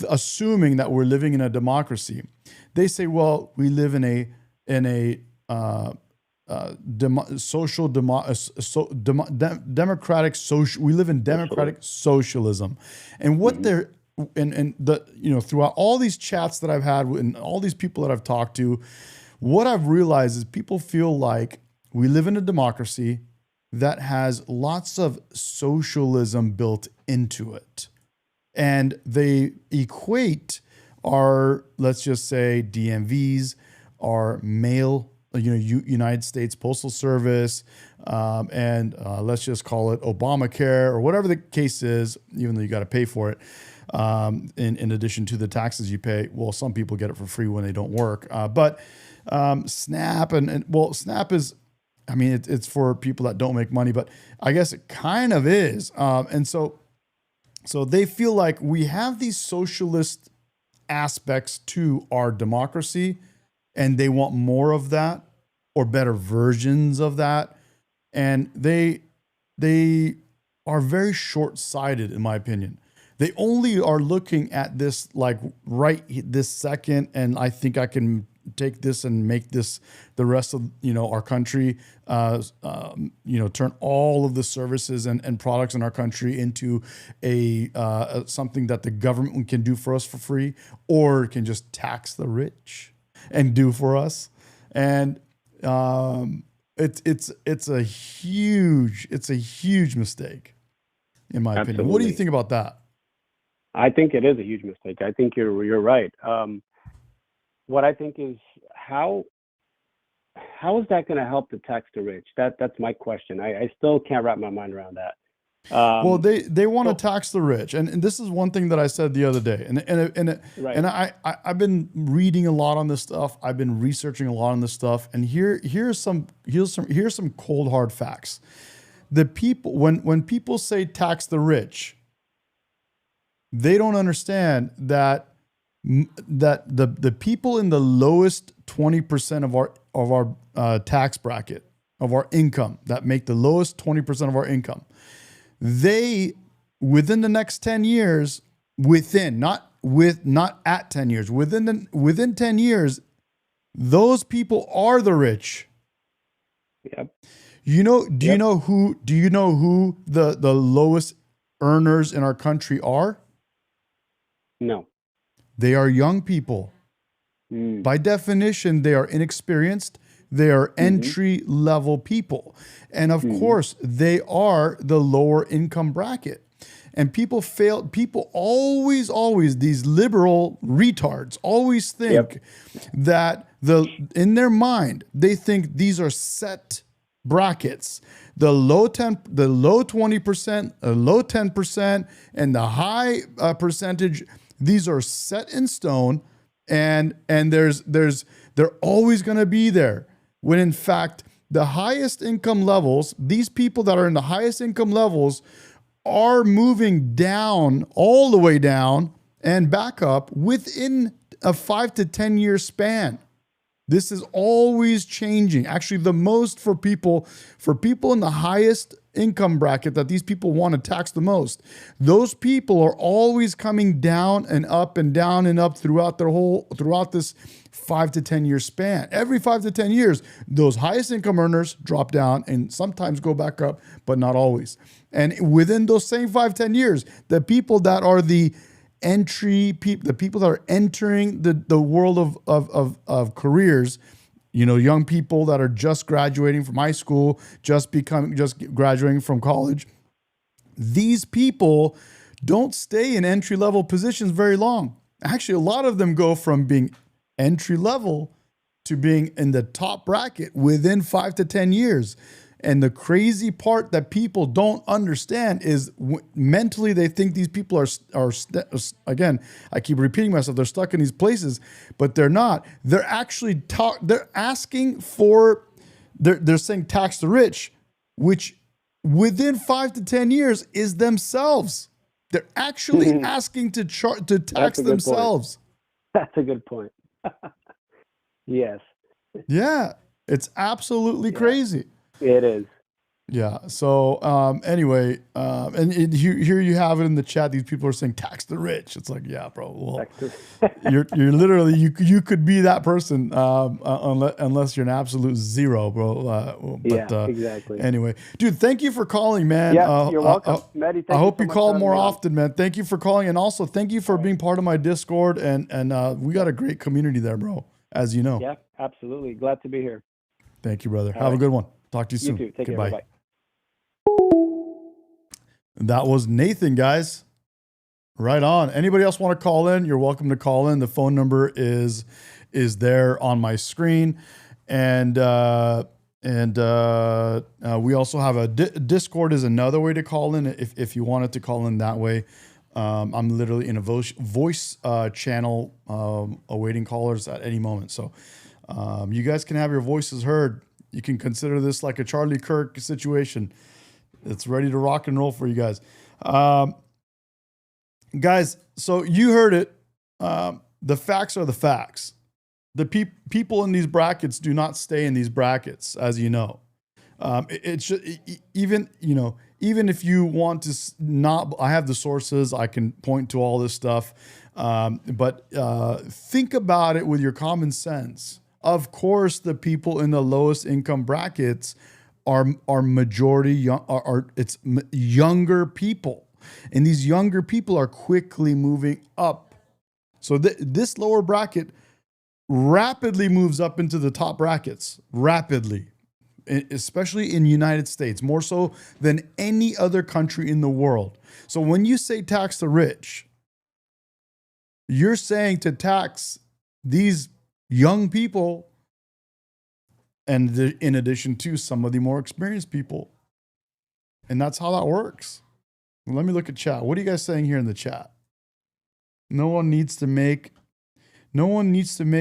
assuming that we're living in a democracy, they say, well, we live in a democratic social. We live in democratic socialism, and what they're throughout all these chats that I've had and all these people that I've talked to, what I've realized is people feel like we live in a democracy that has lots of socialism built into it. And they equate our, let's just say, DMVs, our mail, United States Postal Service, and let's just call it Obamacare or whatever the case is, even though you got to pay for it. In addition to the taxes you pay. Well, some people get it for free when they don't work. But SNAP SNAP is, it's for people that don't make money, but I guess it kind of is. And so they feel like we have these socialist aspects to our democracy, and they want more of that or better versions of that. And they are very short-sighted, in my opinion. They only are looking at this right this second, and I think I can take this and make this the rest of our country, turn all of the services and products in our country into a something that the government can do for us for free, or can just tax the rich and do for us. And it's a huge mistake, in my opinion. What do you think about that? I think it is a huge mistake. I think you're right. What I think is how how is that going to help the tax the rich? That's my question. I still can't wrap my mind around that. Well, they want to tax the rich, and this is one thing that I said the other day, Right. and I've been reading a lot on this stuff. I've been researching a lot on this stuff, and here's some cold hard facts. The people when people say tax the rich, they don't understand that the people in the lowest 20% of our tax bracket of our income, that make the lowest 20% of our income, they, within the next 10 years, not at 10 years, within 10 years, those people are the rich. Yep. Do you know who the lowest earners in our country are? No. They are young people. By definition, they are inexperienced. They are entry level people. And of course, they are the lower income bracket. And people always, these liberal retards always think that in their mind, they think these are set brackets. The low 20%, the low 10%, and the high percentage, these are set in stone, and they're always going to be there. When in fact, the highest income levels, these people that are in the highest income levels are moving down, all the way down and back up within a 5 to 10 year span. This is always changing. Actually, the most for people in the highest income bracket that these people want to tax the most, those people are always coming down and up and down and up throughout this 5 to 10 year span. Every 5 to 10 years, those highest income earners drop down and sometimes go back up, but not always. And within those same 5, 10 years, the people that are the people that are entering the world of careers, young people that are just graduating from high school, just graduating from college, these people don't stay in entry level positions very long. Actually, a lot of them go from being entry level to being in the top bracket within 5 to 10 years. And the crazy part that people don't understand is mentally they think these people are again, I keep repeating myself, they're stuck in these places, but they're not. They're actually they're asking for, they're saying tax the rich, which within 5 to 10 years is themselves. They're actually asking to tax themselves. That's a good point. Yes. Yeah, it's absolutely crazy. It is. Yeah. So anyway, and here you have it in the chat. These people are saying tax the rich. It's like, yeah, bro. Well, you're literally you could be that person unless you're an absolute zero, bro. Yeah, exactly. Anyway, dude, thank you for calling, man. Yeah, you're welcome, Maddie. I hope you call more often, man. Thank you for calling, and also thank you for being part of my Discord. And we got a great community there, bro. As you know. Yeah, absolutely. Glad to be here. Thank you, brother. Have a good one. Talk to you soon. You too. Take Goodbye. care. Bye. That was Nathan, guys. Right on. Anybody else want to call in? You're welcome to call in. The phone number is there on my screen, and we also have a Discord is another way to call in if you wanted to call in that way. I'm literally in a voice channel awaiting callers at any moment, so you guys can have your voices heard. You can consider this like a Charlie Kirk situation. It's ready to rock and roll for you guys. Guys, so you heard it. The facts are the facts. The people in these brackets do not stay in these brackets, as you know. It's just, even if you want to not, I have the sources, I can point to all this stuff. But think about it with your common sense. Of course, the people in the lowest income brackets are majority it's younger people, and these younger people are quickly moving up. So this lower bracket rapidly moves up into the top brackets, rapidly, especially in the United States, more so than any other country in the world. So when you say tax the rich, you're saying to tax these young people and in addition to some of the more experienced people. And that's how that works. Let me look at chat. What are you guys saying here in the chat? No one needs to make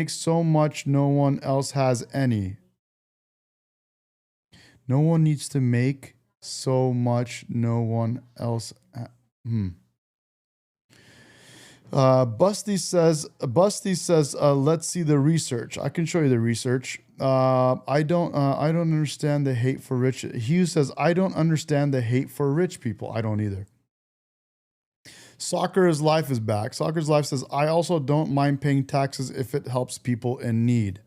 so much no one else has any. No one needs to make so much no one else. Busty says, let's see the research. I can show you the research. I don't understand the hate for rich. Hughes says, I don't understand the hate for rich people. I don't either. Soccer's Life is back. Soccer's Life says, I also don't mind paying taxes if it helps people in need.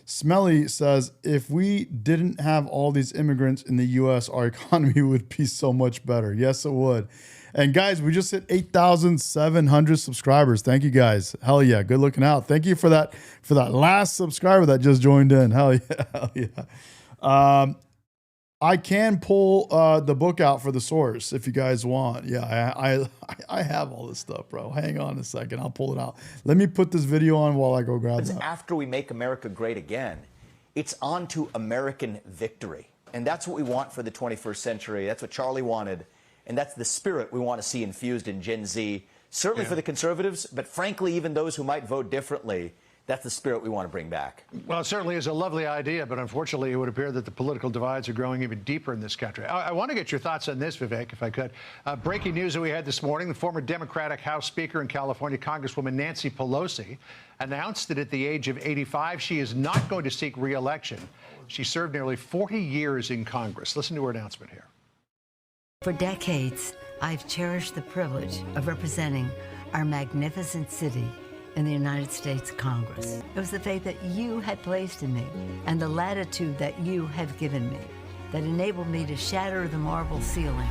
Smelly says, if we didn't have all these immigrants in the U.S., our economy would be so much better. Yes, it would. And guys, we just hit 8,700 subscribers. Thank you guys. Hell yeah. Good looking out. Thank you for that last subscriber that just joined in. Hell yeah. Hell yeah. I can pull the book out for the source if you guys want. Yeah, I have all this stuff, bro. Hang on a second. I'll pull it out. Let me put this video on while I go grab that. After we make America great again, it's on to American victory. And that's what we want for the 21st century. That's what Charlie wanted. And that's the spirit we want to see infused in Gen Z, certainly for the conservatives, but frankly, even those who might vote differently. That's the spirit we want to bring back. Well, it certainly is a lovely idea, but unfortunately, it would appear that the political divides are growing even deeper in this country. I want to get your thoughts on this, Vivek, if I could. Breaking news that we had this morning, the former Democratic House Speaker in California, Congresswoman Nancy Pelosi, announced that at the age of 85, she is not going to seek re-election. She served nearly 40 years in Congress. Listen to her announcement here. For decades, I've cherished the privilege of representing our magnificent city in the United States Congress. It was the faith that you had placed in me and the latitude that you have given me that enabled me to shatter the marble ceiling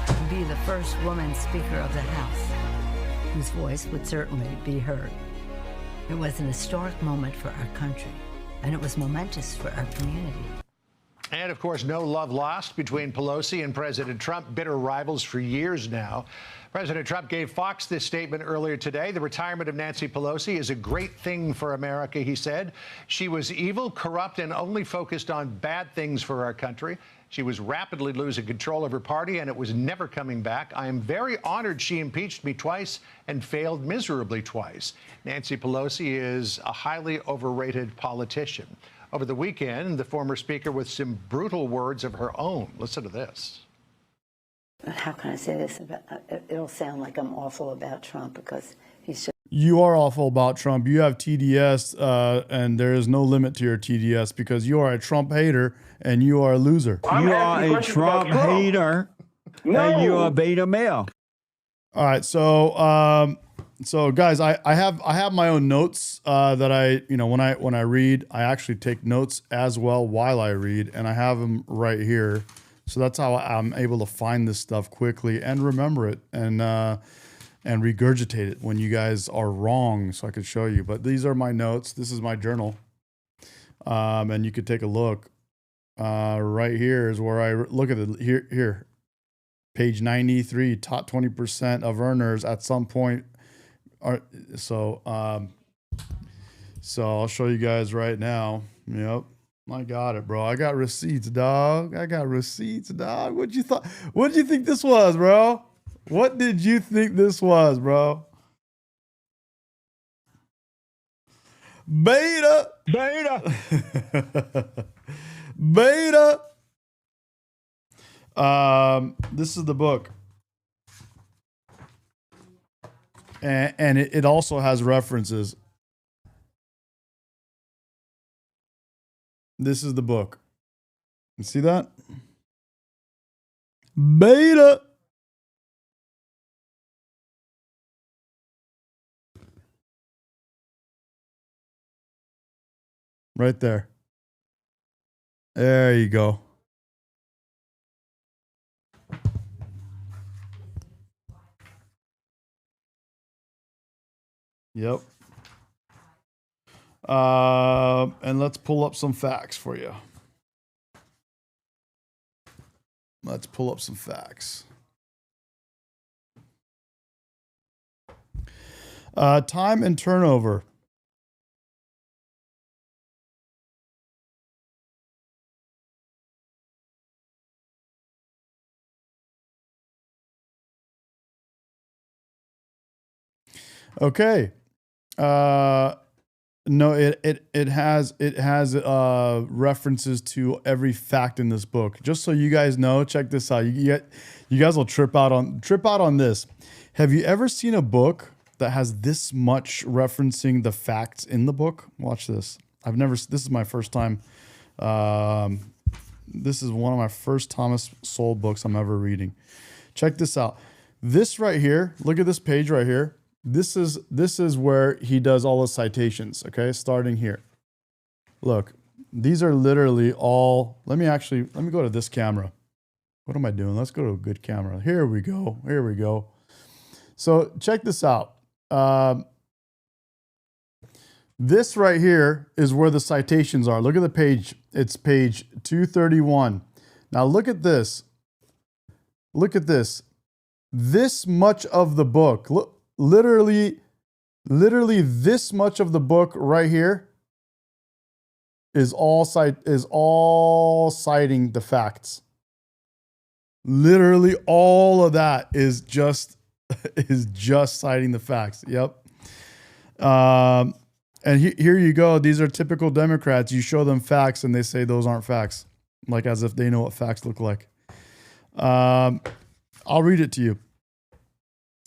and be the first woman Speaker of the House, whose voice would certainly be heard. It was an historic moment for our country, and it was momentous for our community. And, of course, no love lost between Pelosi and President Trump, bitter rivals for years now. President Trump gave Fox this statement earlier today. The retirement of Nancy Pelosi is a great thing for America, he said. She was evil, corrupt, and only focused on bad things for our country. She was rapidly losing control of her party, and it was never coming back. I am very honored she impeached me twice and failed miserably twice. Nancy Pelosi is a highly overrated politician. Over the weekend, the former speaker with some brutal words of her own. Listen to this. How can I say this? It'll sound like I'm awful about Trump because he's just... You are awful about Trump. You have TDS, and there is no limit to your TDS because you are a Trump hater and you are a loser. You are a Trump hater and you are a beta male. All right, so guys, I have my own notes that I when I read, I actually take notes as well while I read, and I have them right here. So that's how I'm able to find this stuff quickly and remember it and regurgitate it when you guys are wrong, so I could show you. But these are my notes. This is my journal, and you could take a look. Right here is where I look at it. Here, page 93. Top 20% of earners at some point. So I'll show you guys right now. Yep. I got it, bro. I got receipts, dog. What'd you think this was, bro? What did you think this was, bro? Beta. This is the book. And it also has references. This is the book. You see that? Beta. Right there. There you go. Yep. And let's pull up some facts for you. Let's pull up some facts. Time and turnover. Okay. No, it has references to every fact in this book. Just so you guys know, check this out. You guys will trip out on this. Have you ever seen a book that has this much referencing the facts in the book? Watch this. This is my first time. This is one of my first Thomas Sowell books I'm ever reading. Check this out. This right here, look at this page right here. This is where he does all the citations, okay? Starting here. Look, these are literally all, let me go to this camera. What am I doing? Let's go to a good camera. Here we go. So check this out. This right here is where the citations are. Look at the page. It's page 231. Now look at this. Look at this. This much of the book, literally this much of the book right here is all citing the facts. Literally all of that is just citing the facts. Yep. And here you go. These are typical Democrats. You show them facts and they say those aren't facts, like as if they know what facts look like. I'll read it to you.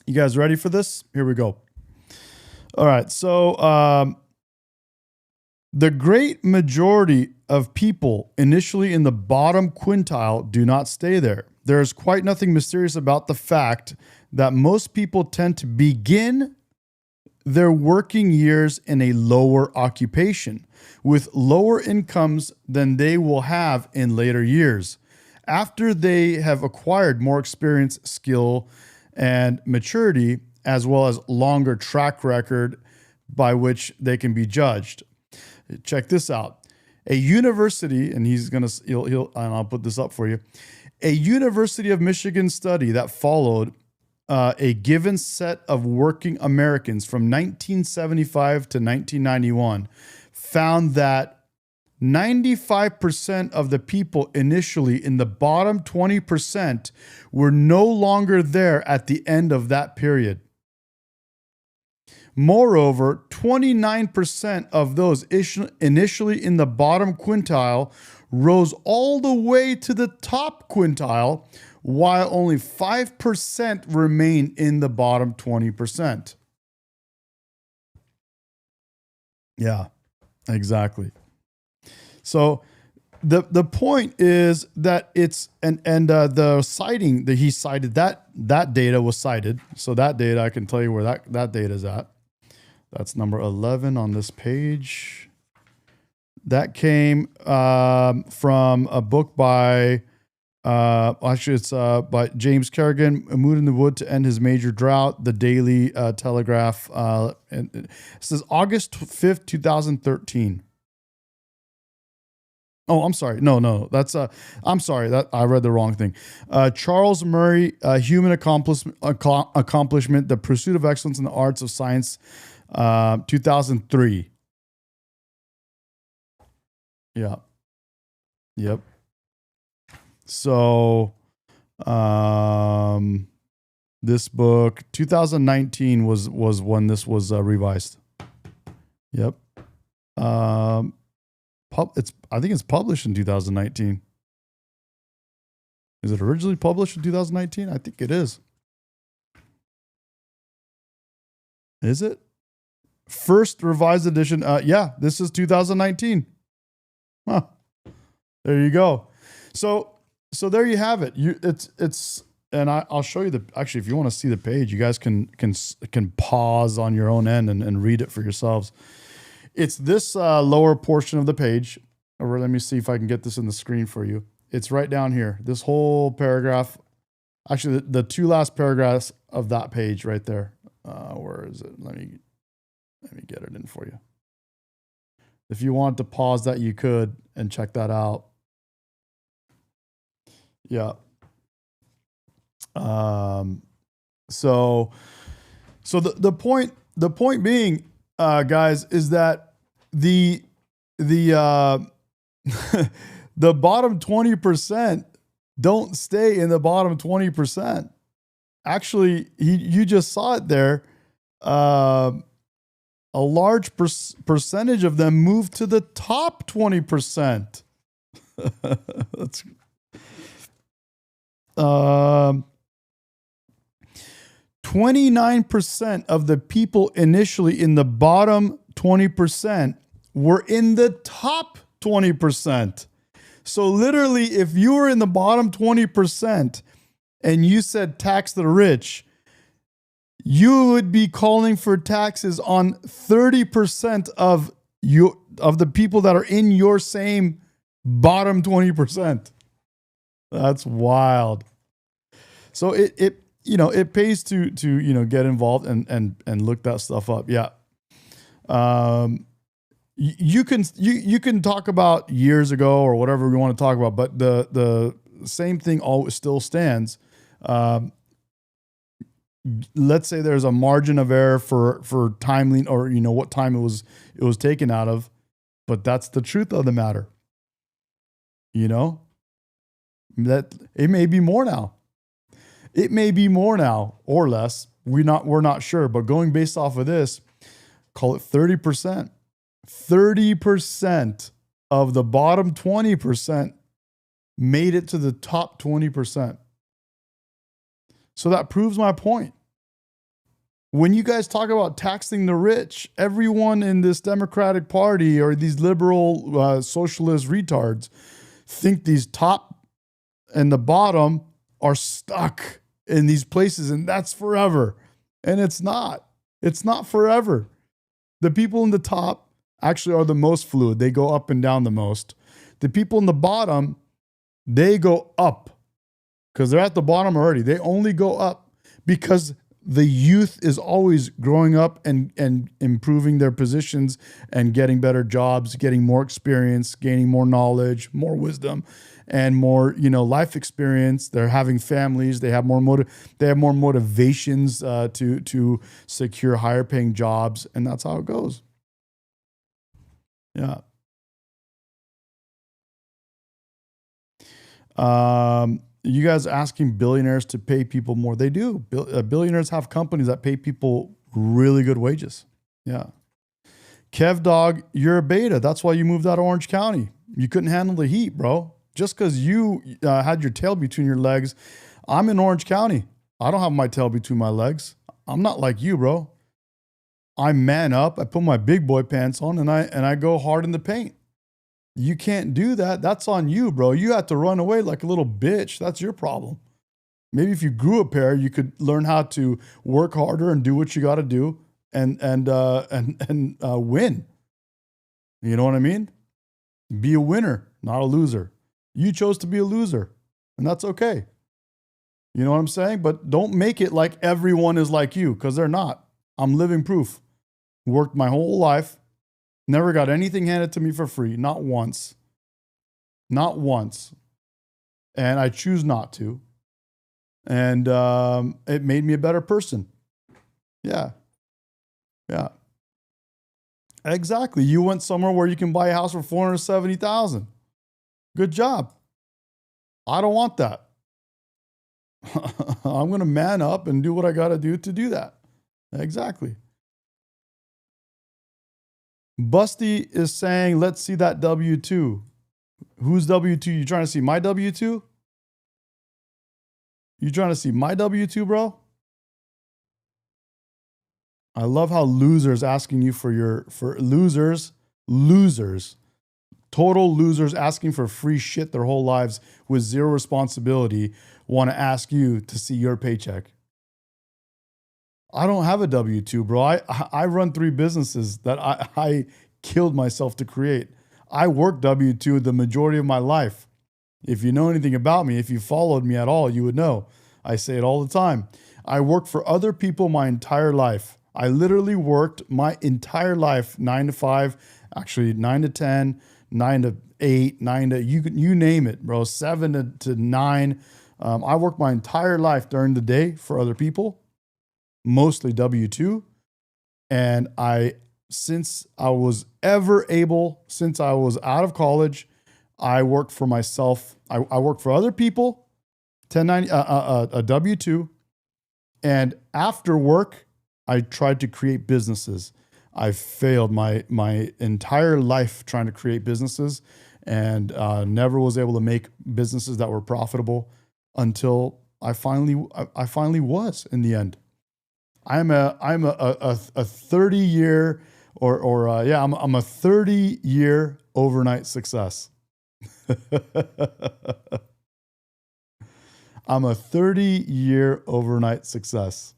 You guys ready for this? Here we go. All right. So the great majority of people initially in the bottom quintile do not stay there. There is quite nothing mysterious about the fact that most people tend to begin their working years in a lower occupation with lower incomes than they will have in later years, after they have acquired more experience, skill, and maturity, as well as longer track record by which they can be judged. Check this out. A university, and and I'll put this up for you. A University of Michigan study that followed a given set of working Americans from 1975 to 1991 found that 95% of the people initially in the bottom 20% were no longer there at the end of that period. Moreover, 29% of those initially in the bottom quintile rose all the way to the top quintile, while only 5% remain in the bottom 20%. Yeah, exactly. So the point is that it's the citing that he cited, that data was cited. So that data, I can tell you where that data is at. That's number 11 on this page. That came from a book by it's by James Kerrigan, A Mood in the Wood to End His Major Drought, The Daily Telegraph. And it says August 5th, 2013. Oh, I'm sorry. No, that's I'm sorry. That I read the wrong thing. Charles Murray, Human Accomplishment, The Pursuit of Excellence in the Arts of Science, 2003. Yeah. Yep. So, this book, 2019 was when this was revised. Yep. I think it's published in 2019. Is it originally published in 2019? I think it is. Is it? First revised edition. Yeah, this is 2019. Huh. There you go. So there you have it. And I'll show you actually, if you want to see the page, you guys can pause on your own end and read it for yourselves. It's this lower portion of the page. Or let me see if I can get this in the screen for you. It's right down here. This whole paragraph, actually the two last paragraphs of that page right there. Where is it? Let me get it in for you. If you want to pause that, you could and check that out. Yeah. So the point being, guys, is that the the bottom 20% don't stay in the bottom 20%. Actually, you just saw it there. a large percentage of them moved to the top 20%. That's 29% of the people initially in the bottom 20% were in the top 20%. So literally, if you were in the bottom 20% and you said tax the rich, you would be calling for taxes on 30% of the people that are in your same bottom 20%. That's wild. So it pays to get involved and look that stuff up. Yeah. You can talk about years ago or whatever we want to talk about, but the same thing always still stands. Let's say there's a margin of error for timely, or what time it was taken out of, but that's the truth of the matter. That it may be more now. It may be more now or less. We're not sure, but going based off of this, call it 30%. 30% of the bottom 20% made it to the top 20%. So that proves my point. When you guys talk about taxing the rich, everyone in this Democratic Party or these liberal socialist retards think these top and the bottom are stuck in these places and that's forever. And it's not. It's not forever. The people in the top actually are the most fluid. They go up and down the most. The people in the bottom, they go up because they're at the bottom already. They only go up because the youth is always growing up and improving their positions and getting better jobs, getting more experience, gaining more knowledge, more wisdom, and more life experience. They're having families. They have more motivations to secure higher paying jobs, and that's how it goes. Yeah. You guys asking billionaires to pay people more. They do. Billionaires have companies that pay people really good wages. Yeah. Kev Dog, you're a beta. That's why you moved out of Orange County. You couldn't handle the heat, bro. Just because you had your tail between your legs. I'm in Orange County. I don't have my tail between my legs. I'm not like you, bro. I man up. I put my big boy pants on and I go hard in the paint. You can't do that. That's on you, bro. You have to run away like a little bitch. That's your problem. Maybe if you grew a pair, you could learn how to work harder and do what you got to do and win. You know what I mean? Be a winner, not a loser. You chose to be a loser, and that's okay. You know what I'm saying? But don't make it like everyone is like you, because they're not. I'm living proof. Worked my whole life. Never got anything handed to me for free. Not once. Not once. And I choose not to. And it made me a better person. Yeah. Yeah. Exactly. You went somewhere where you can buy a house for $470,000. Good job. I don't want that. I'm going to man up and do what I got to do that. Exactly. Busty is saying, let's see that W-2. Who's W-2? You trying to see my W-2? You trying to see my W-2, bro? I love how losers asking you for losers, total losers asking for free shit their whole lives with zero responsibility want to ask you to see your paycheck. I don't have a W-2, bro. I run 3 businesses that I killed myself to create. I worked W-2 the majority of my life. If you know anything about me, if you followed me at all, you would know. I say it all the time. I worked for other people my entire life. I literally worked my entire life, 9 to 5, actually 9 to 10, 9 to 8, 9 to, you name it, bro, 7 to 9. I worked my entire life during the day for other people, mostly W-2. And since I was out of college, I worked for myself. I worked for other people, 1090, a W-2. And after work, I tried to create businesses. I failed my entire life trying to create businesses, and never was able to make businesses that were profitable until I finally was in the end. I'm a 30-year I'm a 30-year overnight success. I'm a 30-year overnight success.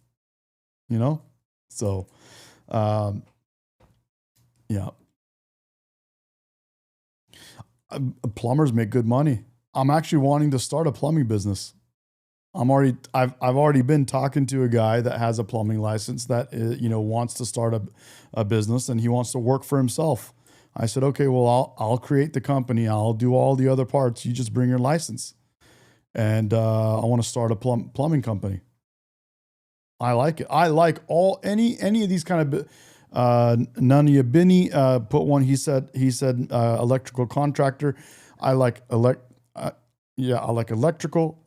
You know? So, yeah. Plumbers make good money. I'm actually wanting to start a plumbing business. I've already been talking to a guy that has a plumbing license that wants to start a business, and he wants to work for himself. I said, okay, well, I'll create the company. I'll do all the other parts. You just bring your license. And I want to start a plumbing company. I like it. I like any of these kind of Nanya Bini put one. He said electrical contractor. I like electrical.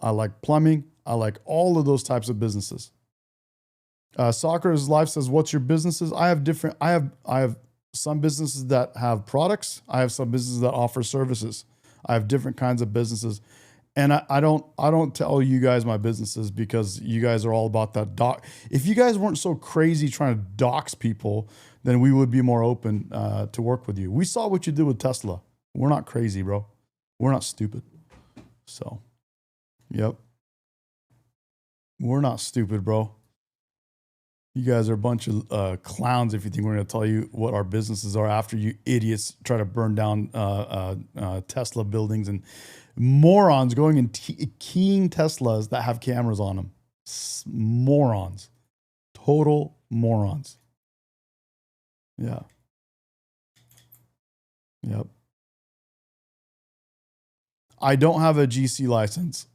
I like plumbing. I like all of those types of businesses. Soccer's Life says, "What's your businesses?" I have some businesses that have products. I have some businesses that offer services. I have different kinds of businesses. And I don't tell you guys my businesses because you guys are all about that doc. If you guys weren't so crazy trying to dox people, then we would be more open to work with you. We saw what you did with Tesla. We're not crazy, bro. We're not stupid. So, yep. We're not stupid, bro. You guys are a bunch of clowns if you think we're going to tell you what our businesses are after you idiots try to burn down Tesla buildings and morons going and keying Teslas that have cameras on them. Morons. Total morons. Yeah. Yep. I don't have a GC license.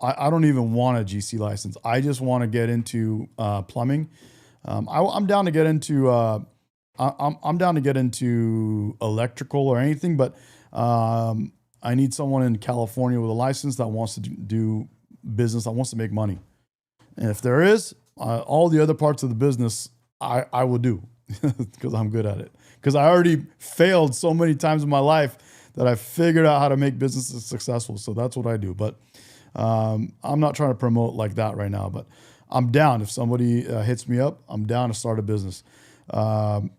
I don't even want a GC license. I just want to get into plumbing. I'm down to get into I'm down to get into electrical or anything, but I need someone in California with a license that wants to do business, that wants to make money. And if there is, all the other parts of the business, I will do because I'm good at it. Because I already failed so many times in my life that I figured out how to make businesses successful. So that's what I do. But I'm not trying to promote like that right now, but I'm down. If somebody hits me up, I'm down to start a business. But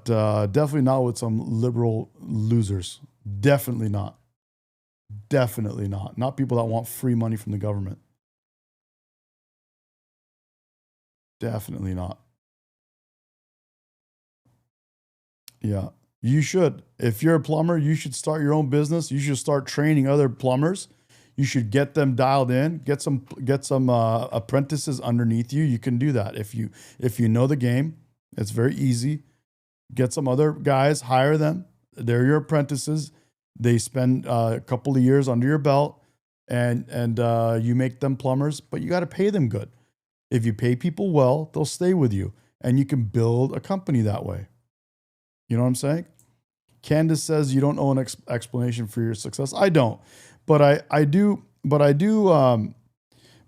definitely not with some liberal losers. Definitely not. Definitely not. Not people that want free money from the government. Definitely not. Yeah. You should. If you're a plumber, you should start your own business. You should start training other plumbers. You should get them dialed in, get some apprentices underneath you. You can do that. If you know the game, it's very easy. Get some other guys, hire them. They're your apprentices. They spend a couple of years under your belt, and you make them plumbers, but you got to pay them good. If you pay people well, they'll stay with you, and you can build a company that way. You know what I'm saying? Candace says you don't know an explanation for your success. I don't. But I do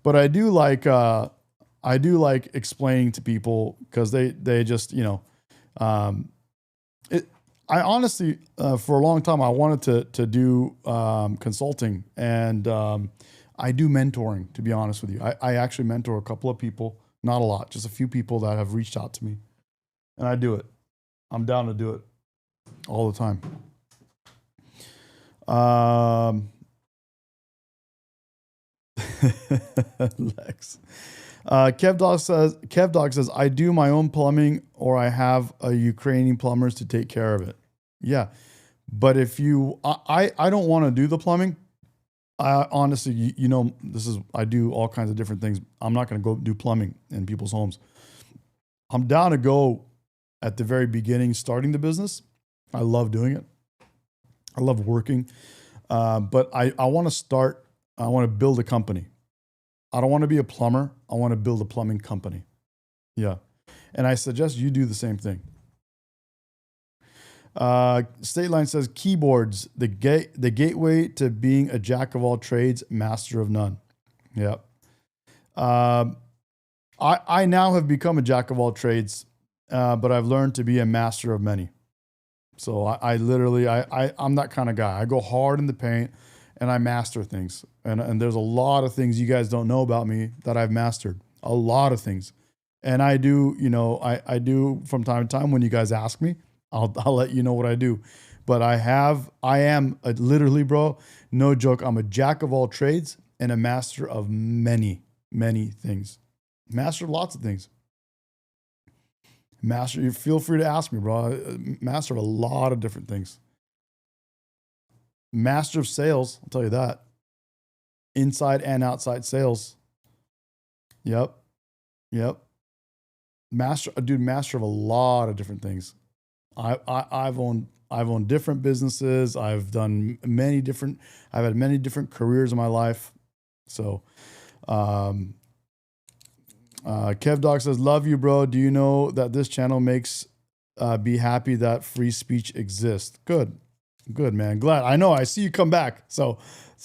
like explaining to people because they just, I honestly, for a long time, I wanted to do consulting, and I do mentoring, to be honest with you. I actually mentor a couple of people, not a lot, just a few people that have reached out to me, and I do it. I'm down to do it all the time. Lex. Kev Dog says, I do my own plumbing, or I have a Ukrainian plumbers to take care of it. Yeah. But if I don't want to do the plumbing. I honestly, I do all kinds of different things. I'm not going to go do plumbing in people's homes. I'm down to go at the very beginning, starting the business. I love doing it. I love working. But I want to build a company. I don't want to be a plumber. I want to build a plumbing company. Yeah. And I suggest you do the same thing. State Line says keyboards, the gateway to being a jack of all trades, master of none. Yeah. I now have become a jack of all trades, but I've learned to be a master of many. So I literally, I'm that kind of guy. I go hard in the paint and I master things. And there's a lot of things you guys don't know about me that I've mastered. A lot of things. And I do, I do from time to time when you guys ask me, I'll let you know what I do. But literally, bro, no joke. I'm a jack of all trades and a master of many, many things. Master of lots of things. Master, you feel free to ask me, bro. Mastered a lot of different things. Master of sales, I'll tell you that. Inside and outside sales. Yep. Master of a lot of different things. I've owned different businesses. I've had many different careers in my life. So, Kev Doc says, love you, bro. Do you know that this channel makes be happy that free speech exists? Good, man. Glad. I know. I see you come back. So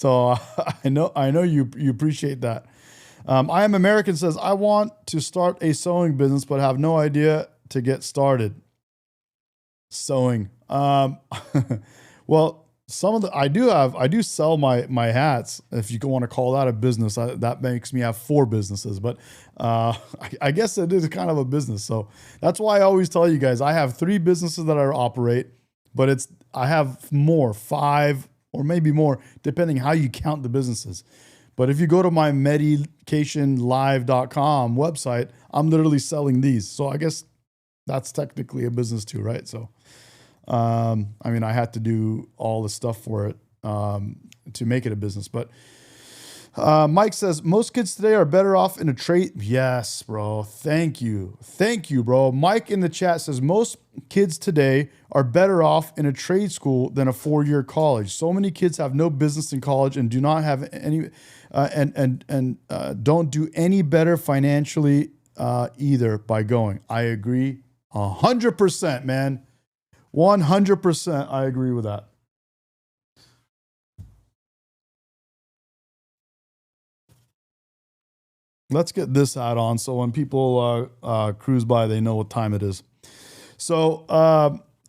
I know you appreciate that. I Am American says, I want to start a sewing business, but have no idea to get started. Sewing. Well, I do sell my hats. If you want to call that a business, that makes me have 4 businesses, but I guess it is kind of a business. So that's why I always tell you guys, I have 3 businesses that I operate, but I have 5 or maybe more, depending how you count the businesses. But if you go to my MedikationLIVE.com website, I'm literally selling these. So I guess that's technically a business too, right? So, I had to do all the stuff for it to make it a business. But Mike says, most kids today are better off in a trade. Yes, bro. Thank you, bro. Mike in the chat says, most kids today are better off in a trade school than a 4-year college. So many kids have no business in college and do not have any, don't do any better financially either by going. I agree 100%, man. 100%. I agree with that. Let's get this ad on so when people cruise by, they know what time it is. So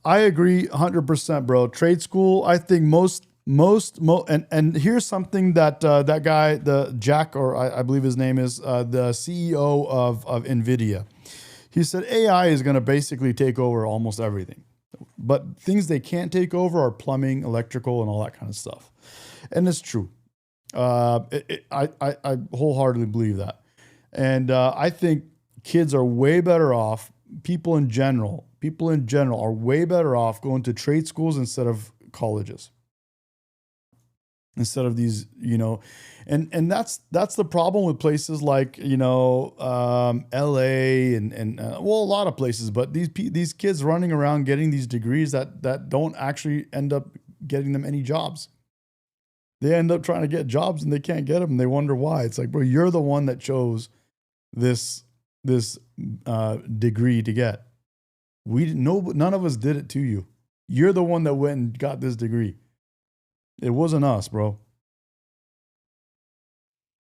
I agree 100%, bro. Trade school, I think and here's something that that guy, the Jack, or I believe his name is, the CEO of NVIDIA. He said AI is going to basically take over almost everything. But things they can't take over are plumbing, electrical, and all that kind of stuff. And it's true. I wholeheartedly believe that. And I think kids are way better off, people in general are way better off going to trade schools instead of colleges. Instead of these, and that's the problem with places like, LA and a lot of places, but these kids running around getting these degrees that don't actually end up getting them any jobs. They end up trying to get jobs and they can't get them and they wonder why. It's like, bro, you're the one that chose this degree to get. None of us did it to you. You're the one that went and got this degree. It wasn't us, bro.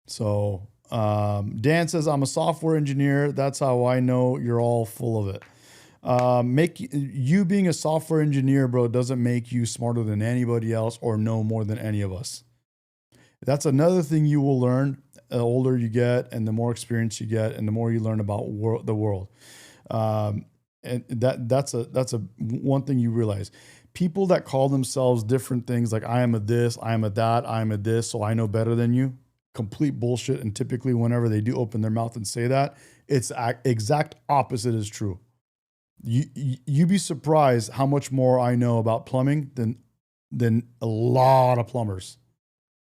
So Dan says, I'm a software engineer. That's how I know you're all full of it. You being a software engineer, bro, doesn't make you smarter than anybody else or know more than any of us. That's another thing you will learn the older you get and the more experience you get and the more you learn about the world. And that's a one thing you realize. People that call themselves different things like I am a this, I am a that, I am a this, so I know better than you. Complete bullshit. And typically whenever they do open their mouth and say that, it's exact opposite is true. You'd be surprised how much more I know about plumbing than a lot of plumbers.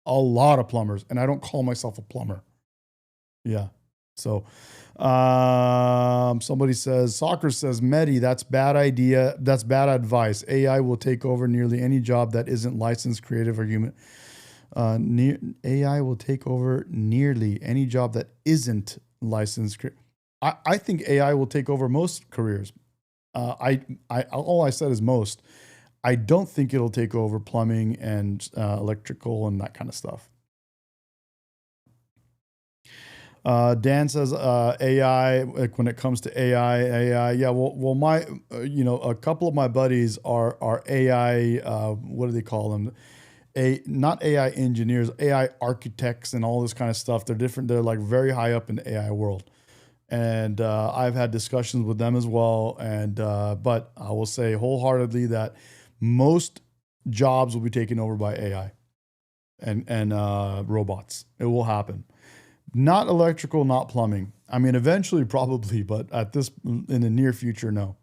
A lot of plumbers. And I don't call myself a plumber. Yeah. So somebody says, Soccer says, Medi, that's bad idea. That's bad advice. AI will take over nearly any job that isn't licensed, creative, or human. AI will take over nearly any job that isn't licensed. I think AI will take over most careers. All I said is most. I don't think it'll take over plumbing and electrical and that kind of stuff. Dan says AI. Like when it comes to AI. Yeah. Well, my a couple of my buddies are AI. What do they call them? Not AI engineers, AI architects, and all this kind of stuff. They're different. They're like very high up in the AI world, and I've had discussions with them as well. And but I will say wholeheartedly that most jobs will be taken over by AI and robots. It will happen. Not electrical, not plumbing. I mean, eventually probably, but in the near future, no.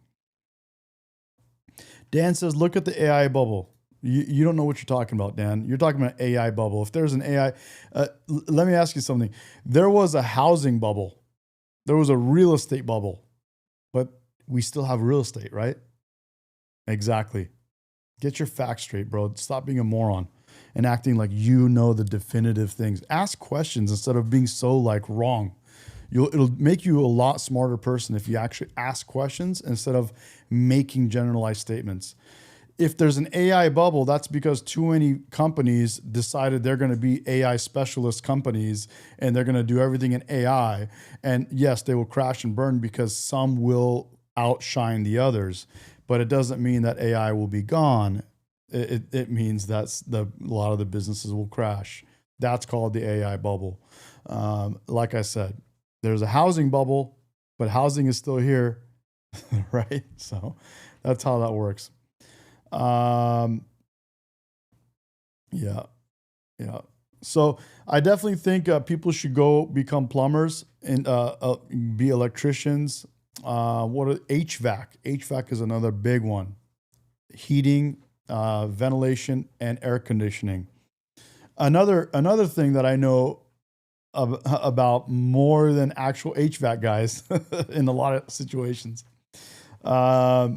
Dan says, look at the AI bubble. You don't know what you're talking about, Dan. You're talking about AI bubble. If there's an AI, let me ask you something. There was a housing bubble. There was a real estate bubble, but we still have real estate, right? Exactly. Get your facts straight, bro. Stop being a moron and acting like you know the definitive things. Ask questions instead of being so like wrong. It'll make you a lot smarter person if you actually ask questions instead of making generalized statements. If there's an AI bubble, that's because too many companies decided they're going to be AI specialist companies and they're going to do everything in AI. And yes, they will crash and burn because some will outshine the others, but it doesn't mean that AI will be gone. It means that a lot of the businesses will crash. That's called the AI bubble. Like I said, there's a housing bubble, but housing is still here, right? So that's how that works. Yeah. So I definitely think people should go become plumbers and be electricians. HVAC? HVAC is another big one. Heating, ventilation, and air conditioning. Another thing that I know about more than actual HVAC guys in a lot of situations. Yeah.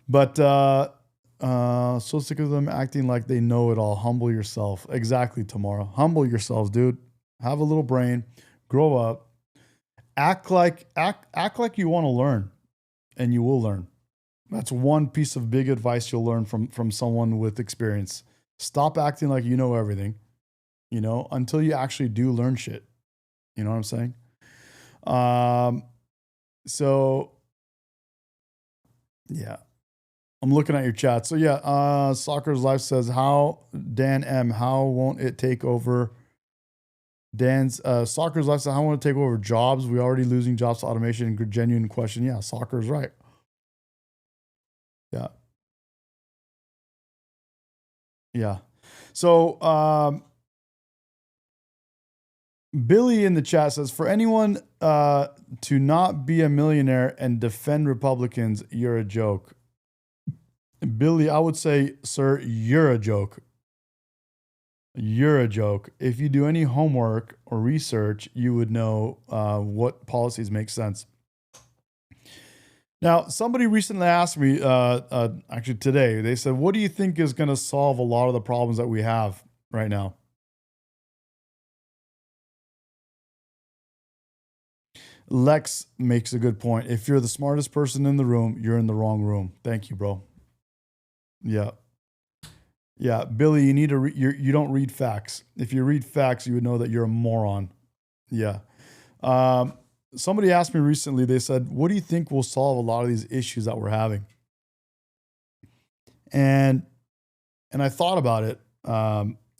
But so sick of them acting like they know it all. Humble yourself. Exactly, Tamara. Humble yourselves, dude. Have a little brain. Grow up. Act like you want to learn, and you will learn. That's one piece of big advice you'll learn from someone with experience. Stop acting like you know everything, until you actually do learn shit. You know what I'm saying? So yeah. I'm looking at your chat. So yeah, Soccer's Life says, Dan M, how won't it take over? Dan's Soccer's Life says, how won't it take over jobs? We're already losing jobs to automation. Genuine question. Yeah, Soccer's right. Yeah. Yeah. So Billy in the chat says, for anyone to not be a millionaire and defend Republicans, you're a joke. Billy, I would say, sir, you're a joke. You're a joke. If you do any homework or research, you would know what policies make sense. Now, somebody recently asked me, actually today, they said, what do you think is going to solve a lot of the problems that we have right now? Lex makes a good point. If you're the smartest person in the room, you're in the wrong room. Thank you, bro. Yeah. Yeah, Billy, you need to you don't read facts. If you read facts, you would know that you're a moron. Yeah. Somebody asked me recently, they said, what do you think will solve a lot of these issues that we're having? And I thought about it.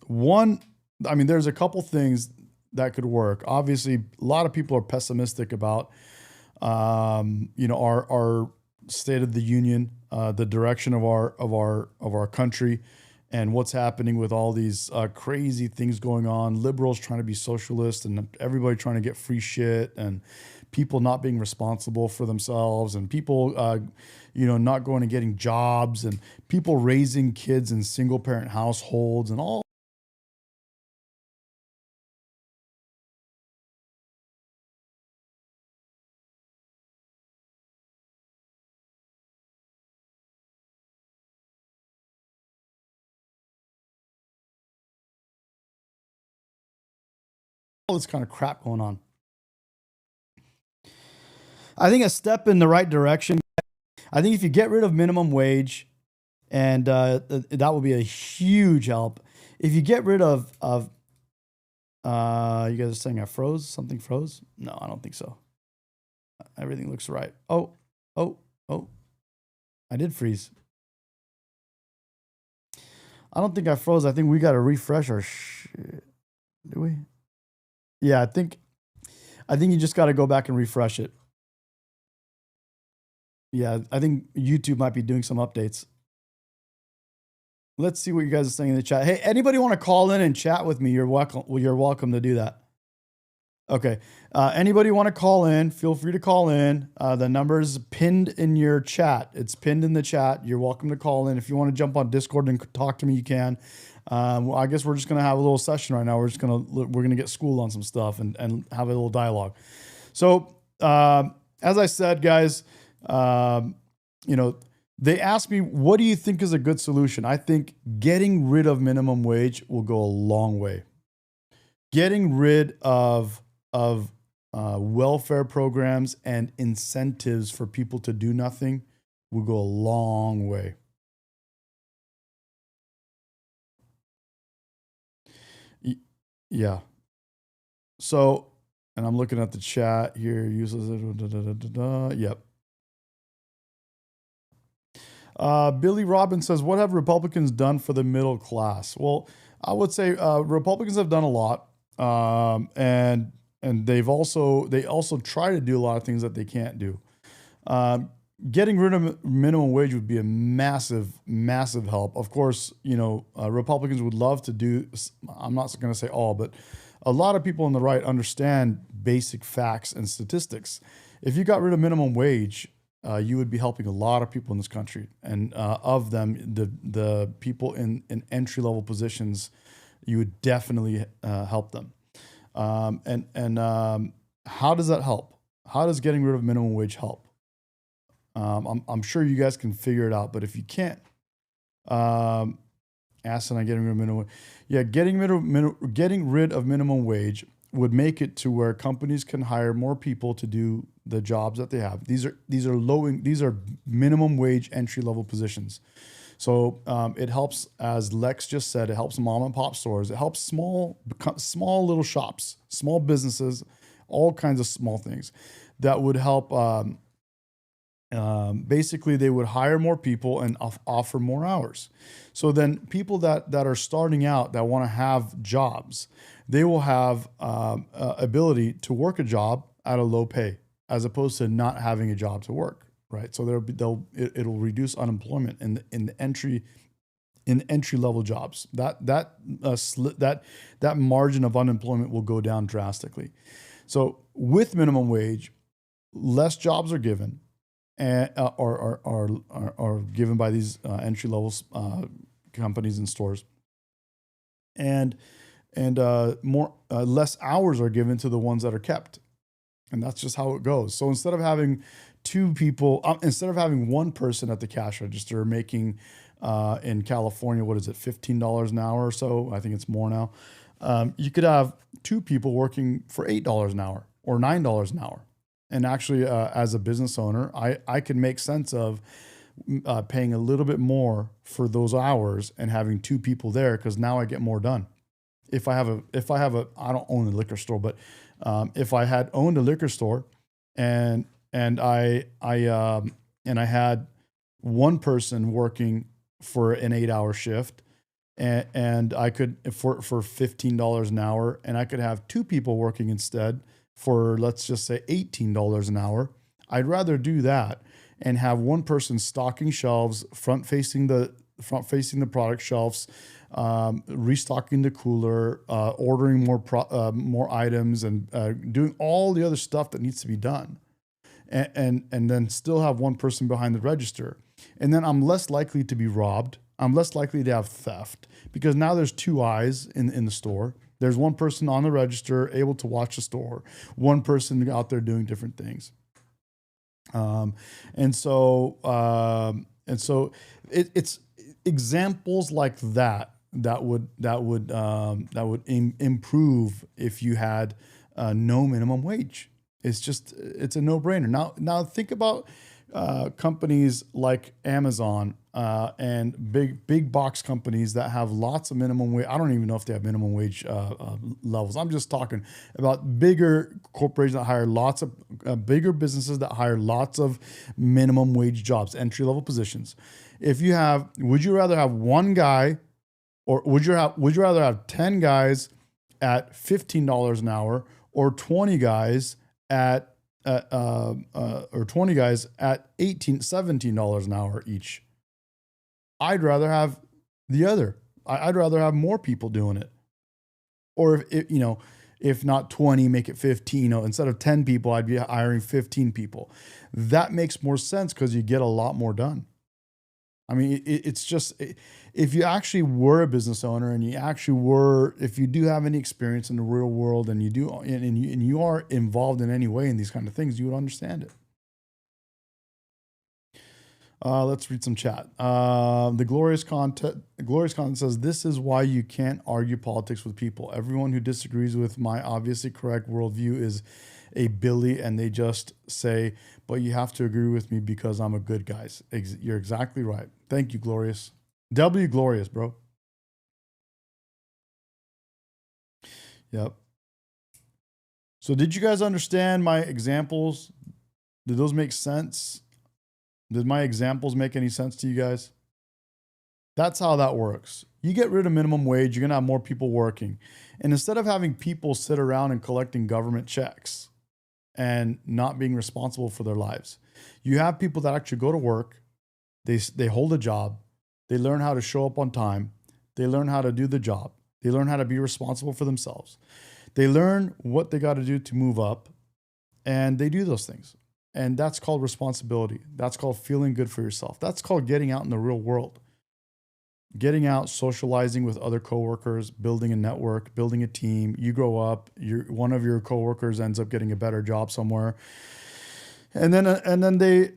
There's a couple things that could work. Obviously, a lot of people are pessimistic about our state of the union, the direction of our country, and what's happening with all these crazy things going on. Liberals trying to be socialist, and everybody trying to get free shit, and people not being responsible for themselves, and people not going and getting jobs, and people raising kids in single parent households, and all. All this kind of crap going on. I think a step in the right direction. I think if you get rid of minimum wage, and that will be a huge help. If you get rid of You guys are saying I froze? Something froze? No, I don't think so. Everything looks right. Oh. I did freeze. I don't think I froze. I think we got to refresh our shit. Do we? Yeah, I think you just got to go back and refresh it. Yeah, I think YouTube might be doing some updates. Let's see what you guys are saying in the chat. Hey, anybody want to call in and chat with me? You're welcome. You're welcome to do that. Okay. Anybody want to call in? Feel free to call in. The number is pinned in your chat. It's pinned in the chat. You're welcome to call in. If you want to jump on Discord and talk to me, you can. Well, I guess we're just gonna have a little session right now. We're gonna get schooled on some stuff and have a little dialogue. So as I said, guys, they asked me, what do you think is a good solution? I think getting rid of minimum wage will go a long way. Getting rid of welfare programs and incentives for people to do nothing will go a long way. Yeah. So, and I'm looking at the chat here. Useless. Yep. Billy Robbins says, what have Republicans done for the middle class? Well, I would say Republicans have done a lot. And they also try to do a lot of things that they can't do. Getting rid of minimum wage would be a massive, massive help. Of course, Republicans would love to do, I'm not going to say all, but a lot of people on the right understand basic facts and statistics. If you got rid of minimum wage, you would be helping a lot of people in this country. And of them, the people in entry-level positions, you would definitely help them. How does that help? How does getting rid of minimum wage help? I'm sure you guys can figure it out, but if you can't, asinine getting rid of minimum wage. Yeah, getting rid of minimum wage would make it to where companies can hire more people to do the jobs that they have. These are minimum wage entry level positions. So it helps, as Lex just said, it helps mom and pop stores. It helps small little shops, small businesses, all kinds of small things that would help. Basically, they would hire more people and offer more hours. So then people that are starting out that want to have jobs, they will have ability to work a job at a low pay as opposed to not having a job to work. Right, so it'll reduce unemployment in the entry level jobs. That margin of unemployment will go down drastically. So with minimum wage, less jobs are given, and are given by these entry level companies and stores, and less hours are given to the ones that are kept, and that's just how it goes. So instead of having two people, instead of having one person at the cash register making, in California, what is it, $15 an hour or so? I think it's more now. You could have two people working for $8 an hour or $9 an hour. And actually, as a business owner, I can make sense of paying a little bit more for those hours and having two people there, because now I get more done. If I have a, I don't own a liquor store, but if I had owned a liquor store and I had one person working for an 8-hour shift, and I could for $15 an hour, and I could have two people working instead for, let's just say, $18 an hour. I'd rather do that and have one person stocking shelves, front facing the product shelves, restocking the cooler, ordering more items, and doing all the other stuff that needs to be done. And then still have one person behind the register. And then I'm less likely to be robbed. I'm less likely to have theft, because now there's two eyes in the store. There's one person on the register able to watch the store, one person out there doing different things. And so it's examples like that would improve if you had no minimum wage. It's a no-brainer. Now think about companies like Amazon and big box companies that have lots of minimum wage. I don't even know if they have minimum wage levels. I'm just talking about bigger corporations that hire lots of bigger businesses that hire lots of minimum wage jobs, entry level positions. Would you rather have one guy, or would you rather have 10 guys at $15 an hour, or 20 guys at $18, $17 an hour each? I'd rather have the other. I'd rather have more people doing it. Or if not 20, make it 15. Instead of 10 people, I'd be hiring 15 people. That makes more sense because you get a lot more done. I mean, it's just, if you actually were a business owner and if you do have any experience in the real world and you are involved in any way in these kind of things, you would understand it. Let's read some chat. The Glorious Content says, this is why you can't argue politics with people. Everyone who disagrees with my obviously correct worldview is a Billy, and they just say, but you have to agree with me because I'm a good guy. You're exactly right. Thank you, Glorious. W Glorious, bro. Yep. So did you guys understand my examples? Did those make sense? Did my examples make any sense to you guys? That's how that works. You get rid of minimum wage, you're going to have more people working. And instead of having people sit around and collecting government checks and not being responsible for their lives, you have people that actually go to work, they hold a job, they learn how to show up on time, they learn how to do the job, they learn how to be responsible for themselves, they learn what they got to do to move up, and they do those things. And that's called responsibility. That's called feeling good for yourself. That's called getting out in the real world. Getting out, socializing with other coworkers, building a network, building a team. You grow up, one of your coworkers ends up getting a better job somewhere. And then they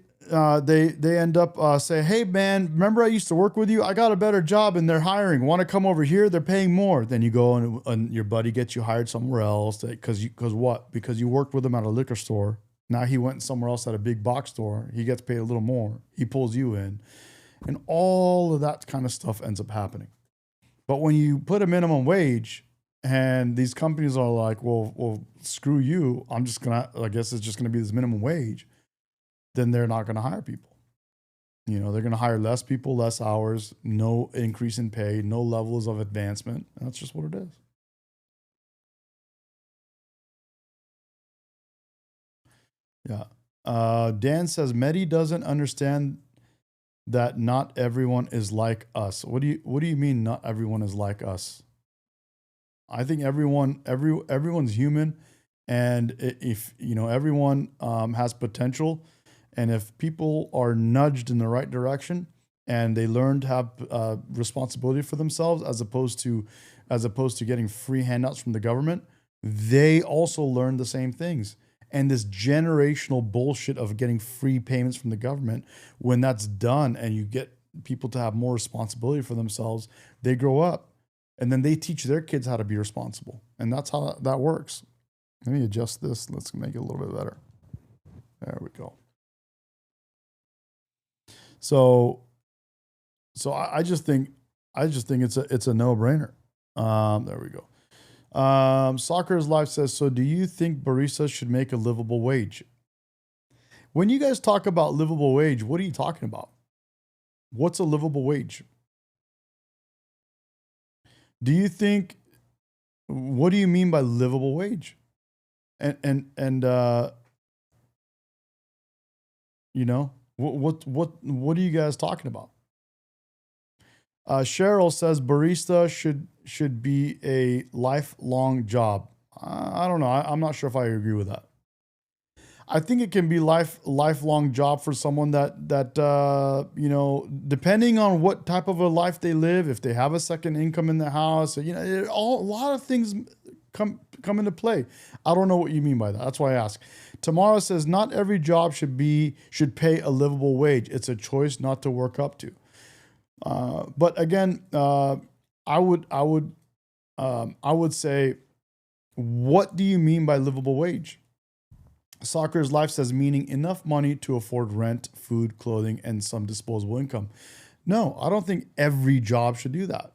end up saying, hey man, remember I used to work with you? I got a better job and they're hiring. Want to come over here? They're paying more. Then you go and your buddy gets you hired somewhere else. Because what? Because you worked with him at a liquor store. Now he went somewhere else at a big box store. He gets paid a little more. He pulls you in. And all of that kind of stuff ends up happening. But when you put a minimum wage and these companies are like, well, screw you. I guess it's just going to be this minimum wage. Then they're not going to hire people. They're going to hire less people, less hours, no increase in pay, no levels of advancement. And that's just what it is. Yeah. Dan says, Medi doesn't understand that not everyone is like us. What do you mean not everyone is like us? I think everyone's human, and if everyone has potential, and if people are nudged in the right direction and they learn to have responsibility for themselves as opposed to getting free handouts from the government, they also learn the same things. And this generational bullshit of getting free payments from the government, when that's done and you get people to have more responsibility for themselves, they grow up and then they teach their kids how to be responsible. And that's how that works. Let me adjust this. Let's make it a little bit better. There we go. So I just think it's a no-brainer. There we go. Soccer's Life says, so do you think baristas should make a livable wage? When you guys talk about livable wage, what are you talking about? What's a livable wage? What do you mean by livable wage? And what are you guys talking about? Cheryl says barista should be a lifelong job. I don't know. I'm not sure if I agree with that. I think it can be lifelong job for someone that depending on what type of a life they live, if they have a second income in the house, a lot of things come into play. I don't know what you mean by that. That's why I ask. Tamara says not every job should pay a livable wage. It's a choice not to work up to. But again, I would say, what do you mean by livable wage? Soccer's Life says meaning enough money to afford rent, food, clothing, and some disposable income. No, I don't think every job should do that.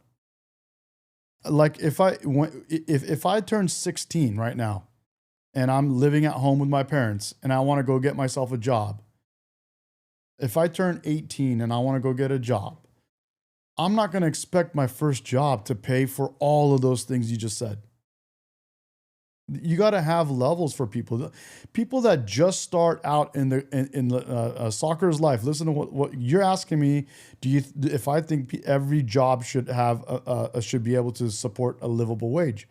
Like if I turn 16 right now and I'm living at home with my parents and I want to go get myself a job, if I turn 18 and I want to go get a job, I'm not going to expect my first job to pay for all of those things you just said. You got to have levels for people. People that just start out in the Soccer's Life. Listen to what you're asking me. If I think every job should have should be able to support a livable wage?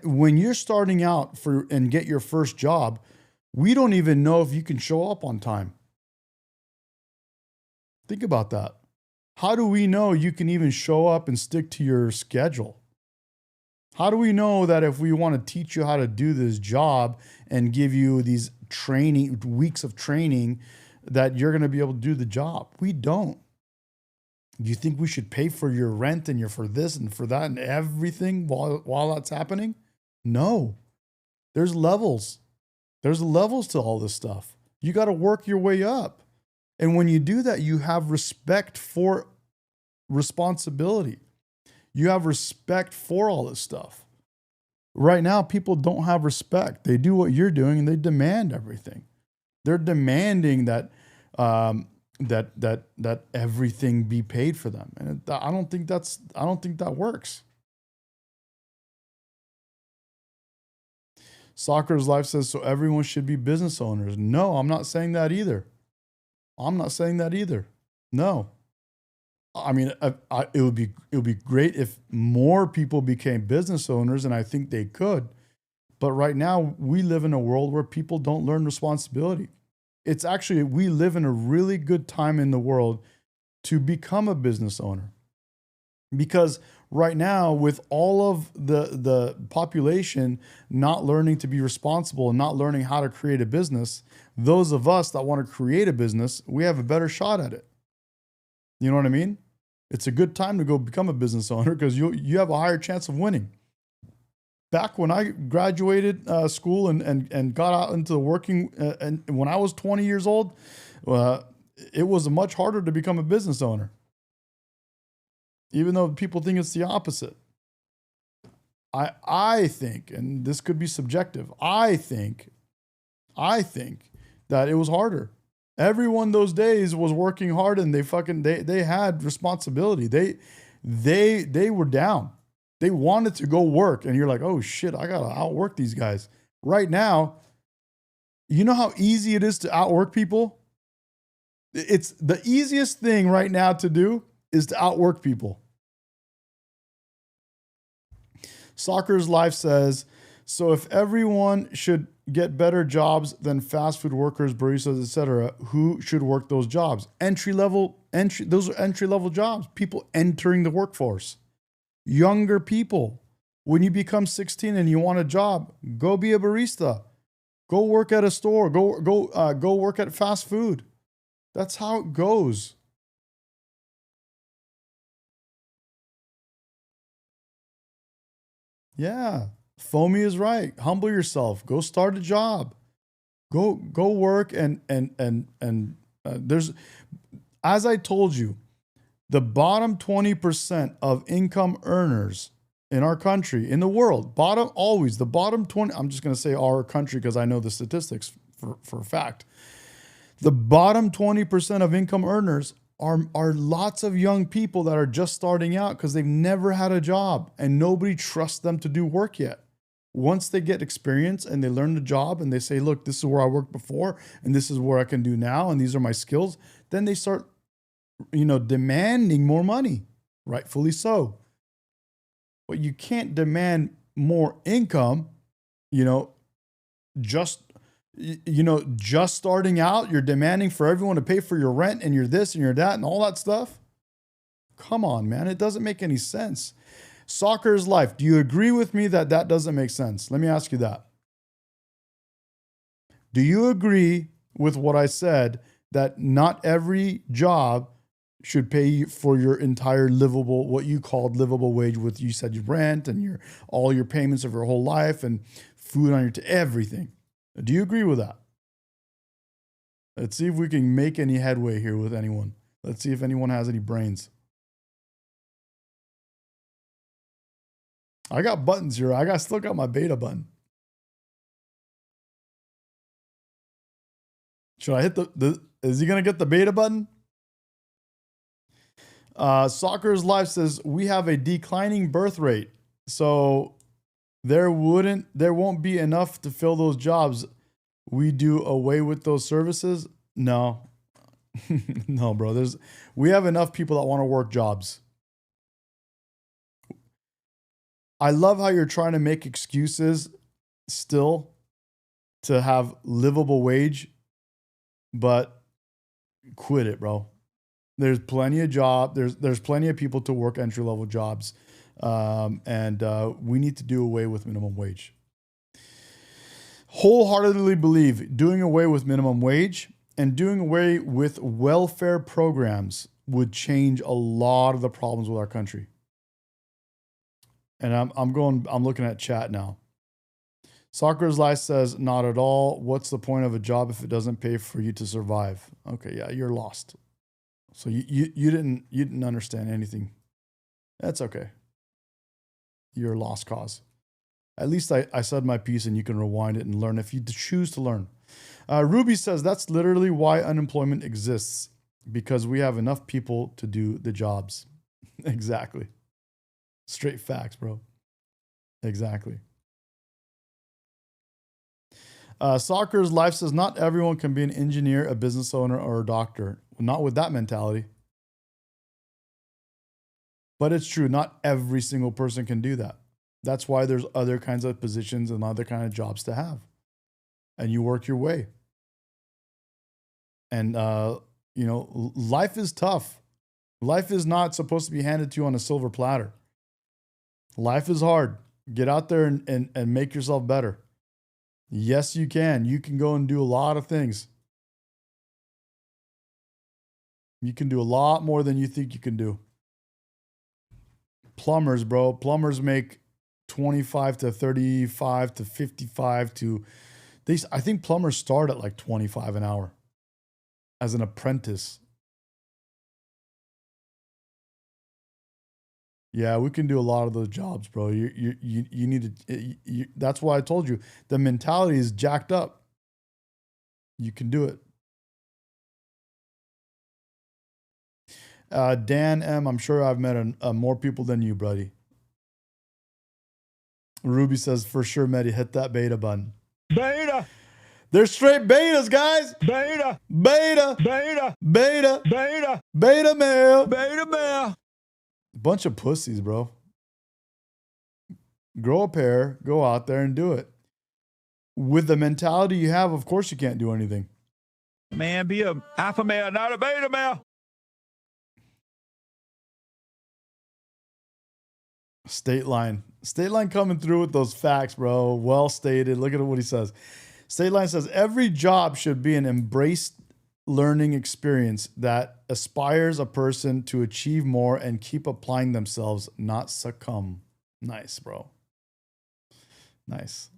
When you're starting out and get your first job, we don't even know if you can show up on time. Think about that. How do we know you can even show up and stick to your schedule? How do we know that if we want to teach you how to do this job and give you these weeks of training, that you're going to be able to do the job? We don't. Do you think we should pay for your rent and for this and for that and everything while that's happening? No. There's levels. There's levels to all this stuff. You got to work your way up. And when you do that, you have respect for responsibility. You have respect for all this stuff. Right now, people don't have respect. They do what you're doing and they demand everything. They're demanding that that everything be paid for them. And I don't think that works. Soccer's Life says, so everyone should be business owners. No, I'm not saying that either. No. I mean, it would be great if more people became business owners, and I think they could. But right now, we live in a world where people don't learn responsibility. It's actually, we live in a really good time in the world to become a business owner. Because right now, with all of the population not learning to be responsible and not learning how to create a business, those of us that want to create a business, we have a better shot at it. You know what I mean? It's a good time to go become a business owner because you have a higher chance of winning. Back when I graduated school and got out into the working, and when I was 20 years old, it was much harder to become a business owner. Even though people think it's the opposite. I think, and this could be subjective, I think that it was harder. Everyone those days was working hard and they had responsibility. They were down. They wanted to go work and you're like, oh shit, I gotta outwork these guys. Right now, you know how easy it is to outwork people? It's the easiest thing right now to do is to outwork people. Soccer's Life says, so if everyone should get better jobs than fast food workers, baristas, etc., who should work those jobs? Those are entry-level jobs. People entering the workforce. Younger people. When you become 16 and you want a job, go be a barista. Go work at a store. Go work at fast food. That's how it goes. Yeah. Foamy is right. Humble yourself. Go start a job. Go work and there's, as I told you, the bottom 20% of income earners in our country, in the world, the bottom 20, I'm just going to say our country because I know the statistics for a fact. The bottom 20% of income earners are lots of young people that are just starting out because they've never had a job and nobody trusts them to do work yet. Once they get experience and they learn the job and they say, look, this is where I worked before and this is where I can do now and these are my skills, then they start, demanding more money, rightfully so. But you can't demand more income, just starting out, you're demanding for everyone to pay for your rent and your this and your that and all that stuff. Come on, man. It doesn't make any sense. Soccer's Life. Do you agree with me that doesn't make sense? Let me ask you that. Do you agree with what I said that not every job should pay for your entire livable, what you called livable wage with, you said your rent and all your payments of your whole life and food on everything. Do you agree with that? Let's see if we can make any headway here with anyone. Let's see if anyone has any brains. I got buttons here. Still got my beta button. Should I hit is he going to get the beta button? Soccer's Life says, we have a declining birth rate. So there won't be enough to fill those jobs. We do away with those services? No. No, bro. We have enough people that want to work jobs. I love how you're trying to make excuses still to have livable wage, but quit it, bro. There's plenty of there's plenty of people to work entry-level jobs, and we need to do away with minimum wage. Wholeheartedly believe doing away with minimum wage and doing away with welfare programs would change a lot of the problems with our country. And I'm looking at chat now. Soccer's Life says, not at all. What's the point of a job if it doesn't pay for you to survive? Okay, yeah, you're lost. So you didn't understand anything. That's okay. You're a lost cause. At least I said my piece and you can rewind it and learn if you choose to learn. Ruby says that's literally why unemployment exists, because we have enough people to do the jobs. Exactly. Straight facts, bro. Exactly. Soccer's Life says not everyone can be an engineer, a business owner, or a doctor. Not with that mentality. But it's true, not every single person can do that. That's why there's other kinds of positions and other kind of jobs to have. And you work your way. And, life is tough. Life is not supposed to be handed to you on a silver platter. Life is hard. Get out there and make yourself better. Yes, you can. You can go and do a lot of things. You can do a lot more than you think you can do. Plumbers, bro. Plumbers make 25 to 35 to 55 to... I think plumbers start at like 25 an hour as an apprentice. Yeah, we can do a lot of those jobs, bro. You need to... that's why I told you. The mentality is jacked up. You can do it. Dan M., I'm sure I've met more people than you, buddy. Ruby says, for sure, Medi, hit that beta button. Beta. They're straight betas, guys. Beta. Beta. Beta. Beta. Beta. Beta male. Beta male. Bunch of pussies, bro. Grow a pair, go out there and do it. With the mentality you have, of course you can't do anything. Man, be a alpha male, not a beta male. State Line coming through with those facts, bro. Well stated. Look at what he says. State Line says every job should be an embraced learning experience that aspires a person to achieve more and keep applying themselves, not succumb. Nice, bro. Nice.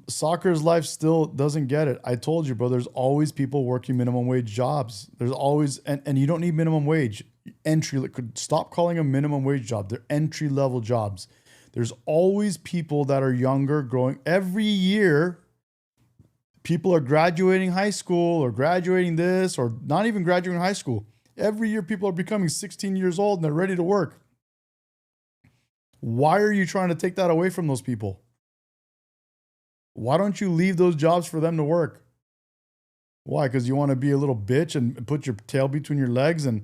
Soccer's Life still doesn't get it. I told you, bro, there's always people working minimum wage jobs. There's always, and you don't need minimum wage. Stop calling them minimum wage job. They're entry level jobs. There's always people that are younger growing. Every year, people are graduating high school or graduating this or not even graduating high school. Every year, people are becoming 16 years old and they're ready to work. Why are you trying to take that away from those people? Why don't you leave those jobs for them to work? Why? Because you want to be a little bitch and put your tail between your legs and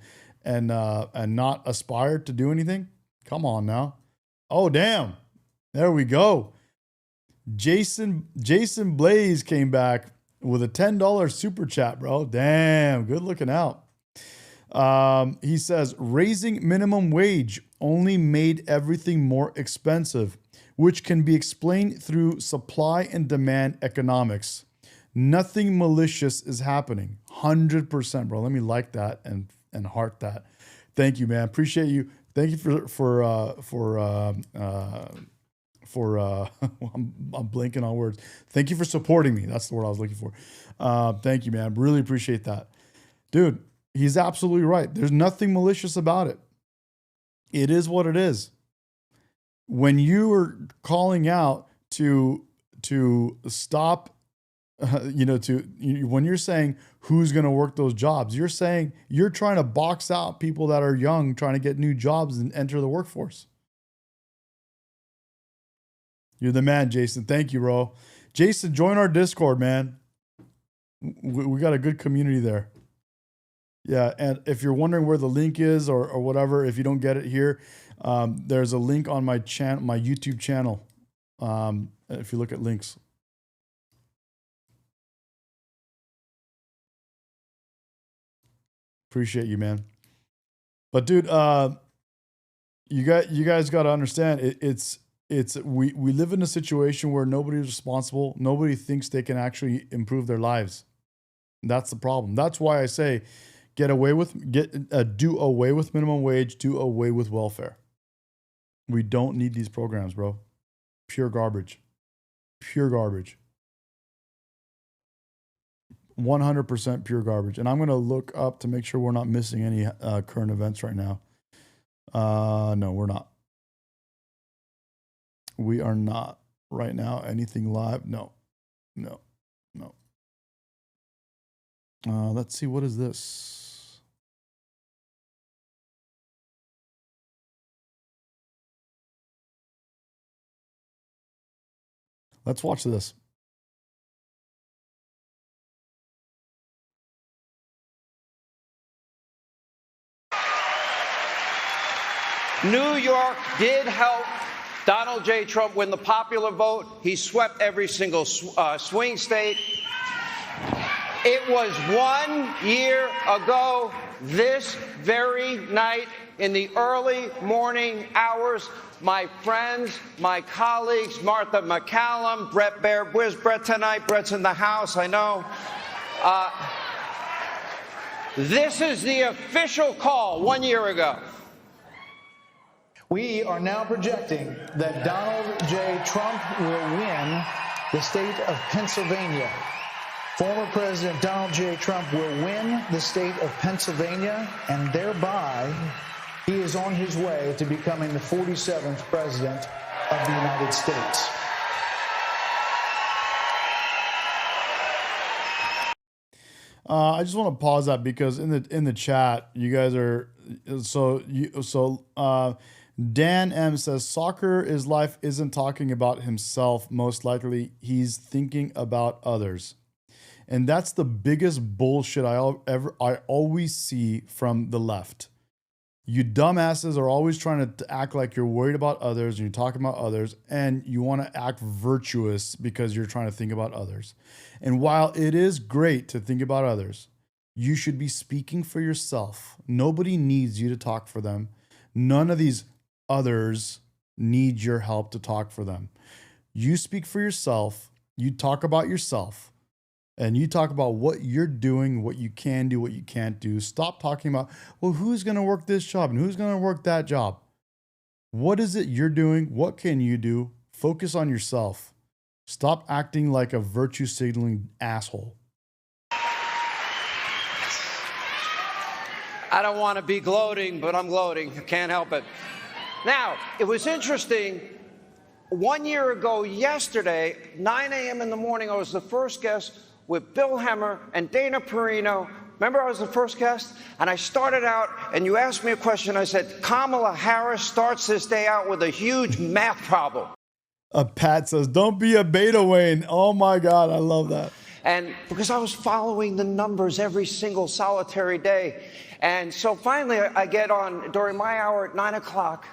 not aspire to do anything? Come on now. Oh, damn. There we go. Jason Blaze came back with a $10 super chat, bro. Damn, good looking out. He says, raising minimum wage only made everything more expensive, which can be explained through supply and demand economics. Nothing malicious is happening. 100%, bro. Let me like that and heart that. Thank you, man. Appreciate you. Thank you for I'm blanking on words. Thank you for supporting me. That's the word I was looking for. Thank you, man. Really appreciate that. Dude, he's absolutely right. There's nothing malicious about it. It is what it is. When you are calling out to stop, when you're saying who's going to work those jobs, you're saying you're trying to box out people that are young, trying to get new jobs and enter the workforce. You're the man, Jason. Thank you, bro. Jason, join our Discord, man. We got a good community there. Yeah, and if you're wondering where the link is or whatever, if you don't get it here, there's a link on my YouTube channel. If you look at links. Appreciate you, man. But dude, you guys got to understand we live in a situation where nobody's responsible. Nobody thinks they can actually improve their lives. That's the problem. That's why I say do away with minimum wage, do away with welfare. We don't need these programs, bro. Pure garbage. Pure garbage. 100% pure garbage. And I'm going to look up to make sure we're not missing any current events right now. No, we're not. We are not right now. Anything live? No. Let's see. What is this? Let's watch this. New York did help Donald J. Trump win the popular vote. He swept every single swing state. It was 1 year ago this very night in the early morning hours. My friends, my colleagues, Martha McCallum, Brett Baer. Where's Brett tonight? Brett's in the house, I know. This is the official call 1 year ago. We are now projecting that Donald J. Trump will win the state of Pennsylvania. Former President Donald J. Trump will win the state of Pennsylvania, and thereby he is on his way to becoming the 47th President of the United States. I just want to pause that because in the chat, you guys are Dan M says soccer is life isn't talking about himself. Most likely he's thinking about others. And that's the biggest bullshit I always see from the left. You dumbasses are always trying to act like you're worried about others and you're talking about others and you want to act virtuous because you're trying to think about others. And while it is great to think about others, you should be speaking for yourself. Nobody needs you to talk for them. None of these others need your help to talk for them. You speak for yourself. You talk about yourself. And you talk about what you're doing, what you can do, what you can't do. Stop talking about, well, who's going to work this job and who's going to work that job? What is it you're doing? What can you do? Focus on yourself. Stop acting like a virtue signaling asshole. I don't want to be gloating, but I'm gloating. I can't help it. Now, it was interesting. 1 year ago yesterday, 9 a.m. in the morning, I was the first guest with Bill Hemmer and Dana Perino. Remember I was the first guest? And I started out, and you asked me a question. I said, Kamala Harris starts this day out with a huge math problem. Pat says, don't be a beta Wayne. Oh my God, I love that. And because I was following the numbers every single solitary day. And so finally I get on during my hour at 9 o'clock,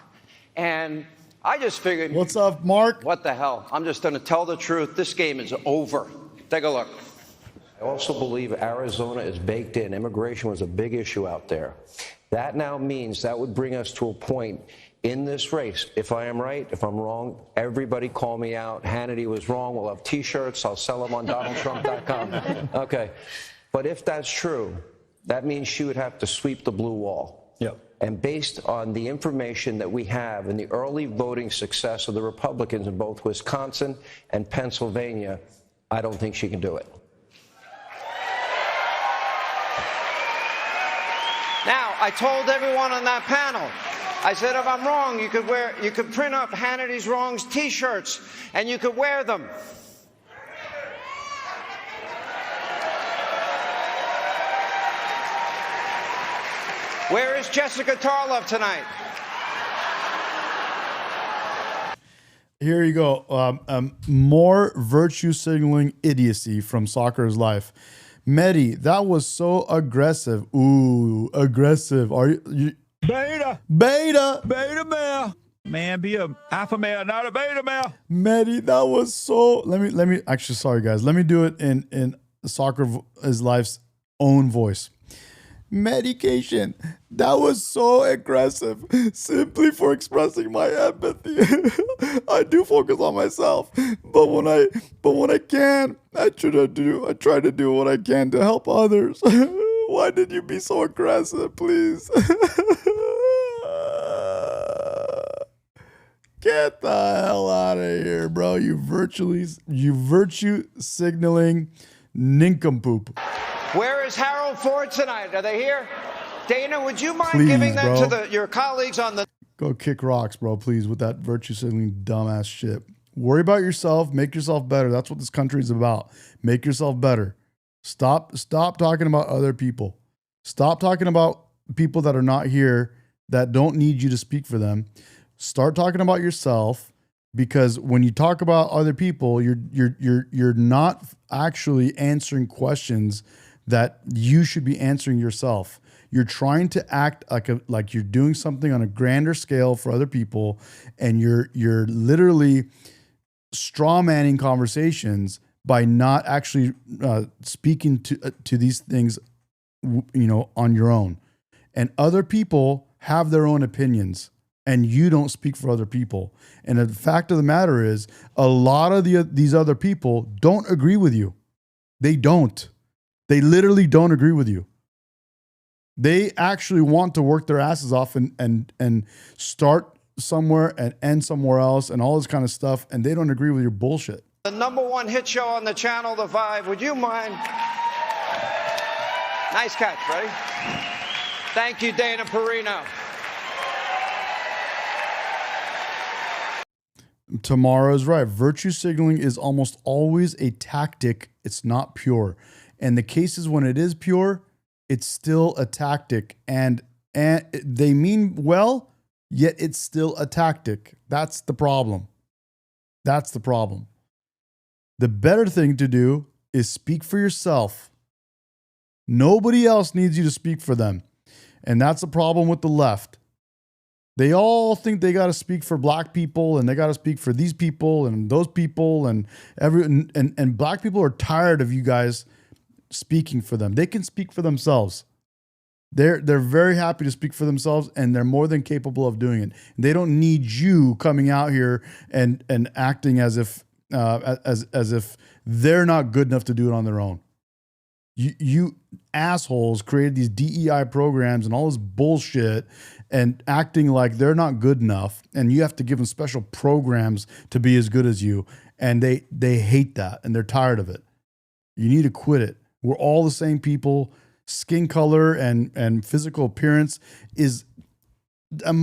and I just figured, what's up, Mark? What the hell? I'm just going to tell the truth. This game is over. Take a look. I also believe Arizona is baked in. Immigration was a big issue out there. That now means that would bring us to a point in this race. If I am right, if I'm wrong, everybody call me out. Hannity was wrong. We'll have T-shirts. I'll sell them on DonaldTrump.com. Okay. But if that's true, that means she would have to sweep the blue wall. Yep. And based on the information that we have and the early voting success of the Republicans in both Wisconsin and Pennsylvania, I don't think she can do it. Now, I told everyone on that panel, I said, if I'm wrong, you could print up Hannity's Wrongs T-shirts, and you could wear them. Where is Jessica Tarlov tonight? Here you go. More virtue signaling idiocy from Soccer is Life. Medi, that was so aggressive. Ooh, aggressive. Are you Beta. Beta. Beta male. Man, be a alpha male, not a beta male. Medi, that was so. Let me. Actually, sorry guys. Let me do it in Soccer is Life's own voice. Medication. That was so aggressive. Simply for expressing my empathy. I do focus on myself, but when I can, I try to do what I can to help others. Why did you be so aggressive, please? Get the hell out of here, bro. You virtue signaling nincompoop. Where is Harold Ford tonight? Are they here? Dana, would you mind Please, giving them bro. to your colleagues on the... Go kick rocks, bro, please, with that virtue signaling dumbass shit. Worry about yourself. Make yourself better. That's what this country is about. Make yourself better. Stop talking about other people. Stop talking about people that are not here, that don't need you to speak for them. Start talking about yourself, because when you talk about other people, you're not actually answering questions that you should be answering yourself. You're trying to act like you're doing something on a grander scale for other people, and you're literally straw manning conversations by not actually speaking to these things, on your own. And other people have their own opinions, and you don't speak for other people. And the fact of the matter is, a lot of these other people don't agree with you. They don't. They literally don't agree with you. They actually want to work their asses off and start somewhere and end somewhere else and all this kind of stuff, and they don't agree with your bullshit. The #1 hit show on the channel, The Vibe. Would you mind? Nice catch, buddy. Thank you, Dana Perino. Tamara is right. Virtue signaling is almost always a tactic. It's not pure. And the cases when it is pure, it's still a tactic. And they mean well, yet it's still a tactic. That's the problem. That's the problem. The better thing to do is speak for yourself. Nobody else needs you to speak for them. And that's the problem with the left. They all think they got to speak for black people, and they got to speak for these people and those people, and black people are tired of you guys speaking for them. They can speak for themselves. They're very happy to speak for themselves, and they're more than capable of doing it. They don't need you coming out here and acting as if they're not good enough to do it on their own. You assholes created these DEI programs and all this bullshit and acting like they're not good enough, and you have to give them special programs to be as good as you. And they hate that, and they're tired of it. You need to quit it. We're all the same people. Skin color and physical appearance is a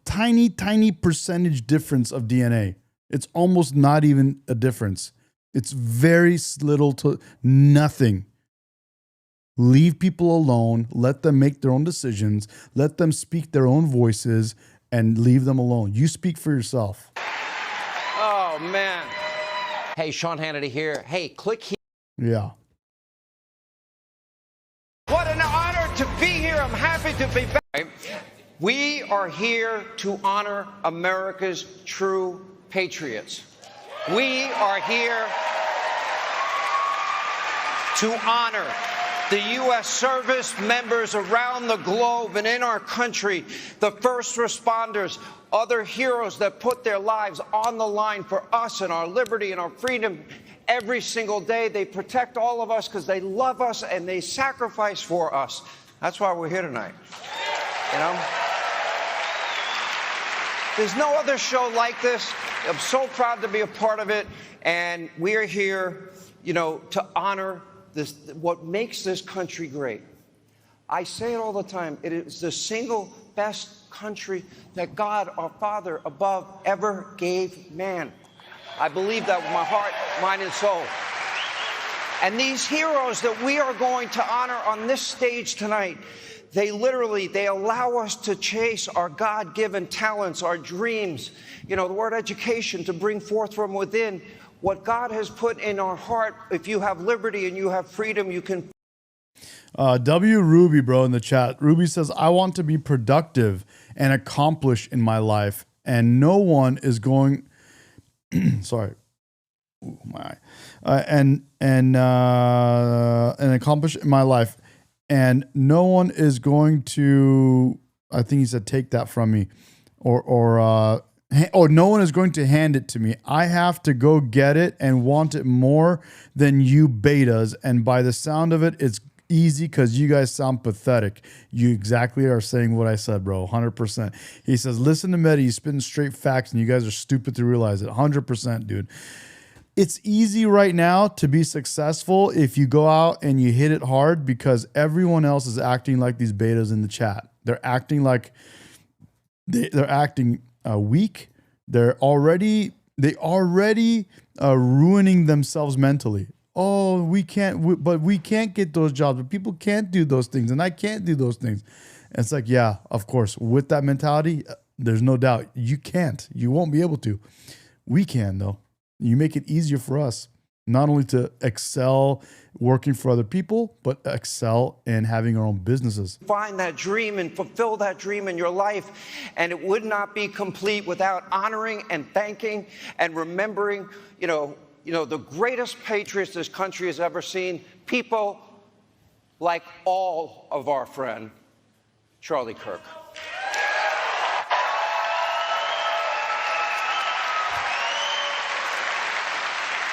tiny, tiny percentage difference of DNA. It's almost not even a difference. It's very little to nothing. Leave people alone. Let them make their own decisions. Let them speak their own voices, and leave them alone. You speak for yourself. Oh, man. Hey, Sean Hannity here. Hey, click here. Yeah. What an honor to be here. I'm happy to be back. We are here to honor America's true patriots. We are here to honor the U.S. service members around the globe and in our country, the first responders, other heroes that put their lives on the line for us and our liberty and our freedom every single day. They protect all of us because they love us and they sacrifice for us. That's why we're here tonight. You know? There's no other show like this. I'm so proud to be a part of it, and we are here, you know, to honor this, what makes this country great. I say it all the time. It is the single best country that God, our Father above, ever gave man. I believe that with my heart, mind, and soul. And these heroes that we are going to honor on this stage tonight, they allow us to chase our God-given talents, our dreams, you know, the word education, to bring forth from within what God has put in our heart. If you have liberty and you have freedom, you can. W. Ruby, bro, in the chat. Ruby says, I want to be productive and accomplish in my life, and no one is going... sorry. Ooh, my eye. And accomplish in my life, and no one is going to, I think he said, take that from me, or no one is going to hand it to me. I have to go get it and want it more than you betas. And by the sound of it, it's easy because you guys sound pathetic. You exactly are saying what I said, bro. 100%. He says, listen to Medi, he's spitting straight facts, and you guys are stupid to realize it. 100%, dude. It's easy right now to be successful if you go out and you hit it hard, because everyone else is acting like these betas in the chat. They're acting like they're acting weak. They already ruining themselves mentally. Oh, we can't get those jobs. But people can't do those things, and I can't do those things. And it's like, yeah, of course, with that mentality, there's no doubt you can't. You won't be able to. We can, though. You make it easier for us, not only to excel working for other people, but excel in having our own businesses. Find that dream and fulfill that dream in your life, and it would not be complete without honoring and thanking and remembering, you know, the greatest patriots this country has ever seen, people like all of our friend Charlie Kirk.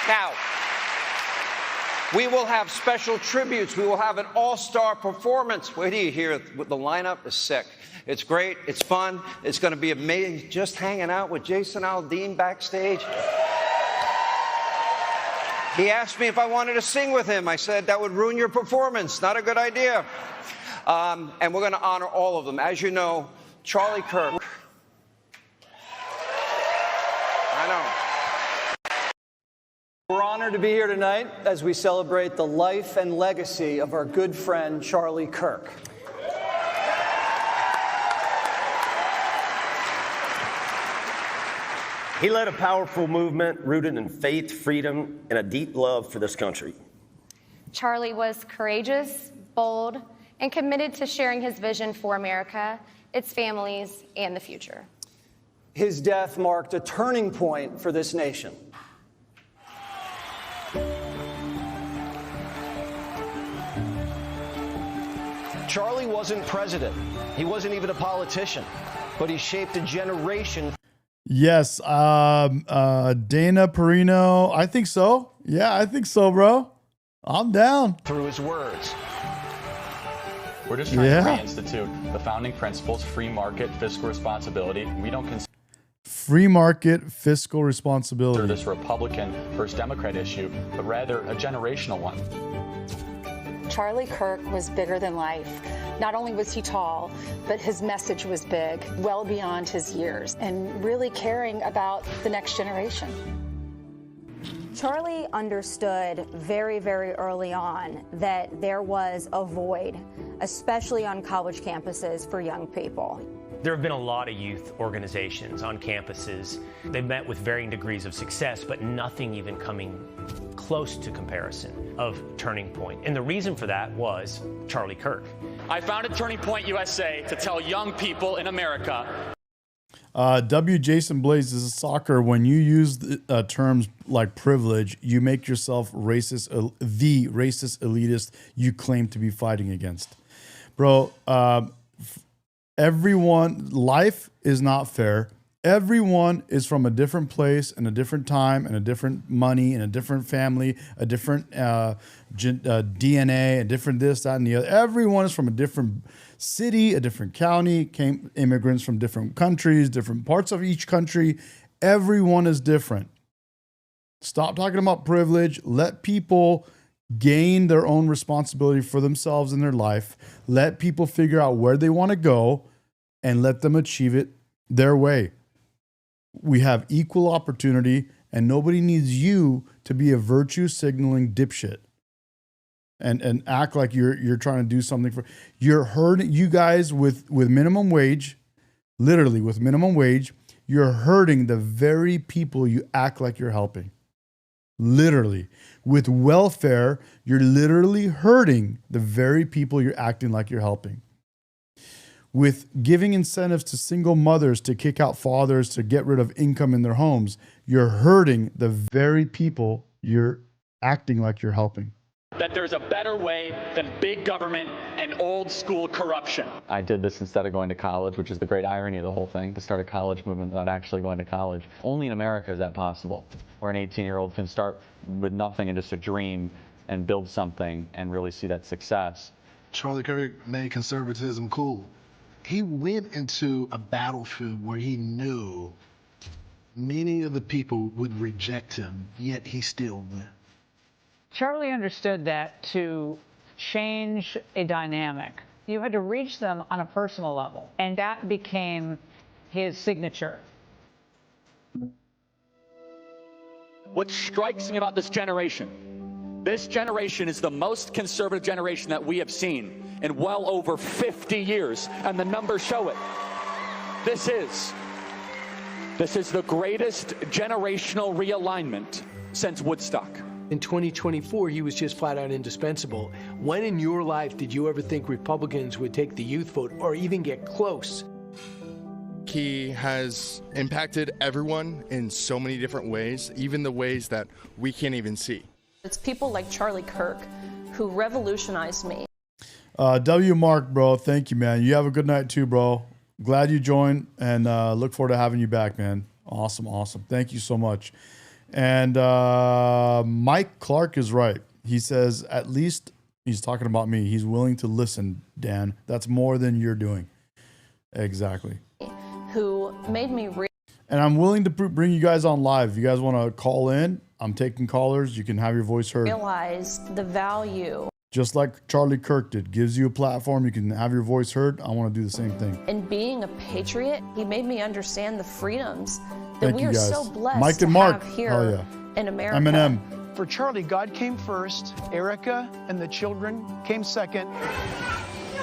Now, we will have special tributes. We will have an all-star performance. Wait till you hear the lineup is sick. It's great. It's fun. It's going to be amazing. Just hanging out with Jason Aldean backstage. He asked me if I wanted to sing with him. I said that would ruin your performance. Not a good idea. And we're going to honor all of them. As you know, Charlie Kirk. I know. We're honored to be here tonight as we celebrate the life and legacy of our good friend, Charlie Kirk. He led a powerful movement rooted in faith, freedom, and a deep love for this country. Charlie was courageous, bold, and committed to sharing his vision for America, its families, and the future. His death marked a turning point for this nation. Charlie wasn't president. He wasn't even a politician, but he shaped a generation. Yes, Dana Perino. I think so. Yeah, I think so, bro. I'm down. Through his words. We're just trying to reinstitute the founding principles, free market, fiscal responsibility. We don't consider free market, fiscal responsibility. this a Republican versus Democrat issue, but rather a generational one. Charlie Kirk was bigger than life. Not only was he tall, but his message was big, well beyond his years, and really caring about the next generation. Charlie understood very, very early on that there was a void, especially on college campuses for young people. There have been a lot of youth organizations on campuses. They've met with varying degrees of success, but nothing even coming close to comparison of Turning Point. And the reason for that was Charlie Kirk. I founded Turning Point USA to tell young people in America. W. Jason Blaze is a soccer. When you use terms like privilege, you make yourself racist, the racist elitist you claim to be fighting against. Bro, everyone, life is not fair. Everyone is from a different place and a different time and a different money and a different family, a different DNA, a different this, that, and the other. Everyone is from a different city, a different county, came immigrants from different countries, different parts of each country. Everyone is different. Stop talking about privilege. Let people gain their own responsibility for themselves in their life. Let people figure out where they want to go and let them achieve it their way. We have equal opportunity, and nobody needs you to be a virtue signaling dipshit and act like you're trying to do something for. You're hurting you guys with minimum wage, literally with minimum wage. You're hurting the very people you act like you're helping. Literally, with welfare, you're literally hurting the very people you're acting like you're helping. With giving incentives to single mothers to kick out fathers to get rid of income in their homes, you're hurting the very people you're acting like you're helping. That there's a better way than big government and old school corruption. I did this instead of going to college, which is the great irony of the whole thing, to start a college movement without actually going to college. Only in America is that possible, where an 18-year-old can start with nothing and just a dream and build something and really see that success. Charlie Kirk made conservatism cool. He went into a battlefield where he knew many of the people would reject him, yet he still went. Charlie understood that to change a dynamic, you had to reach them on a personal level, and that became his signature. What strikes me about this generation is the most conservative generation that we have seen in well over 50 years, and the numbers show it. This is the greatest generational realignment since Woodstock. In 2024, he was just flat out indispensable. When in your life did you ever think Republicans would take the youth vote or even get close? He has impacted everyone in so many different ways, even the ways that we can't even see. It's people like Charlie Kirk who revolutionized me. W. Mark, bro, thank you, man. You have a good night too, bro. Glad you joined, and look forward to having you back, man. Awesome, awesome. Thank you so much. And Mike Clark is right. He says, at least, he's talking about me, he's willing to listen, Dan. That's more than you're doing. Exactly. Who made me and I'm willing to bring you guys on live. If you guys want to call in, I'm taking callers. You can have your voice heard. realize the value Just like Charlie Kirk did. Gives you a platform. You can have your voice heard. I want to do the same thing. in being a patriot. He made me understand the freedoms that Thank we you are guys. so blessed Mike to and Mark. have here Oh, yeah. in America. Eminem. For Charlie, God came first, Erica and the children came second,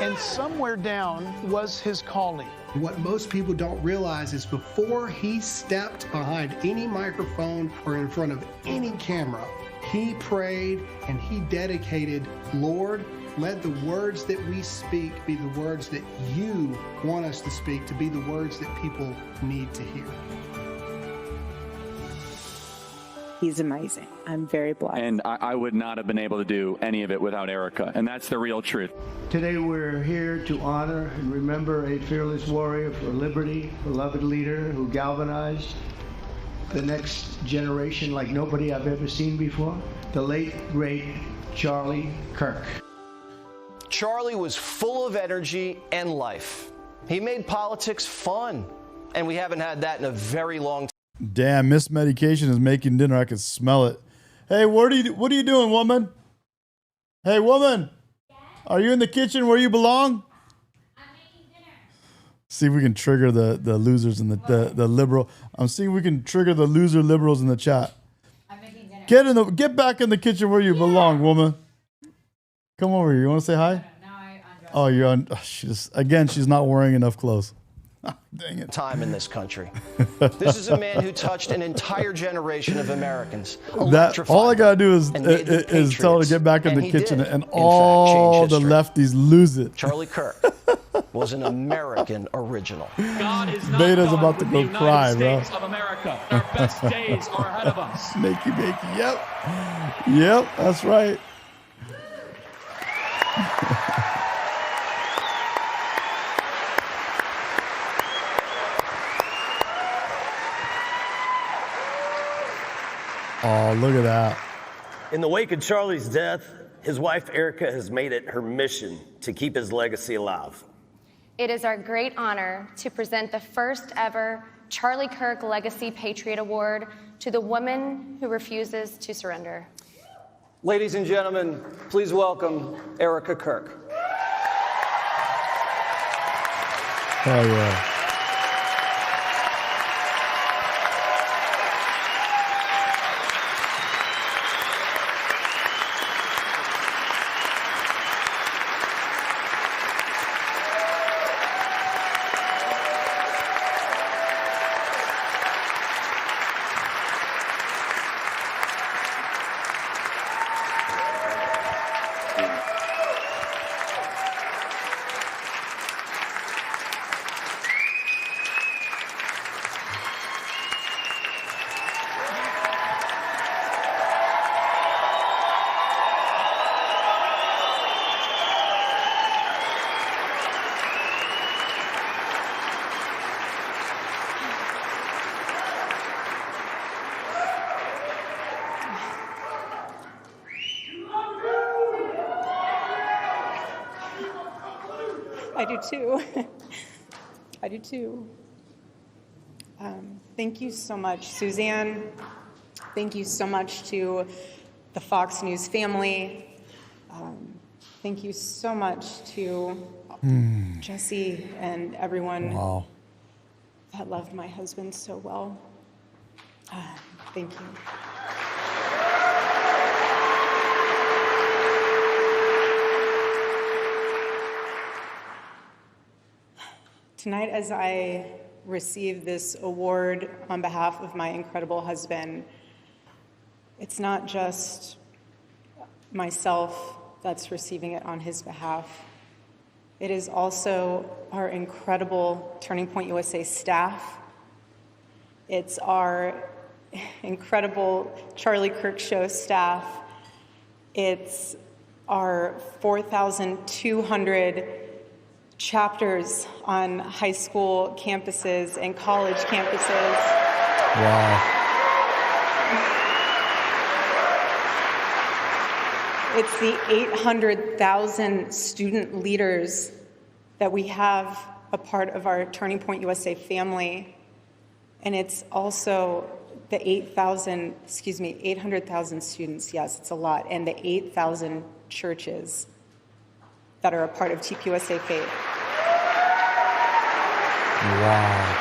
and somewhere down was his calling. What most people don't realize is before he stepped behind any microphone or in front of any camera, he prayed and he dedicated, Lord, let the words that we speak be the words that you want us to speak, to be the words that people need to hear. He's amazing. I'm very blessed. And I would not have been able to do any of it without Erica, and that's the real truth. Today we're here to honor and remember a fearless warrior for liberty, beloved leader who galvanized the next generation like nobody I've ever seen before, the late, great Charlie Kirk. Charlie was full of energy and life. He made politics fun, and we haven't had that in a very long time. Damn, Miss Medication is making dinner. I can smell it. Hey, what are you doing, woman? Hey, woman. Are you in the kitchen where you belong? I'm making dinner. See if we can trigger the losers in the liberal. I'm seeing if we can trigger the loser liberals in the chat. I'm making dinner. Get back in the kitchen where you belong, woman. Come over here. You want to say hi? Oh, you're on. She's not wearing enough clothes. Dang it. Time in this country. This is a man who touched an entire generation of Americans. All I gotta do is tell her to get back in the kitchen, and all the lefties lose it. Charlie Kirk was an American original. God is not Beta's done about to with go the cry, United bro. States of America. Our best days are ahead of us. Makey. Yep, that's right. look at that. In the wake of Charlie's death, his wife Erica has made it her mission to keep his legacy alive. It is our great honor to present the first ever Charlie Kirk Legacy Patriot Award to the woman who refuses to surrender. Ladies and gentlemen, please welcome Erica Kirk. Hell yeah. I do too. I do too. Thank you so much, Suzanne. Thank you so much to the Fox News family. Thank you so much to Jesse and everyone that loved my husband so well. Thank you. Tonight, as I receive this award on behalf of my incredible husband, it's not just myself that's receiving it on his behalf. It is also our incredible Turning Point USA staff. It's our incredible Charlie Kirk Show staff. It's our 4,200 chapters on high school campuses and college campuses. Wow. It's the 800,000 student leaders that we have a part of our Turning Point USA family. And it's also the 800,000 students, yes, it's a lot, and the 8,000 churches that are a part of TPUSA Faith. Wow.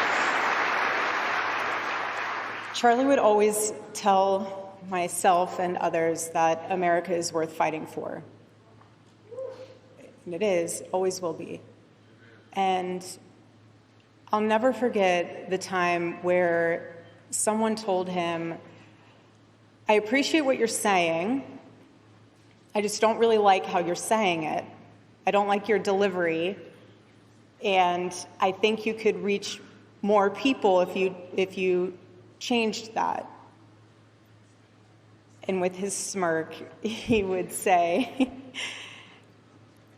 Charlie would always tell myself and others that America is worth fighting for. And it is, always will be. And I'll never forget the time where someone told him, I appreciate what you're saying, I just don't really like how you're saying it. I don't like your delivery, and I think you could reach more people if you changed that. And with his smirk, he would say,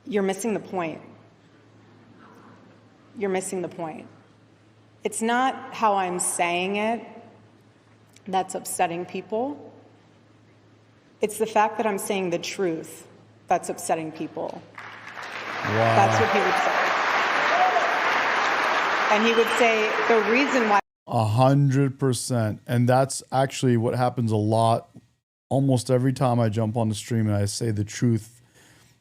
you're missing the point. You're missing the point. It's not how I'm saying it that's upsetting people. It's the fact that I'm saying the truth that's upsetting people. Wow. That's what he would say. And he would say the reason why 100%. And that's actually what happens a lot. Almost every time I jump on the stream and I say the truth,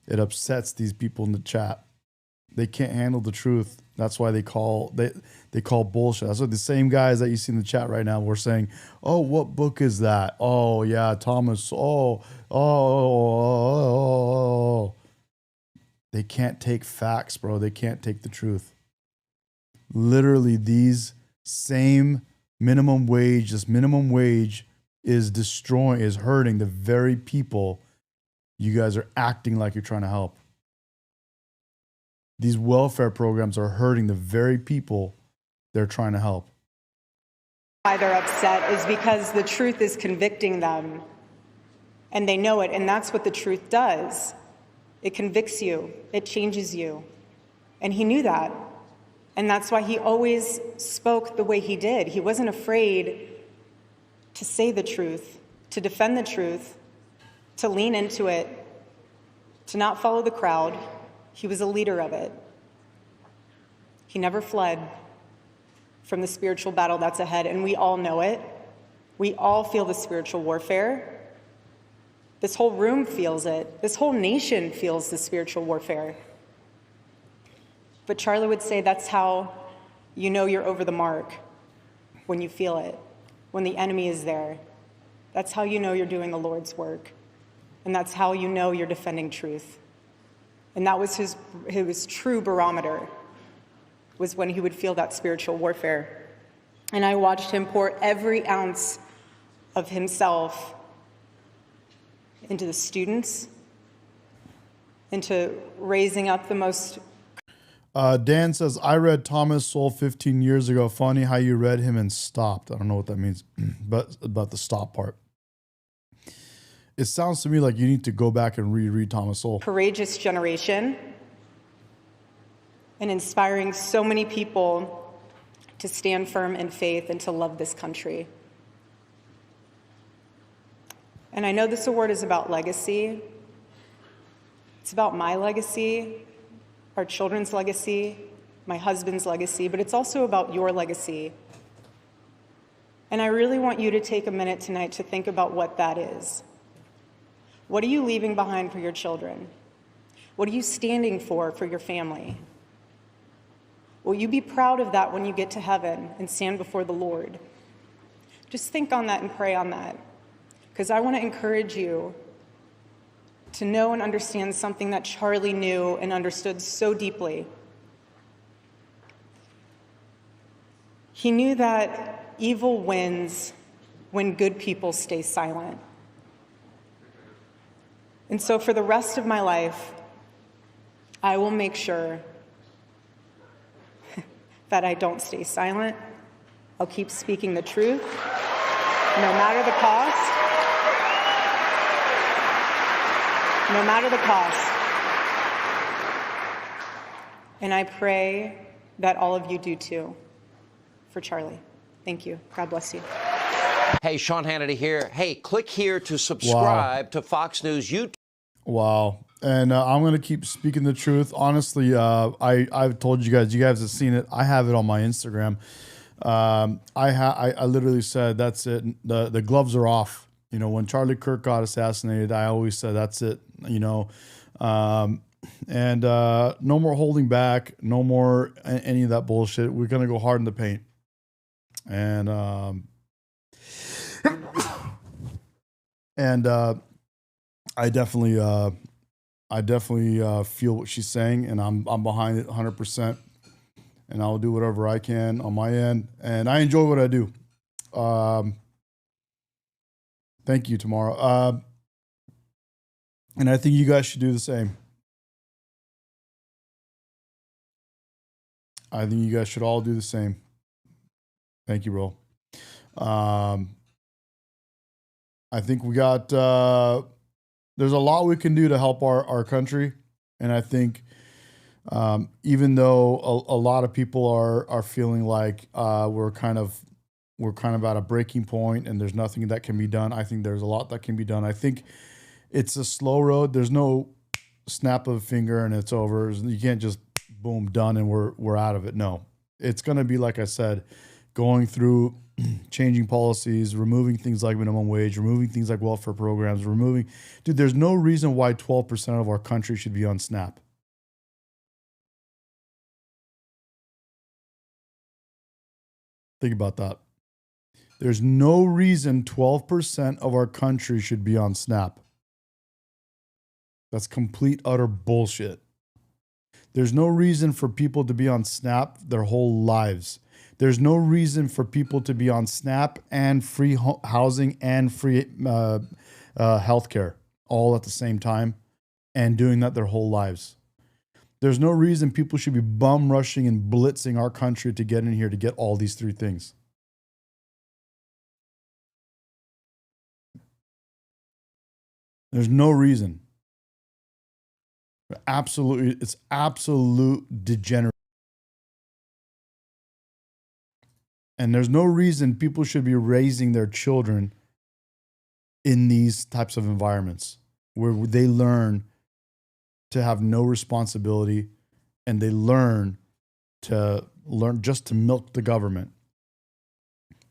it upsets these people in the chat. They can't handle the truth. That's why they call bullshit. That's what the same guys that you see in the chat right now were saying, oh, what book is that? Oh, yeah, Thomas. Oh. They can't take facts, bro. They can't take the truth. Literally, these same minimum wage, this minimum wage is hurting the very people you guys are acting like you're trying to help. These welfare programs are hurting the very people they're trying to help. why they're upset is because the truth is convicting them. And they know it, and that's what the truth does. It convicts you, it changes you. And he knew that. And that's why he always spoke the way he did. He wasn't afraid to say the truth, to defend the truth, to lean into it, to not follow the crowd. He was a leader of it. He never fled from the spiritual battle that's ahead, and we all know it. We all feel the spiritual warfare. This whole room feels it. This whole nation feels the spiritual warfare. But Charlie would say that's how you know you're over the mark, when you feel it, when the enemy is there. That's how you know you're doing the Lord's work. And that's how you know you're defending truth. And that was his true barometer, was when he would feel that spiritual warfare. And I watched him pour every ounce of himself into the students, into raising up the most. Dan says, I read Thomas Sowell 15 years ago. Funny how you read him and stopped. I don't know what that means, but about the stop part. It sounds to me like you need to go back and reread Thomas Sowell. Courageous generation, and inspiring so many people to stand firm in faith and to love this country. And I know this award is about legacy. It's about my legacy, our children's legacy, my husband's legacy, but it's also about your legacy. And I really want you to take a minute tonight to think about what that is. What are you leaving behind for your children? What are you standing for your family? Will you be proud of that when you get to heaven and stand before the Lord? Just think on that and pray on that. Because I want to encourage you to know and understand something that Charlie knew and understood so deeply. He knew that evil wins when good people stay silent. And so for the rest of my life, I will make sure that I don't stay silent. I'll keep speaking the truth, no matter the cost. No matter the cost. And I pray that all of you do too, for Charlie. Thank you. God bless you. Hey, Sean Hannity here. Hey, click here to subscribe to Fox News YouTube. Wow. And I'm going to keep speaking the truth. Honestly, I've told you guys have seen it. I have it on my Instagram. I literally said, that's it. The gloves are off. You know, when Charlie Kirk got assassinated, I always said, that's it, you know. And no more holding back, no more any of that bullshit. We're going to go hard in the paint. And I definitely feel what she's saying, and I'm behind it 100%. And I'll do whatever I can on my end. And I enjoy what I do. Thank you, Tamara. And I think you guys should do the same. I think you guys should all do the same. Thank you, bro. I think we got, there's a lot we can do to help our country. And I think even though a lot of people are feeling like we're kind of at a breaking point and there's nothing that can be done, I think there's a lot that can be done. I think it's a slow road. There's no snap of a finger and it's over. You can't just boom, done, and we're out of it. No, it's going to be, like I said, going through changing policies, removing things like minimum wage, removing things like welfare programs, dude, there's no reason why 12% of our country should be on SNAP. Think about that. There's no reason 12% of our country should be on SNAP. That's complete, utter bullshit. There's no reason for people to be on SNAP their whole lives. There's no reason for people to be on SNAP and free housing and free healthcare all at the same time and doing that their whole lives. There's no reason people should be bum rushing and blitzing our country to get in here to get all these three things. There's no reason. Absolutely, it's absolute degenerate. And there's no reason people should be raising their children in these types of environments where they learn to have no responsibility, and they learn just to milk the government.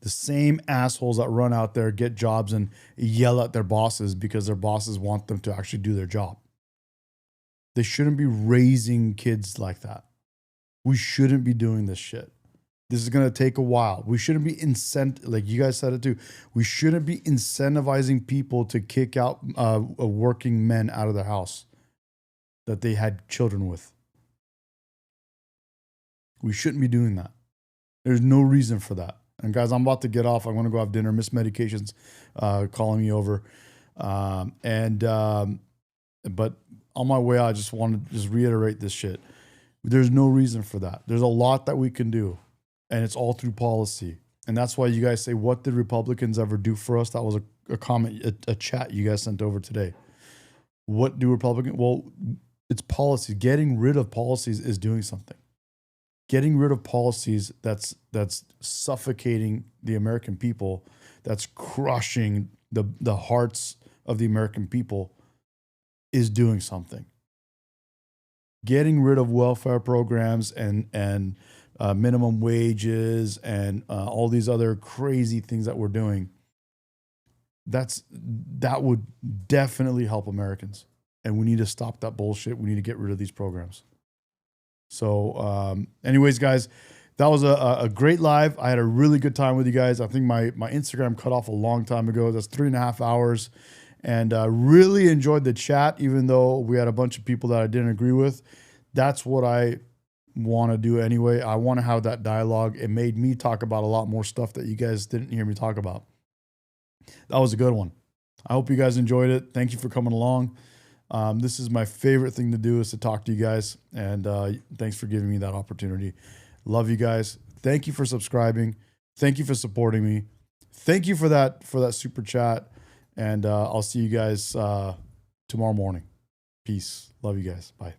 The same assholes that run out there, get jobs, and yell at their bosses because their bosses want them to actually do their job. They shouldn't be raising kids like that. We shouldn't be doing this shit. This is going to take a while. We shouldn't be like you guys said it too. We shouldn't be incentivizing people to kick out working men out of their house that they had children with. We shouldn't be doing that. There's no reason for that. And guys, I'm about to get off. I'm going to go have dinner. Miss Medication's calling me over. But on my way out, I just want to reiterate this shit. There's no reason for that. There's a lot that we can do, and it's all through policy. And that's why you guys say, what did Republicans ever do for us? That was a comment, a chat you guys sent over today. What do Republicans? Well, it's policy. Getting rid of policies is doing something. Getting rid of policies that's suffocating the American people, that's crushing the hearts of the American people, is doing something. Getting rid of welfare programs and minimum wages and all these other crazy things that we're doing, that would definitely help Americans. And we need to stop that bullshit. We need to get rid of these programs. So anyways, guys, that was a great live. I had a really good time with you guys. I think my Instagram cut off a long time ago. That's 3.5 hours. And really enjoyed the chat, even though we had a bunch of people that I didn't agree with. That's what I want to do anyway. I want to have that dialogue. It made me talk about a lot more stuff that you guys didn't hear me talk about. That was a good one. I hope you guys enjoyed it. Thank you for coming along. This is my favorite thing to do, is to talk to you guys. And thanks for giving me that opportunity. Love you guys. Thank you for subscribing. Thank you for supporting me. Thank you for that super chat. And I'll see you guys tomorrow morning. Peace. Love you guys. Bye.